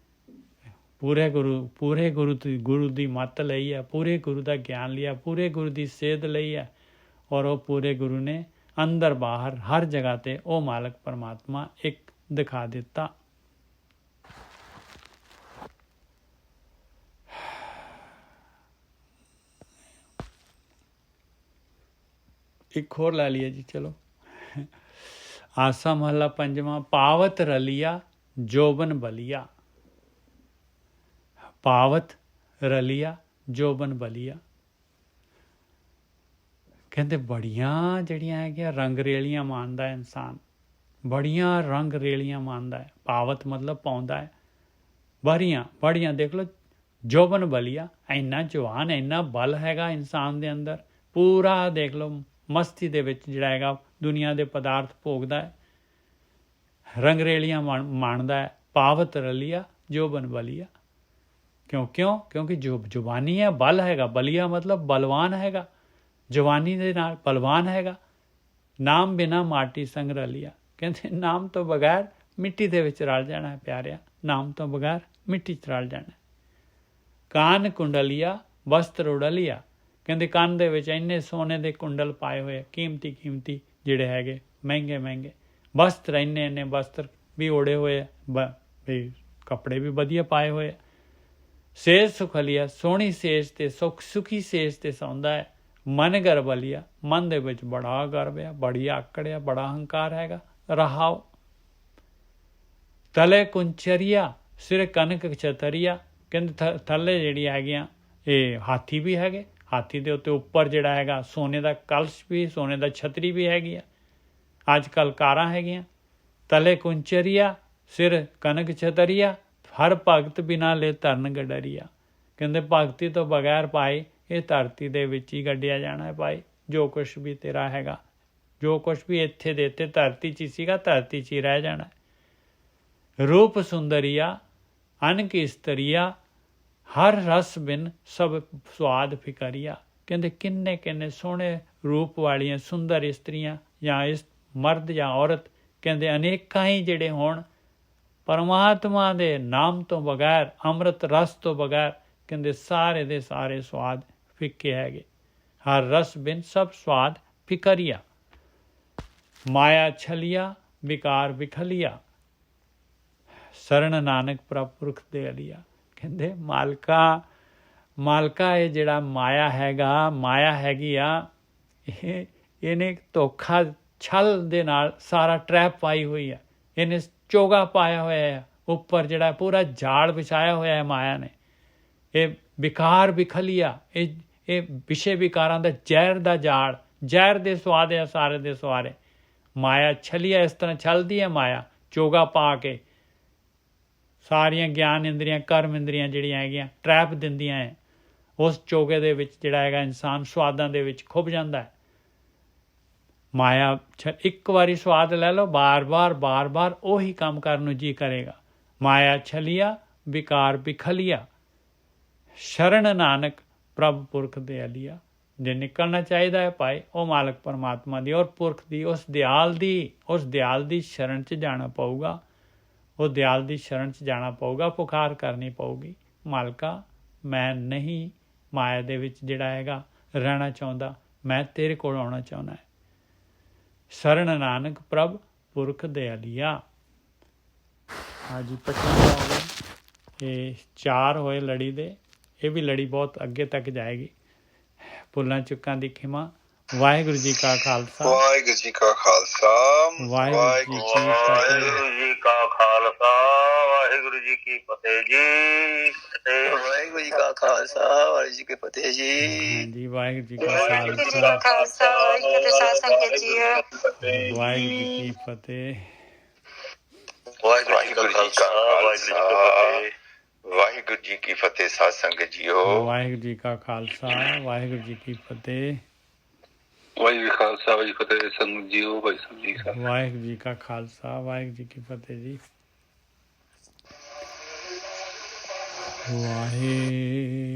ਪੂਰੇ ਗੁਰੂ ਦੀ ਮੱਤ ਲਈ ਹੈ, ਪੂਰੇ ਗੁਰੂ ਦਾ ਗਿਆਨ ਲਿਆ, ਪੂਰੇ ਗੁਰੂ ਦੀ ਸੇਧ ਲਈ ਹੈ। ਔਰ ਉਹ ਪੂਰੇ ਗੁਰੂ ਨੇ ਅੰਦਰ ਬਾਹਰ ਹਰ ਜਗ੍ਹਾ ਤੇ ਉਹ ਮਾਲਕ ਪਰਮਾਤਮਾ ਇੱਕ ਦਿਖਾ ਦਿੱਤਾ। ਇੱਕ ਹੋਰ ਲੈ ਲਿਆ ਜੀ, ਚਲੋ। ਆਸਾ ਮਹੱਲਾ ਪੰਜਵਾਂ। ਪਾਵਤ ਰਲਿਆ ਜੋਬਨ ਬਲਿਆ। ਪਾਵਤ ਰਲਿਆ ਜੋਬਨ ਬਲਿਆ। ਕਹਿੰਦੇ ਬੜੀਆਂ ਜਿਹੜੀਆਂ ਹੈਗੀਆਂ ਰੰਗ ਰੇਲੀਆਂ ਮਾਣਦਾ ਇਨਸਾਨ, ਬੜੀਆਂ ਰੰਗ ਰੇਲੀਆਂ ਮਾਣਦਾ ਹੈ। ਪਾਵਤ ਮਤਲਬ ਪਾਉਂਦਾ ਹੈ। ਬੜੀਆਂ ਦੇਖ ਲਓ, ਜੋਬਨ ਬਲਿਆ, ਇੰਨਾ ਜਵਾਨ, ਇੰਨਾ ਬਲ ਹੈਗਾ ਇਨਸਾਨ ਦੇ ਅੰਦਰ। ਪੂਰਾ ਦੇਖ ਲਓ ਮਸਤੀ ਦੇ ਵਿੱਚ ਜਿਹੜਾ ਹੈਗਾ ਦੁਨੀਆ ਦੇ ਪਦਾਰਥ ਭੋਗਦਾ ਹੈ, ਰੰਗ ਰੇਲੀਆਂ ਮਾਣਦਾ ਹੈ। ਪਾਵਤ ਰਲਿਆ ਜੋਬਨ ਬਲਿਆ। ਕਿਉਂਕਿ ਜੋ ਜਵਾਨੀ ਹੈ, ਬਲ ਹੈਗਾ। ਬਲਿਆ ਮਤਲਬ ਬਲਵਾਨ ਹੈਗਾ, ਜਵਾਨੀ ਦੇ ਨਾਲ ਬਲਵਾਨ ਹੈਗਾ। ਨਾਮ ਬਿਨਾ ਮਾਟੀ ਸੰਗ ਰਲਿਆ। ਕਹਿੰਦੇ ਨਾਮ ਤੋਂ ਬਗੈਰ ਮਿੱਟੀ ਦੇ ਵਿੱਚ ਰਲ ਜਾਣਾ ਹੈ ਪਿਆਰਿਆ, ਨਾਮ ਤੋਂ ਬਗੈਰ ਮਿੱਟੀ 'ਚ ਰਲ ਜਾਣਾ। ਕਾਨ ਕੁੰਡਲੀਆ ਵਸਤਰ ਉਡਲਿਆ। ਕਹਿੰਦੇ ਕੰਨ ਦੇ ਵਿੱਚ ਇੰਨੇ ਸੋਨੇ ਦੇ ਕੁੰਡਲ ਪਾਏ ਹੋਏ, ਕੀਮਤੀ ਜਿਹੜੇ ਹੈਗੇ, ਮਹਿੰਗੇ ਵਸਤਰ, ਇੰਨੇ ਵਸਤਰ ਵੀ ਓੜੇ ਹੋਏ, ਵੀ ਕੱਪੜੇ ਵੀ ਵਧੀਆ ਪਾਏ ਹੋਏ। ਸੇਜ ਸੁਖਲੀਆ, ਸੋਹਣੀ ਸੇਜ ਤੇ ਸੁਖੀ ਸੇਜ ਤੇ ਸੌਂਦਾ ਹੈ। ਮਨ ਗਰਬ ਲਿਆ, ਮਨ ਦੇ ਵਿੱਚ ਬੜਾ ਗਰਬ ਆ, ਬੜੀ ਆਕੜ ਆ, ਬੜਾ ਹੰਕਾਰ ਹੈਗਾ। ਰਹਾਓ ਤਲੇ ਕੁੰਚਰੀਆ ਸਿਰ ਕਨਕ ਛਤਰੀਆ। ਕਹਿੰਦੇ ਥੱਲੇ ਜਿਹੜੀ ਹੈਗੀਆਂ ਇਹ ਹਾਥੀ ਵੀ ਹੈਗੇ, ਹਾਥੀ ਦੇ ਉੱਪਰ ਜਿਹੜਾ ਹੈਗਾ ਸੋਨੇ ਦਾ ਕਲਸ਼ ਵੀ, ਸੋਨੇ ਦਾ ਛਤਰੀ ਵੀ ਹੈਗੀ ਆ। ਅੱਜ ਕੱਲ੍ਹ ਕਾਰਾਂ ਹੈਗੀਆਂ। ਤਲੇ ਕੁੰਚਰੀਆ ਸਿਰ ਕਨਕ ਛਤਰੀਆ, ਹਰ ਭਗਤ ਬਿਨਾ ਲੈ ਧਰਨ ਗਡਰੀਆ। ਕਹਿੰਦੇ ਭਗਤੀ ਤੋਂ ਬਗੈਰ ਭਾਈ ਇਹ ਧਰਤੀ ਦੇ ਵਿੱਚ ਹੀ ਗੱਡਿਆ ਜਾਣਾ ਹੈ ਭਾਈ। ਜੋ ਕੁਛ ਵੀ ਤੇਰਾ ਹੈਗਾ, ਜੋ ਕੁਛ ਵੀ ਇੱਥੇ ਦੇ ਇੱਥੇ ਧਰਤੀ 'ਚ ਹੀ ਸੀਗਾ, ਧਰਤੀ 'ਚ ਹੀ ਰਹਿ ਜਾਣਾ। ਰੂਪ ਸੁੰਦਰੀਆ ਅਨਕ ਇਸਤਰੀਆ, ਹਰ ਰਸ ਬਿਨ ਸਭ ਸਵਾਦ ਫਿਕਰੀਆ। ਕਹਿੰਦੇ ਕਿੰਨੇ ਸੋਹਣੇ ਰੂਪ ਵਾਲੀਆਂ ਸੁੰਦਰ ਇਸਤਰੀਆਂ ਜਾਂ ਇਸ ਮਰਦ ਜਾਂ ਔਰਤ, ਕਹਿੰਦੇ ਅਨੇਕਾਂ ਹੀ ਜਿਹੜੇ ਹੋਣ, ਪਰਮਾਤਮਾ ਦੇ ਨਾਮ ਤੋਂ ਬਗੈਰ, ਅੰਮ੍ਰਿਤ ਰਸ ਤੋਂ ਬਗੈਰ, ਕਹਿੰਦੇ ਸਾਰੇ ਦੇ ਸਾਰੇ ਸਵਾਦ ਫਿੱਕੇ ਹੈਗੇ। ਹਰ ਰਸ ਬਿਨ ਸਭ ਸਵਾਦ ਫਿਕਰੀਆ। ਮਾਇਆ ਛਲੀਆ ਵਿਕਾਰ ਵਿਖਲੀਆ, ਸਰਣ ਨਾਨਕ ਪ੍ਰਭ ਪੁਰਖ ਦੇ ਅਲੀਆ। ਕਹਿੰਦੇ ਮਾਲਕਾ ਇਹ ਜਿਹੜਾ ਮਾਇਆ ਹੈਗੀ ਆ, ਇਹਨੇ ਧੋਖਾ ਛਲ ਦੇ ਨਾਲ ਸਾਰਾ ਟਰੈਪ ਪਾਈ ਹੋਈ ਆ। ਇਹਨੇ ਚੋਗਾ ਪਾਇਆ ਹੋਇਆ ਆ, ਉੱਪਰ ਜਿਹੜਾ ਪੂਰਾ ਜਾਲ ਵਿਛਾਇਆ ਹੋਇਆ ਹੈ ਮਾਇਆ ਨੇ। ਇਹ ਵਿਕਾਰ ਵਿਖਲੀਆ, ਇਹ ਵਿਸ਼ੇ ਵਿਕਾਰਾਂ ਦਾ ਜ਼ਹਿਰ ਦਾ ਜਾਲ, ਜ਼ਹਿਰ ਦੇ ਸਵਾਦ ਆ ਸਾਰੇ ਦੇ ਸਾਰੇ। ਮਾਇਆ ਛਲੀਆ, ਇਸ ਤਰ੍ਹਾਂ ਛਲਦੀ ਹੈ ਮਾਇਆ, ਚੋਗਾ ਪਾ ਕੇ ਸਾਰੀਆਂ ਗਿਆਨ ਇੰਦਰੀਆਂ, ਕਰਮ ਇੰਦਰੀਆਂ ਜਿਹੜੀਆਂ ਹੈਗੀਆਂ ਟਰੈਪ ਦਿੰਦੀਆਂ ਹੈ। ਉਸ ਚੋਗੇ ਦੇ ਵਿੱਚ ਜਿਹੜਾ ਹੈਗਾ ਇਨਸਾਨ ਸਵਾਦਾਂ ਦੇ ਵਿੱਚ ਖੁੱਭ ਜਾਂਦਾ ਹੈ। ਮਾਇਆ ਇੱਕ ਵਾਰੀ ਸਵਾਦ ਲੈ ਲਓ, ਬਾਰ-ਬਾਰ ਉਹੀ ਕੰਮ ਕਰਨ ਨੂੰ ਜੀ ਕਰੇਗਾ। ਮਾਇਆ ਛਲੀਆ ਵਿਕਾਰ ਵਿਖਲੀਆ, ਸ਼ਰਨ ਨਾਨਕ ਪ੍ਰਭ ਪੁਰਖ ਦੇ ਅਲੀਆ। ਜੇ ਨਿਕਲਣਾ ਚਾਹੀਦਾ ਹੈ ਭਾਈ, ਉਹ ਮਾਲਕ ਪਰਮਾਤਮਾ ਦੀ ਔਰ ਪੁਰਖ ਦੀ, ਉਸ ਦਿਆਲ ਦੀ ਸ਼ਰਨ 'ਚ ਜਾਣਾ ਪਊਗਾ। ਉਹ ਦਿਆਲ ਦੀ ਸ਼ਰਨ 'ਚ ਜਾਣਾ ਪਊਗਾ, ਪੁਕਾਰ ਕਰਨੀ ਪਊਗੀ। ਮਾਲਕਾ ਮੈਂ ਨਹੀਂ ਮਾਇਆ ਦੇ ਵਿੱਚ ਜਿਹੜਾ ਹੈਗਾ ਰਹਿਣਾ ਚਾਹੁੰਦਾ, ਮੈਂ ਤੇਰੇ ਕੋਲ ਆਉਣਾ ਚਾਹੁੰਦਾ ਹੈ। ਸ਼ਰਨ ਨਾਨਕ ਪ੍ਰਭ ਪੁਰਖ ਦੇ ਅਲੀਆ। ਹਾਂਜੀ 55 ਹੋ ਗਏ। ਇਹ 4 ਹੋਏ ਲੜੀ ਦੇ। ਇਹ ਵੀ ਲੜੀ ਬਹੁਤ ਅੱਗੇ ਤੱਕ ਜਾਏਗੀ। ਭੁੱਲਾਂ ਚੁੱਕਾਂ ਦੀ ਖਿਮਾ। ਵਾਹਿਗੁਰੂ ਜੀ ਕਾ ਖਾਲਸਾ, ਵਾਹਿਗੁਰੂ ਜੀ ਕਾ ਖਾਲਸਾ, ਵਾਹਿਗੁਰੂ ਜੀ ਕਾ ਖਾਲਸਾ, ਵਾਹਿਗੁਰੂ ਜੀ ਕੀ ਫਤਿਹ ਜੀ। ਵਾਹਿਗੁਰੂ ਜੀ ਕਾ ਖਾਲਸਾ, ਵਾਹਿਗੁਰੂ ਜੀ ਕੀ ਫਤਿਹ ਜੀ। ਹਾਂਜੀ ਵਾਹਿਗੁਰੂ ਜੀ ਕਾ ਖਾਲਸਾ, ਵਾਹਿਗੁਰੂ ਜੀ ਕੀ ਫਤਿਹ। ਵਾਹਿਗੁਰੂ ਜੀ ਕਾ ਖਾਲਸਾ, ਵਾਹਿਗੁਰੂ ਜੀ ਕੀ ਫਤਿਹ। ਸਾਧ ਸੰਗਤ ਜੀਓ, ਵਾਹਿਗੁਰੂ ਜੀ ਕਾ ਖਾਲਸਾ, ਵਾਹਿਗੁਰੂ ਜੀ ਕੀ ਫਤਿਹ। ਵਾਹਿਗੁਰੂ ਜੀ ਖਾਲਸਾ, ਵਾਹਿਗੁਰੂ ਫਤਿਹ। ਸੰਗਤ ਜੀਓ, ਭਾਈ ਸਾਹਿਬ ਜੀ, ਵਾਹਿਗੁਰੂ ਜੀ ਕਾ ਖਾਲਸਾ, ਵਾਹਿਗੁਰੂ ਜੀ ਕੀ ਫਤਿਹ ਜੀ। ਵਾਹਿਗੁਰੂ